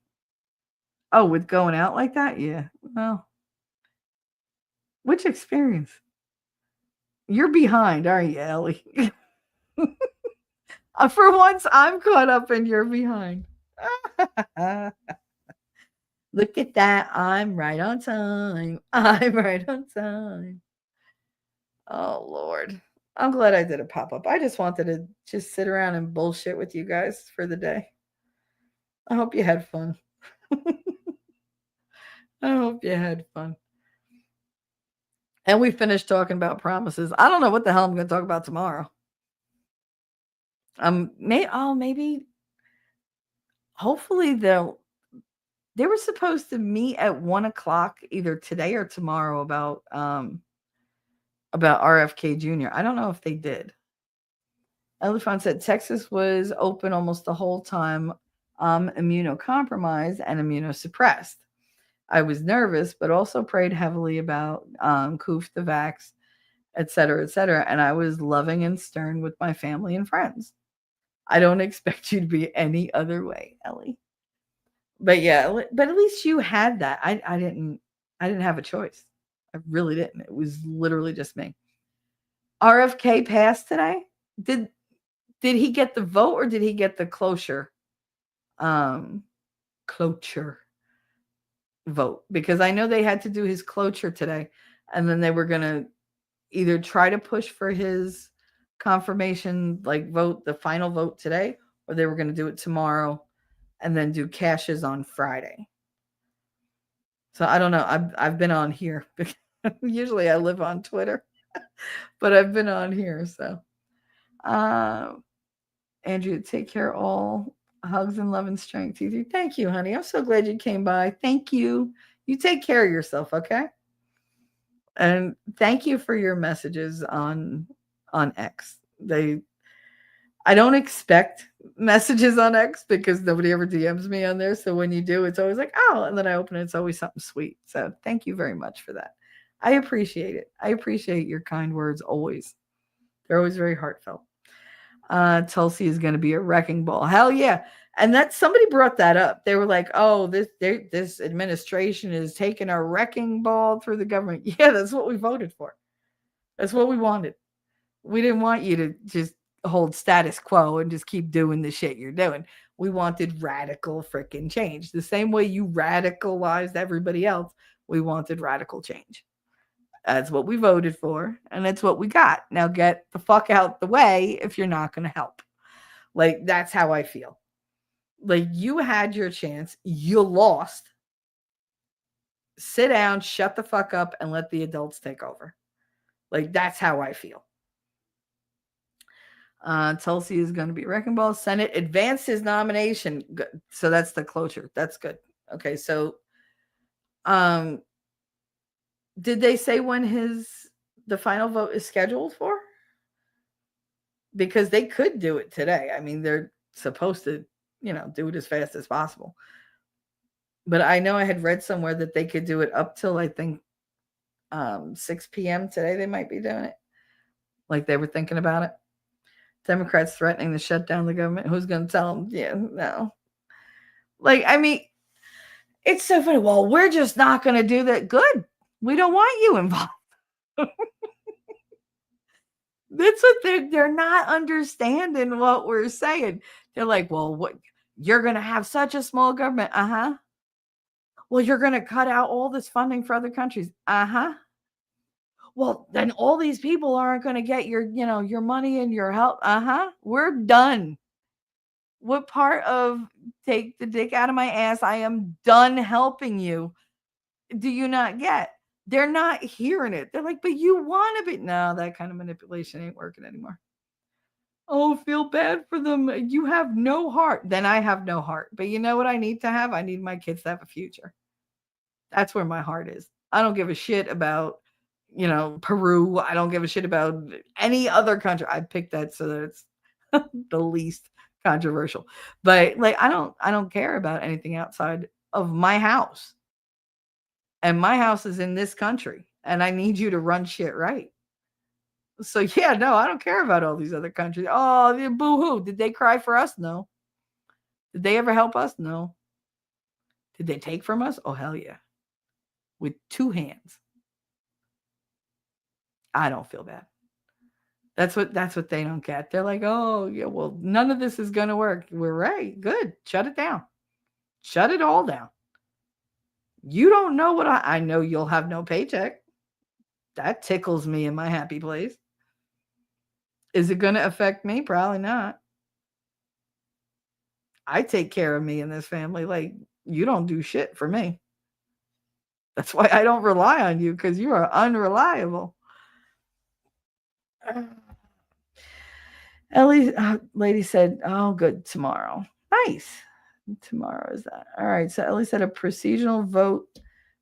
Oh, with going out like that? Yeah. Well, which experience? You're behind, aren't you, Ellie? For once, I'm caught up and you're behind. Look at that. I'm right on time. I'm right on time. Oh, Lord. I'm glad I did a pop up. I just wanted to just sit around and bullshit with you guys for the day. I hope you had fun. I hope you had fun. And we finished talking about promises. I don't know what the hell I'm going to talk about tomorrow. Maybe hopefully they were supposed to meet at 1:00 either today or tomorrow about RFK Jr. I don't know if they did. Elefant said Texas was open almost the whole time. Immunocompromised and immunosuppressed. I was nervous, but also prayed heavily about Koof the Vax, et cetera, et cetera. And I was loving and stern with my family and friends. I don't expect you to be any other way, Ellie. But yeah, but at least you had that. I didn't have a choice. I really didn't. It was literally just me. RFK passed today. Did he get the vote or did he get the cloture? Cloture vote, because I know they had to do his cloture today, and then they were gonna either try to push for his confirmation, like vote, the final vote today, or they were going to do it tomorrow and then do Cash's on Friday. So I don't know. I've been on here. Usually I live on Twitter, but I've been on here. So, uh, Andrea, take care. All hugs and love and strength to you. Thank you, honey. I'm so glad you came by. Thank you. You take care of yourself, okay? And thank you for your messages on X. They I don't expect messages on X because nobody ever DMs me on there. So when you do, it's always like, oh, and then I open it, it's always something sweet. So thank you very much for that. I appreciate it. I appreciate your kind words always. They're always very heartfelt. Tulsi is going to be a wrecking ball. Hell yeah. And that somebody brought that up. They were like, "Oh, this administration is taking a wrecking ball through the government." Yeah, that's what we voted for. That's what we wanted. We didn't want you to just hold status quo and just keep doing the shit you're doing. We wanted radical freaking change. The same way you radicalized everybody else, we wanted radical change. That's what we voted for, and that's what we got. Now get the fuck out the way if you're not going to help. Like, that's how I feel. Like, you had your chance, you lost. Sit down, shut the fuck up, and let the adults take over. Like, that's how I feel. Tulsi is going to be wrecking ball. Senate advanced his nomination. Good. So that's the closure. That's good. Okay, so did they say when the final vote is scheduled for? Because they could do it today. I mean, they're supposed to, do it as fast as possible. But I know I had read somewhere that they could do it up till, I think, 6 p.m. today. They might be doing it. Like, they were thinking about it. Democrats threatening to shut down the government. Who's going to tell them? Yeah, no. Like, I mean, it's so funny. Well, we're just not going to do that. Good. We don't want you involved. That's what they're not understanding what we're saying. They're like, well, what, you're going to have such a small government. Uh-huh. Well, you're going to cut out all this funding for other countries. Uh-huh. Well, then all these people aren't going to get your money and your help. Uh-huh. We're done. What part of take the dick out of my ass? I am done helping you. Do you not get? They're not hearing it. They're like, but you want to be. No, that kind of manipulation ain't working anymore. Oh, feel bad for them. You have no heart. Then I have no heart. But you know what I need to have? I need my kids to have a future. That's where my heart is. I don't give a shit about, Peru. I don't give a shit about any other country. I picked that so that it's the least controversial. But like, I don't care about anything outside of my house. And my house is in this country. And I need you to run shit right. So yeah, no, I don't care about all these other countries. Oh, boo-hoo. Did they cry for us? No. Did they ever help us? No. Did they take from us? Oh, hell yeah. With two hands. I don't feel bad. That's what they don't get. They're like, oh, yeah, well, none of this is going to work. We're right. Good. Shut it down. Shut it all down. You don't know what I know you'll have no paycheck. That tickles me in my happy place. Is it going to affect me? Probably not. I take care of me in this family. Like, you don't do shit for me. That's why I don't rely on you, because you are unreliable. Ellie, lady said, oh, good, tomorrow. Nice. Tomorrow is that. All right. So Ellie said a procedural vote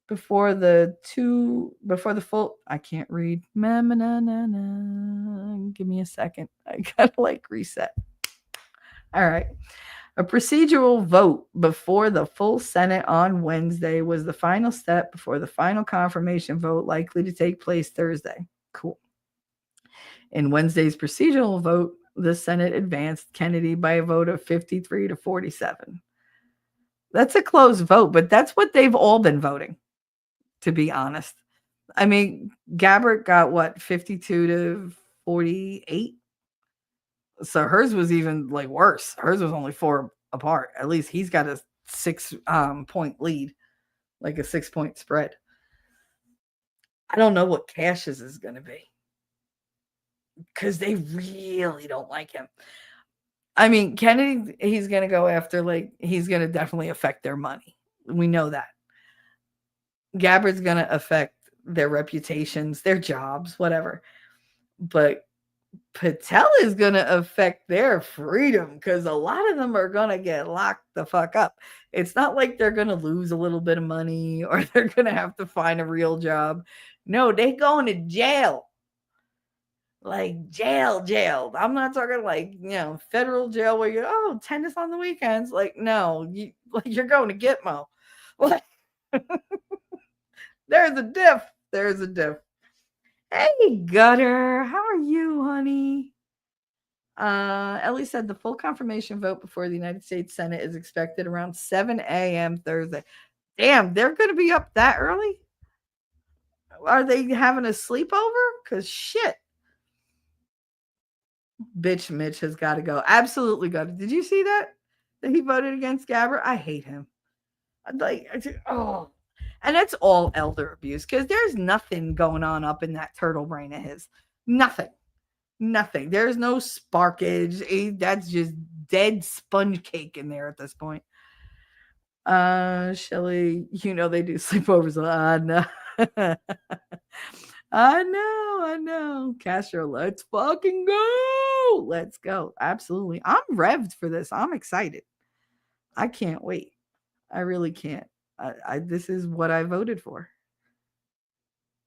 before the full. I can't read. Give me a second. I gotta reset. All right. A procedural vote before the full Senate on Wednesday was the final step before the final confirmation vote, likely to take place Thursday. Cool. In Wednesday's procedural vote, the Senate advanced Kennedy by a vote of 53 to 47. That's a close vote, but that's what they've all been voting, to be honest. I mean, Gabbard got what, 52 to 48? So hers was even worse. Hers was only 4 apart. At least he's got a 6 point lead, like a 6-point spread. I don't know what Cash's is going to be, because they really don't like him. I mean, Kennedy, he's going to go after, like, he's going to definitely affect their money. We know that. Gabbard's going to affect their reputations, their jobs, whatever. But Patel is going to affect their freedom because a lot of them are going to get locked the fuck up. It's not like they're going to lose a little bit of money or they're going to have to find a real job. No, they going to jail. Like jail. I'm not talking like, federal jail where tennis on the weekends. Like, no, you're going to Gitmo. Like, there's a diff. There's a diff. Hey, Gutter, how are you, honey? Ellie said the full confirmation vote before the United States Senate is expected around 7 a.m. Thursday. Damn, they're going to be up that early? Are they having a sleepover? Because shit. Bitch Mitch has got to go. Absolutely got to. Did you see that? That he voted against Gabbard? I hate him. Oh. And that's all elder abuse because there's nothing going on up in that turtle brain of his. Nothing. Nothing. There's no sparkage. That's just dead sponge cake in there at this point. Shelly, they do sleepovers. No. I know. Castro, let's fucking go. Let's go. Absolutely. I'm revved for this. I'm excited. I can't wait. I really can't. This is what I voted for.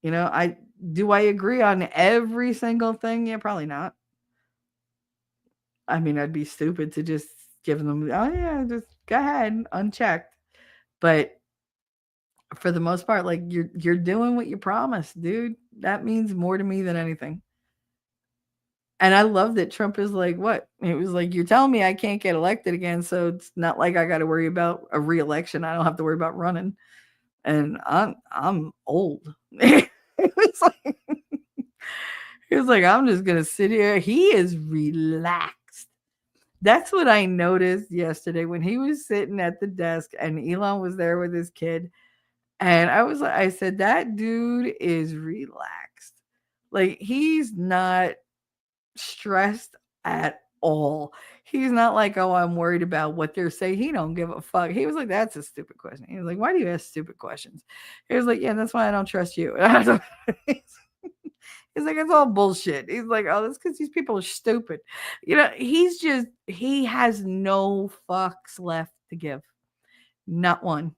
I agree on every single thing? Yeah, probably not. I mean, I'd be stupid to just give them, oh yeah, just go ahead, unchecked. But for the most part, like you're doing what you promised, dude. That means more to me than anything. And I love that Trump is like, what? It was like, you're telling me I can't get elected again, so it's not like I got to worry about a re-election. I don't have to worry about running. And I'm old. It was like he was like, I'm just gonna sit here. He is relaxed. That's what I noticed yesterday when he was sitting at the desk and Elon was there with his kid. And I said, that dude is relaxed. Like he's not stressed at all. He's not like, oh, I'm worried about what they're saying. He don't give a fuck. He was like, that's a stupid question. He was like, why do you ask stupid questions? He was like, yeah, that's why I don't trust you. He's like, it's all bullshit. He's like, oh, that's because these people are stupid. He has no fucks left to give. Not one.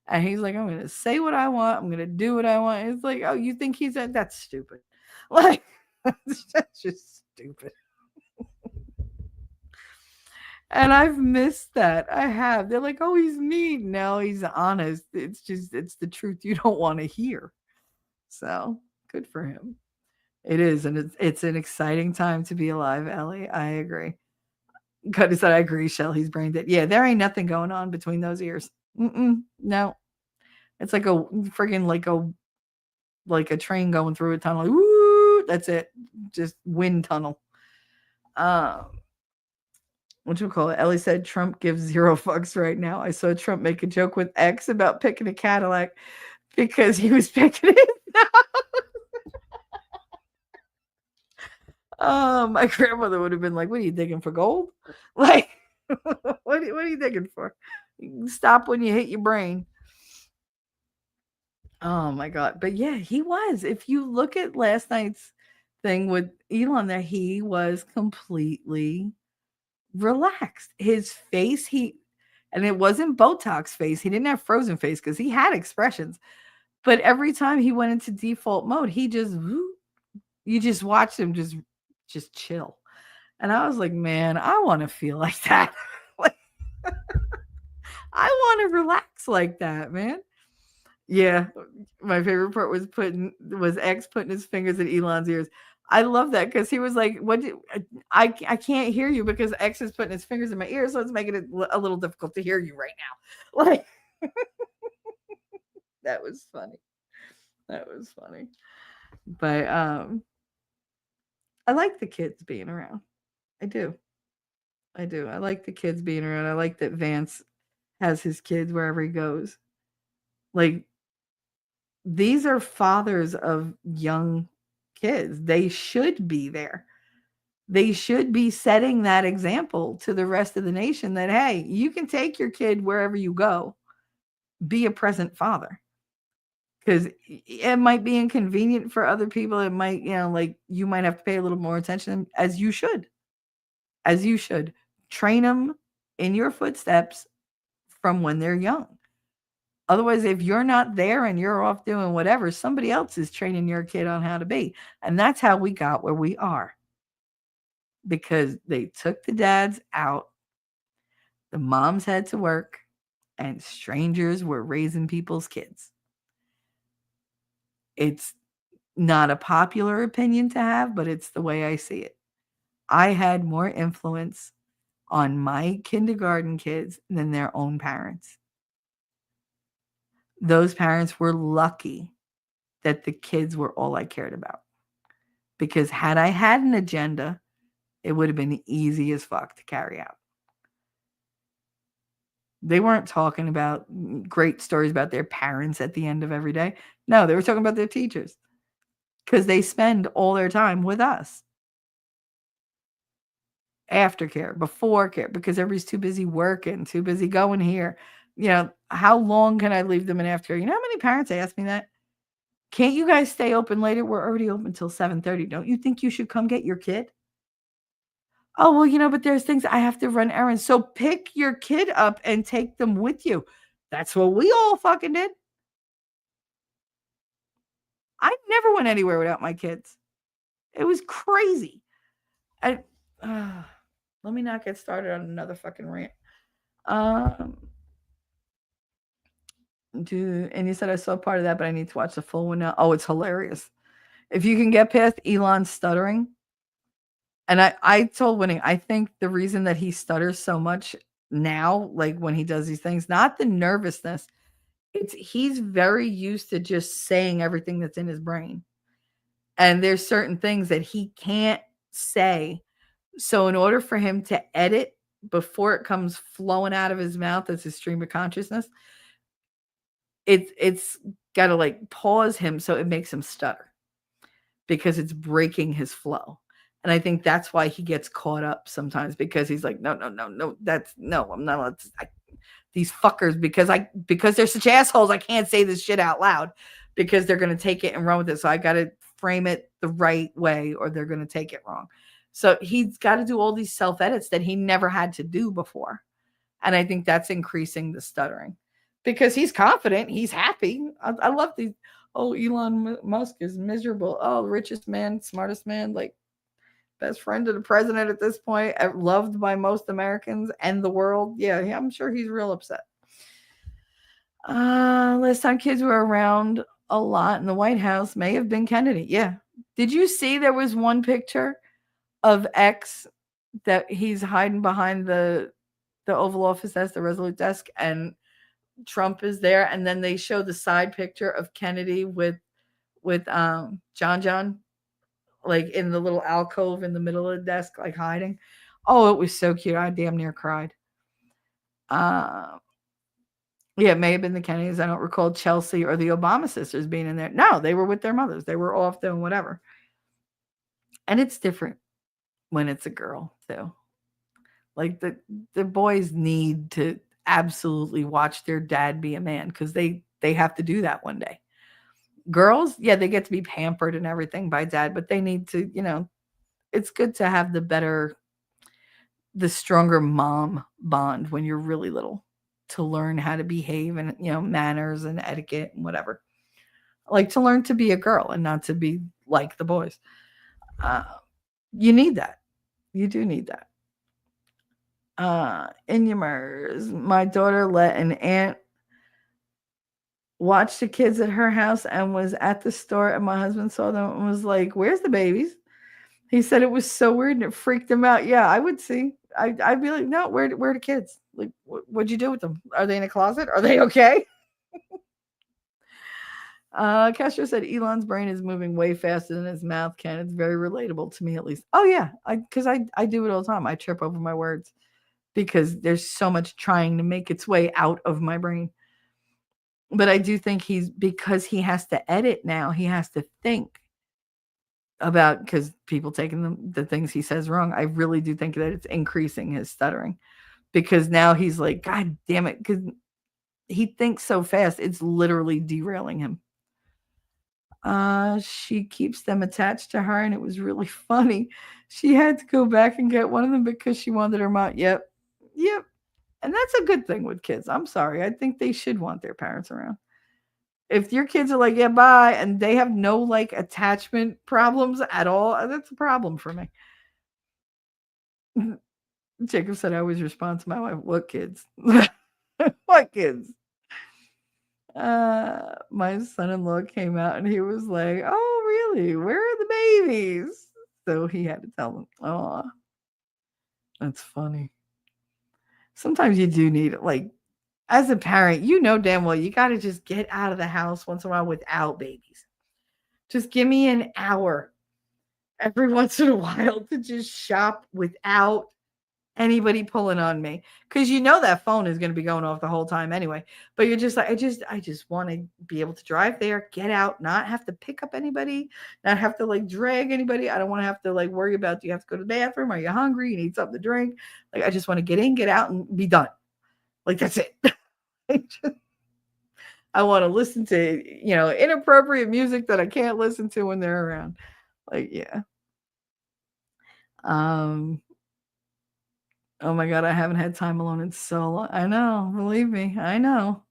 And he's like, I'm going to say what I want. I'm going to do what I want. It's like, oh, you think that's stupid. Like, that's just stupid. And I've missed that. I have. They're like, oh, he's mean. No, he's honest. It's the truth you don't want to hear. So good for him. It is. And it's an exciting time to be alive, Ellie. I agree. Cuddy said, I agree, Shell. He's brain dead. Yeah, there ain't nothing going on between those ears. No. It's like a friggin' like a train going through a tunnel. Woo, that's it. Just wind tunnel. What you call it? Ellie said Trump gives 0 fucks right now. I saw Trump make a joke with X about picking a Cadillac because he was picking it. My grandmother would have been like, what are you digging for gold? Like, what are you digging for? Stop when you hit your brain. Oh my God. But yeah, he was. If you look at last night's thing with Elon there, he was completely relaxed. His face, and it wasn't Botox face. He didn't have frozen face because he had expressions. But every time he went into default mode, you just watched him just chill. And I was like, man, I want to feel like that. Like, I want to relax like that, man. Yeah, my favorite part was X putting his fingers in Elon's ears. I love that because he was like, I can't hear you because X is putting his fingers in my ear, so it's making it a little difficult to hear you right now." Like, that was funny. That was funny. But I like the kids being around. I do. I do. I like the kids being around. I like that Vance has his kids wherever he goes. Like, these are fathers of young kids. They should be there. They should be setting that example to the rest of the nation that, hey, you can take your kid wherever you go, be a present father. Because it might be inconvenient for other people. It might, like you might have to pay a little more attention as you should, as you should. Train them in your footsteps from when they're young. Otherwise, if you're not there and you're off doing whatever, somebody else is training your kid on how to be. And that's how we got where we are because they took the dads out, the moms had to work, and strangers were raising people's kids. It's not a popular opinion to have, but it's the way I see it. I had more influence on my kindergarten kids than their own parents. Those parents were lucky that the kids were all I cared about. Because had I had an agenda, it would have been easy as fuck to carry out. They weren't talking about great stories about their parents at the end of every day. No, they were talking about their teachers because they spend all their time with us. Aftercare, before care, because everybody's too busy working, too busy going here. How long can I leave them in aftercare? You know how many parents ask me that? Can't you guys stay open later? We're already open until 7:30. Don't you think you should come get your kid? Oh, well, but there's things I have to run errands. So pick your kid up and take them with you. That's what we all fucking did. I never went anywhere without my kids. It was crazy. I, let me not get started on another fucking rant. And you said I saw part of that, but I need to watch the full one now. Oh, it's hilarious. If you can get past Elon stuttering, and I told Winnie, I think the reason that he stutters so much now, like when he does these things, not the nervousness, he's very used to just saying everything that's in his brain. And there's certain things that he can't say. So in order for him to edit before it comes flowing out of his mouth as a stream of consciousness, it's got to like pause him so it makes him stutter because it's breaking his flow. And I think that's why he gets caught up sometimes because he's like, no, I'm not allowed to, these fuckers because they're such assholes. I can't say this shit out loud because they're going to take it and run with it. So I got to frame it the right way or they're going to take it wrong. So he's got to do all these self edits that he never had to do before. And I think that's increasing the stuttering because he's confident. He's happy. I love these. Oh, Elon Musk is miserable. Oh, richest man, smartest man, like best friend of the president at this point, loved by most Americans and the world. Yeah, I'm sure he's real upset. Last time kids were around a lot in the White House may have been Kennedy. Yeah. Did you see there was one picture of X that he's hiding behind the Oval Office desk, the Resolute desk, and Trump is there, and then they show the side picture of Kennedy with John like in the little alcove in the middle of the desk, like hiding. Oh, it was so cute. I damn near cried. Yeah, it may have been the Kennedys. I don't recall Chelsea or the Obama sisters being in there. No, they were with their mothers. They were off doing whatever. And it's different when it's a girl too. Like the boys need to absolutely watch their dad be a man because they have to do that one day. Girls, yeah, they get to be pampered and everything by dad, but they need to, it's good to have the stronger mom bond when you're really little to learn how to behave and, manners and etiquette and whatever. Like to learn to be a girl and not to be like the boys. You need that. You do need that. Inumers, my daughter let an aunt watch the kids at her house and was at the store and my husband saw them and was like, where's the babies? He said it was so weird and it freaked him out. Yeah, I would see. I'd be like, no, where are the kids? Like, what'd you do with them? Are they in a closet? Are they okay? Castro said Elon's brain is moving way faster than his mouth can. It's very relatable to me, at least. Oh yeah, because I do it all the time. I trip over my words because there's so much trying to make its way out of my brain. But I do think because he has to edit now, he has to think. about because people taking the things he says wrong. I really do think that it's increasing his stuttering because now he's like, God damn it, because he thinks so fast, it's literally derailing him. She keeps them attached to her, and it was really funny. She had to go back and get one of them because she wanted her mom. Yep, yep, and that's a good thing with kids. I'm sorry, I think they should want their parents around. If your kids are like, yeah, bye, and they have no like attachment problems at all, that's a problem for me. Jacob said I always respond to my wife, what kids? What kids? My son-in-law came out and he was like, oh, really? Where are the babies? So he had to tell them, oh, that's funny. Sometimes you do need it. Like, as a parent, you know damn well you got to just get out of the house once in a while without babies. Just give me an hour every once in a while to just shop without anybody pulling on me, because you know that phone is going to be going off the whole time anyway. But you're just like, I just want to be able to drive there, get out, not have to pick up anybody, not have to like drag anybody. I don't want to have to like worry about, do you have to go to the bathroom, are you hungry, you need something to drink? Like, I just want to get in, get out, and be done. Like, that's it. I want to listen to, inappropriate music that I can't listen to when they're around. Like, yeah. Oh my God, I haven't had time alone in so long. I know, believe me, I know.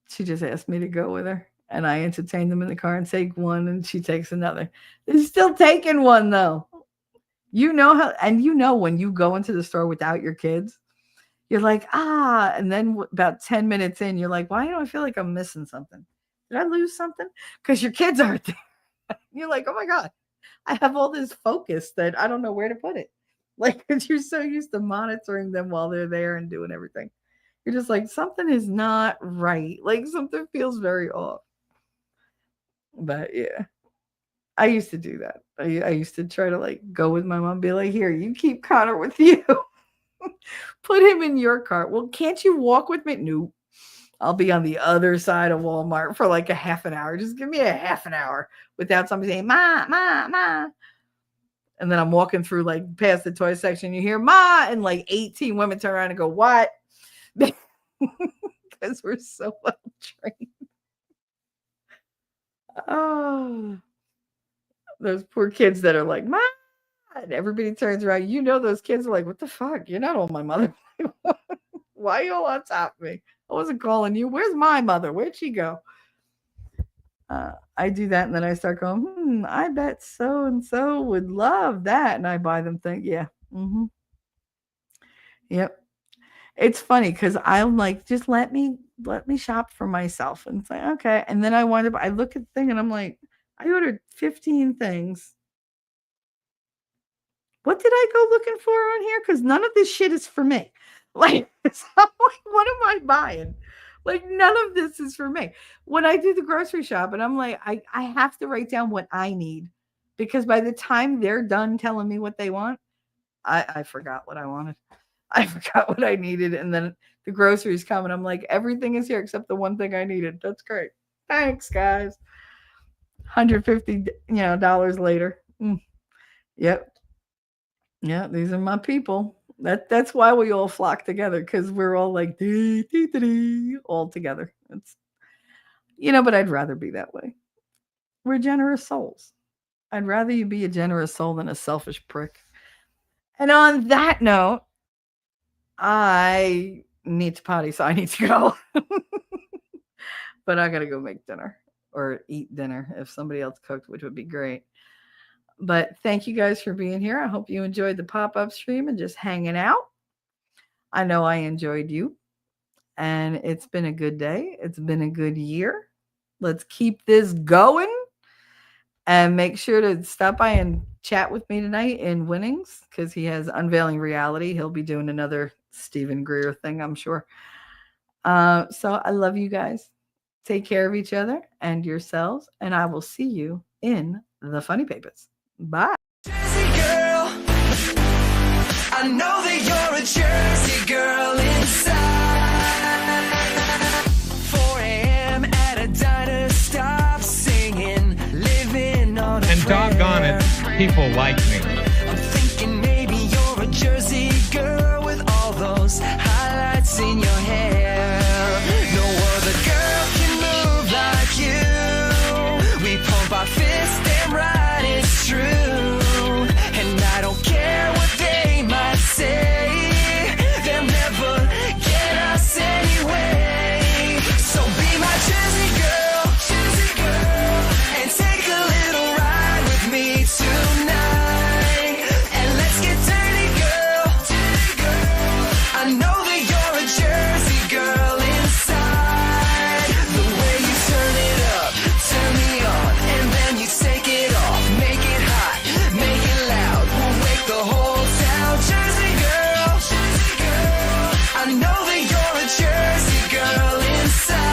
She just asked me to go with her, and I entertain them in the car and take one, and she takes another. They're still taking one though. You know how, and when you go into the store without your kids, you're like, and then about 10 minutes in, you're like, why do I feel like I'm missing something? Did I lose something? Because your kids aren't there. You're like, oh my God, I have all this focus that I don't know where to put it. Like, you're so used to monitoring them while they're there and doing everything. You're just like, something is not right. Like, something feels very off. But yeah, I used to do that. I used to try to like go with my mom, be like, here, you keep Connor with you. Put him in your car. Well, can't you walk with me? No. I'll be on the other side of Walmart for like a half an hour. Just give me a half an hour without somebody saying, Ma, Ma, Ma. And then I'm walking through like past the toy section. You hear Ma, and like 18 women turn around and go, what? Because we're so well trained. Oh, those poor kids that are like, Ma, and everybody turns around. You know, those kids are like, what the fuck? You're not all my mother. Why are you all on top of me? I wasn't calling you. Where's my mother? Where'd she go? I do that, and then I start going, I bet so and so would love that, and I buy them things. Yeah, yep. It's funny because I'm like, just let me shop for myself, and it's like, okay. And then I look at the thing, and I'm like, I ordered 15 things. What did I go looking for on here? Because none of this shit is for me. Like, so I'm like, what am I buying? Like, none of this is for me. When I do the grocery shop, and I'm like, I have to write down what I need, because by the time they're done telling me what they want, I forgot what I wanted. I forgot what I needed. And then the groceries come, and I'm like, everything is here except the one thing I needed. That's great. Thanks, guys. $150, dollars later. Yep. Yeah, these are my people. That's why we all flock together, because we're all like all together. It's but I'd rather be that way. We're generous souls. I'd rather you be a generous soul than a selfish prick. And on that note, I need to potty, so I need to go. But I gotta go make dinner or eat dinner if somebody else cooked, which would be great. But thank you guys for being here. I hope you enjoyed the pop-up stream and just hanging out. I know I enjoyed you. And it's been a good day. It's been a good year. Let's keep this going. And make sure to stop by and chat with me tonight in Winnings, because he has Unveiling Reality. He'll be doing another Stephen Greer thing, I'm sure. So I love you guys. Take care of each other and yourselves. And I will see you in the Funny Papers. Bye. Jersey girl, I know that you're a Jersey girl inside. 4 a.m. at a diner, stop singing, living on people like me. I'm thinking maybe you're a Jersey girl with all those highlights in your hair. No other girl can move like you. We pump our fists, damn right it's true. And I don't care what they might say, they'll never get us anyway. So be my Jersey girl, and take a little ride with me tonight. And let's get dirty, girl. I know that you're a Jersey girl inside. The way you turn it up, turn me on, and then you take it off. Make it hot, make it loud. We'll wake the whole town. Jersey girl, I know that you're a Jersey girl inside.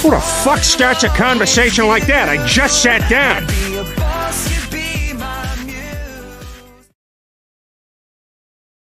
Who the fuck starts a conversation like that? I just sat down.